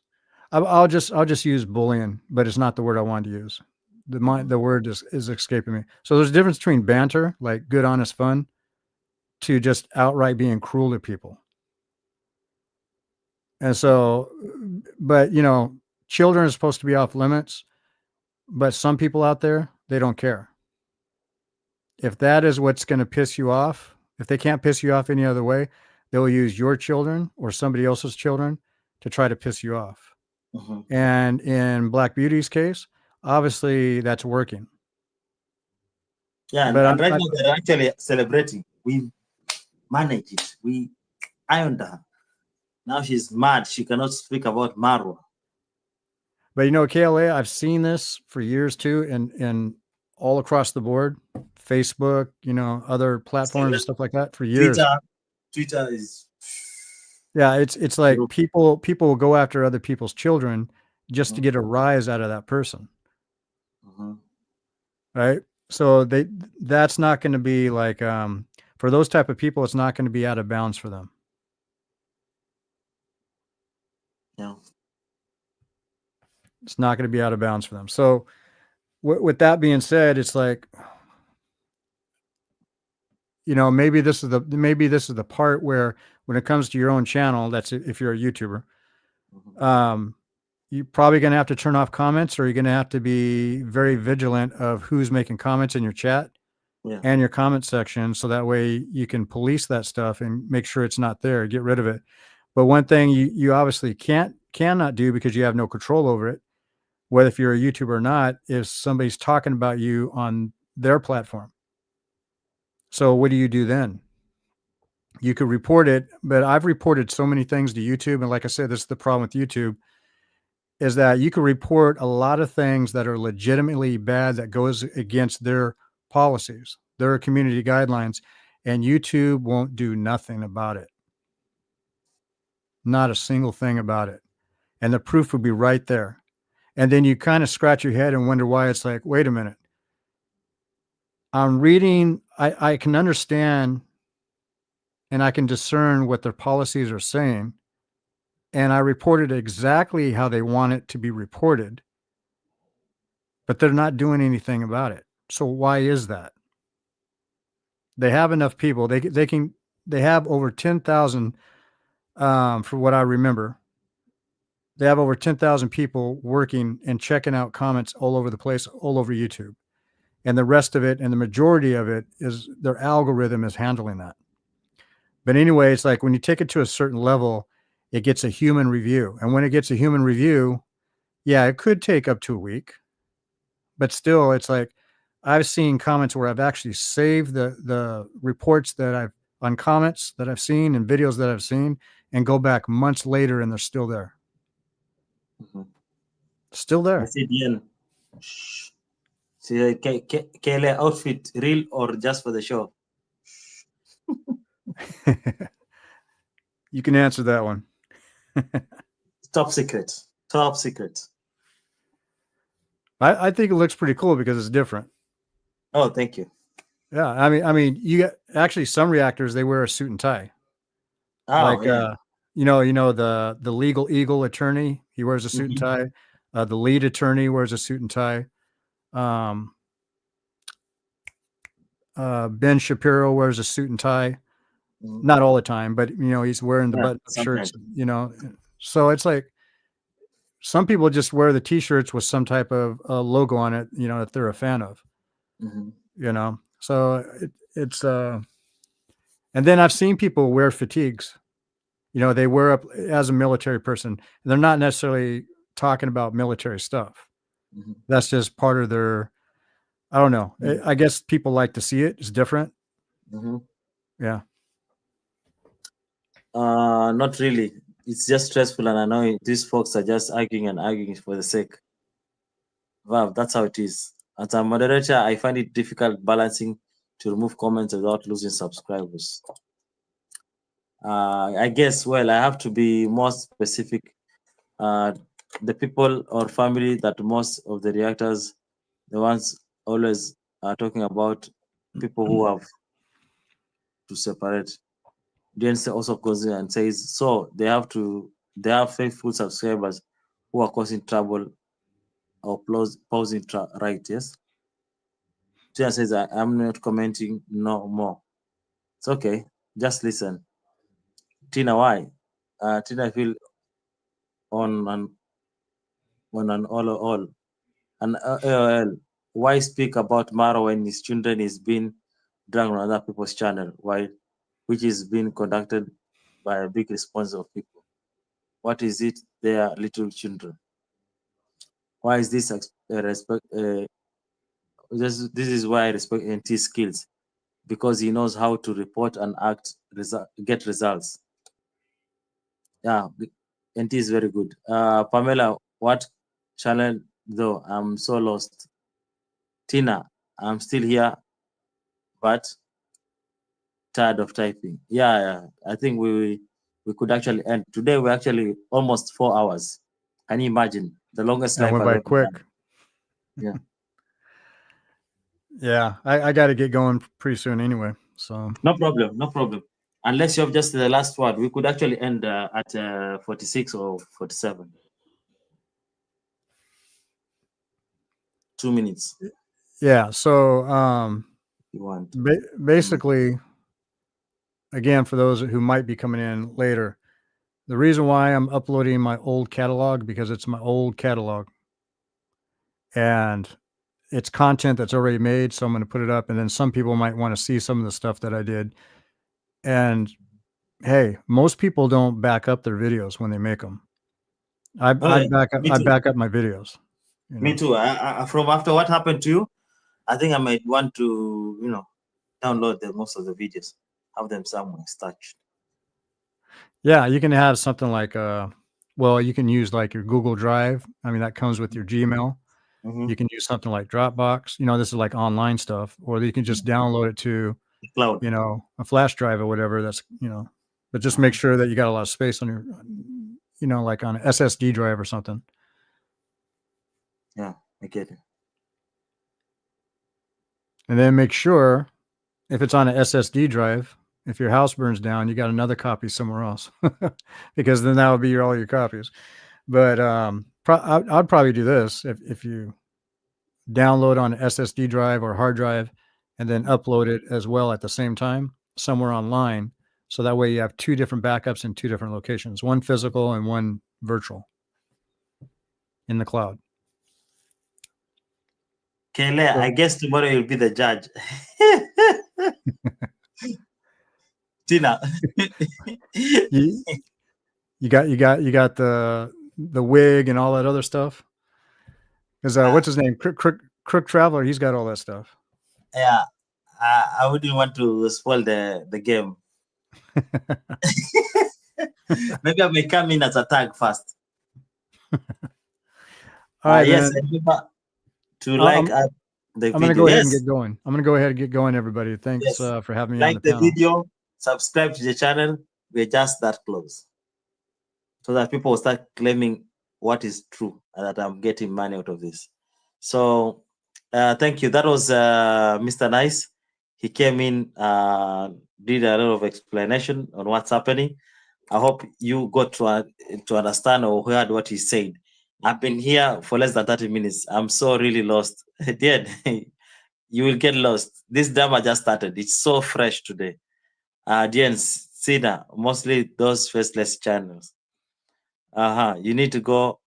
I'll just use bullying, but it's not the word I want to use. The word is escaping me. So there's a difference between banter, like good, honest fun, to just outright being cruel to people. And so, but children are supposed to be off limits, but some people out there, they don't care. If that is what's going to piss you off, if they can't piss you off any other way, they'll use your children or somebody else's children to try to piss you off. Mm-hmm. And in Black Beauty's case, obviously that's working. Yeah, but and right now they're actually celebrating. We managed it. We ironed her. Now she's mad. She cannot speak about Marwa. But KLA, I've seen this for years too, and all across the board, Facebook, other platforms and stuff like that for years. Twitter is. Yeah, it's like people will go after other people's children just to get a rise out of that person. Mm-hmm. Right? So that's not going to be like for those type of people, it's not going to be out of bounds for them. Yeah. It's not going to be out of bounds for them. So with that being said, it's like, maybe this is the part where when it comes to your own channel, that's if you're a YouTuber, you're probably going to have to turn off comments, or you're going to have to be very vigilant of who's making comments in your chat and your comment section. So that way you can police that stuff and make sure it's not there, get rid of it. But one thing you obviously cannot do, because you have no control over it, whether if you're a YouTuber or not, if somebody's talking about you on their platform. So what do you do then? You could report it, but I've reported so many things to YouTube. And like I said, this is the problem with YouTube, is that you can report a lot of things that are legitimately bad that goes against their policies, their community guidelines, and YouTube won't do nothing about it. Not a single thing about it. And the proof would be right there. And then you kind of scratch your head and wonder why. It's like, wait a minute. I'm reading, I can understand and I can discern what their policies are saying. And I reported exactly how they want it to be reported, but they're not doing anything about it. So why is that? They have enough people. They have over 10,000, for what I remember. They have over 10,000 people working and checking out comments all over the place, all over YouTube. And the rest of it, and the majority of it, is their algorithm is handling that. But anyway, it's like when you take it to a certain level, it gets a human review. And when it gets a human review, yeah, it could take up to a week. But still, it's like I've seen comments where I've actually saved the reports on comments that I've seen and videos that I've seen, and go back months later and they're still there. Mm-hmm. Still there. I said, Ian, see, Kele outfit real or just for the show? You can answer that one. Top secret. Top secret. I think it looks pretty cool because it's different. Oh, thank you. Yeah, I mean, you get actually some reactors they wear a suit and tie. Oh, Like yeah. the legal eagle attorney, he wears a suit and Mhm. tie. The lead attorney wears a suit and tie. Um, Ben Shapiro wears a suit and tie. Mhm. Not all the time, but he's wearing the Yeah, button-up sometimes. shirts. So it's like some people just wear the T-shirts with some type of logo on it. That they're a fan of. Mhm. So it's and then I've seen people wear fatigues. They wear up as a military person. They're not necessarily talking about military stuff. Mhm. That's just part of their. I don't know. Mhm. I guess people like to see it. It's different. Mhm. Yeah. Not really. It's just stressful, and I know these folks are just arguing and arguing for the sake. Wow, that's how it is. As a moderator, I find it difficult balancing to remove comments without losing subscribers. I guess, well, I have to be more specific. Uh, the people or family that most of the reactors, the ones always are talking about people who have to separate. Then also goes in and says, so they have faithful subscribers who are causing trouble or posing right, yes? Tia says, I'm not commenting no more. It's okay. Just listen. Tina, why? Tina feel on an all. And AOL, why speak about Maro when his children is being dragged on other people's channel, which is being conducted by a big response of people? What is it? They are little children. Why is this respect? This is why I respect NT skills, because he knows how to report and get results. Yeah, NT is very good. Pamela, what channel though? I'm so lost. Tina, I'm still here, but tired of typing. Yeah. I think we could actually end today. We're actually almost 4 hours. Can you imagine the longest That life went I've by ever done? quick. Yeah. Yeah. I got to get going pretty soon anyway. So No problem. No problem. Unless you have just the last word, we could actually end at 46 or 47. 2 minutes. yeah. So If you want. basically, again, for those who might be coming in later, the reason why I'm uploading my old catalog because it's my old catalog and it's content that's already made. So I'm going to put it up, and then some people might want to see some of the stuff that I did. And hey, most people don't back up their videos when they make them. I Okay. Me I too. back up my videos. Me too. From after what happened to you, I think I might want to, download most of the videos, have them somewhere stashed. Yeah, you can have something like well, you can use like your Google Drive. I mean, that comes with your Gmail. Mm-hmm. You can use something like Dropbox. This is like online stuff, or you can just download it to, Cloud. a flash drive or whatever. But just make sure that you got a lot of space on your, like on an SSD drive or something. Yeah, I get it. And then make sure if it's on an SSD drive, if your house burns down, you got another copy somewhere else, because then that would be all your copies. But I'd probably do this if you download on an SSD drive or hard drive, and then upload it as well at the same time somewhere online. So that way you have two different backups in two different locations, one physical and one virtual in the cloud. Kele, I guess tomorrow you'll be the judge. Tina. you, you got the wig and all that other stuff. Because what's his name? Crook Traveler. He's got all that stuff. Yeah, I wouldn't want to spoil the game. Maybe I may come in as a tag first. All right, Yes, man. remember to I'm, like the I'm video. going to go ahead and Yes, get going. I'm going to go ahead and get going, everybody. Thanks yes. for having me on Like the the panel. video, subscribe to the channel. We're just that close. So that people will start claiming what is true and that I'm getting money out of this. So thank you. That was Mr. Nice. He came in, did a lot of explanation on what's happening. I hope you got to understand or heard what he said. I've been here for less than 30 minutes. I'm so really lost. Dear, you will get lost. This drama just started. It's so fresh today. Audience, Sina, mostly those faceless channels. You need to go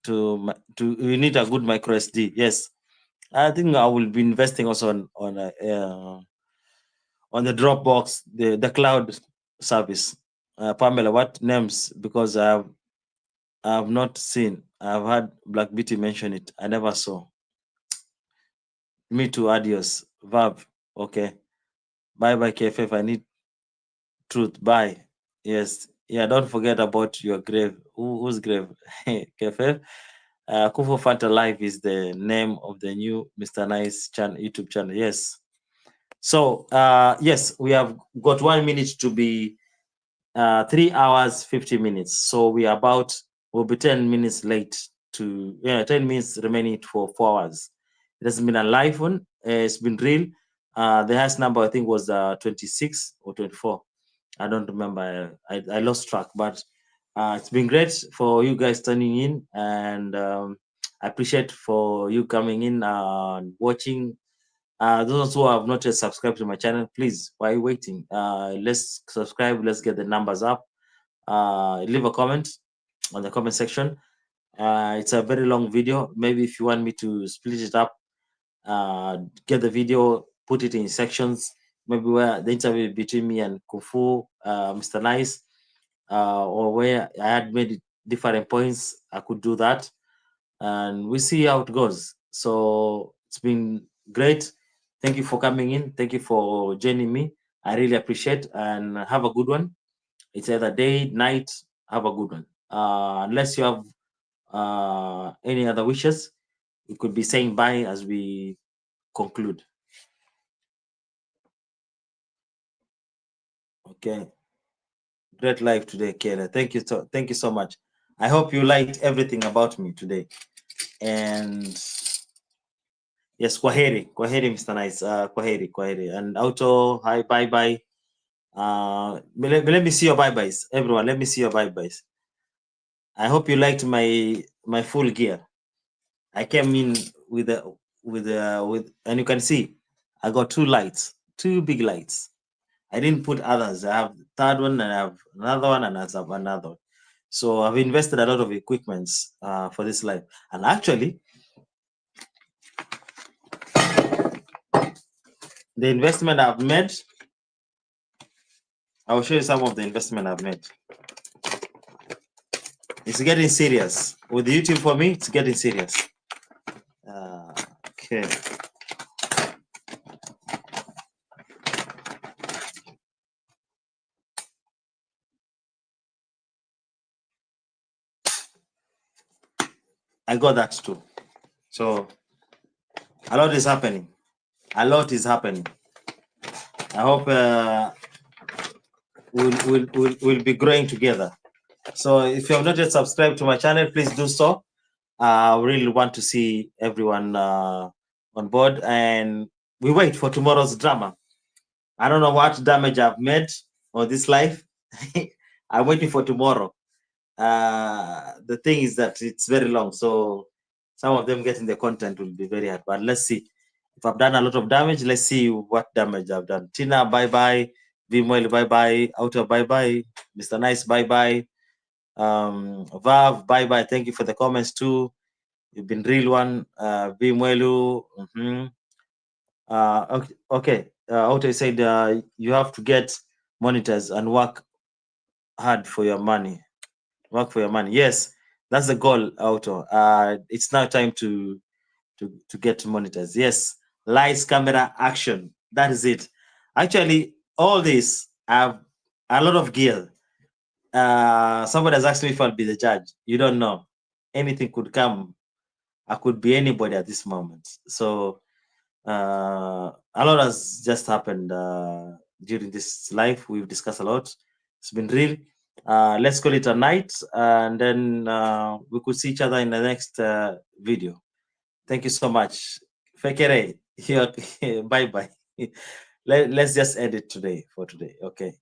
to you need a good micro SD. Yes, I think I will be investing also on the Dropbox, the cloud service. Pamela, what names? Because I've not seen. I've heard Black Beauty mention it. I never saw. Me too. Adios. Verb. Okay. Bye bye KFF. I need truth. Bye. Yes. Yeah. Don't forget about your grave. Whose grave? KFF. Kufo Fanta Live is the name of the new Mr. Nice YouTube channel. Yes. So yes, we have got 1 minute to be 3 hours 50 minutes. So we'll be 10 minutes late to 10 minutes remaining for 4 hours. It has been a live one. It's been real. The highest number I think was 26 or 24. I don't remember. I lost track, but it's been great for you guys turning in, and I appreciate for you coming in and watching. Those who have not yet subscribed to my channel, please, why are you waiting? Let's subscribe. Let's get the numbers up. Leave a comment on the comment section. It's a very long video. Maybe if you want me to split it up, get the video, put it in sections, maybe where the interview between me and Kufu, Mr. Nice, or where I had made different points, I could do that, and we see how it goes. So it's been great. Thank you for coming in. Thank you for joining me. I really appreciate, and have a good one. It's either day, night. Have a good one. Unless you have any other wishes, we could be saying bye as we conclude. Okay. Great life today, Kayla. Thank you so much. I hope you liked everything about me today. And yes, kwaheri, Mr. Nice. Kwaheri. And Auto, hi, bye. Let me see your bye-byes. Everyone, let me see your bye-byes. I hope you liked my full gear. I came in with and you can see I got two big lights. I didn't put others. I have third one and I have another one and I have another one. So I've invested a lot of equipments for this live. And actually, the investment I've made, I will show you some of the investment I've made. It's getting serious. With YouTube for me, it's getting serious. Okay. I got that too. So a lot is happening. I hope we'll be growing together. So if you have not yet subscribed to my channel, please do so. I really want to see everyone on board, and we wait for tomorrow's drama. I don't know what damage I've made on this life. I'm waiting for tomorrow. The thing is that it's very long, so some of them getting the content will be very hard. But let's see. If I've done a lot of damage, let's see what damage I've done. Tina, bye-bye. Vimoil, bye-bye. Outer, bye-bye. Mr. Nice, bye-bye. Vav, bye-bye. Thank you for the comments too. You've been real one. Vimwelu. Okay. Outer said you have to get monitors and work hard for your money. Work for your money. Yes, that's the goal, Auto. It's now time to get monitors. Yes, lights, camera, action. That is it. Actually, all this, I have a lot of gear. Somebody has asked me if I'll be the judge. You don't know. Anything could come. I could be anybody at this moment. So a lot has just happened during this live. We've discussed a lot. It's been real. Let's call it a night, and then we could see each other in the next video. Thank you so much. Fekere, bye bye. let's just end it today for today. Okay.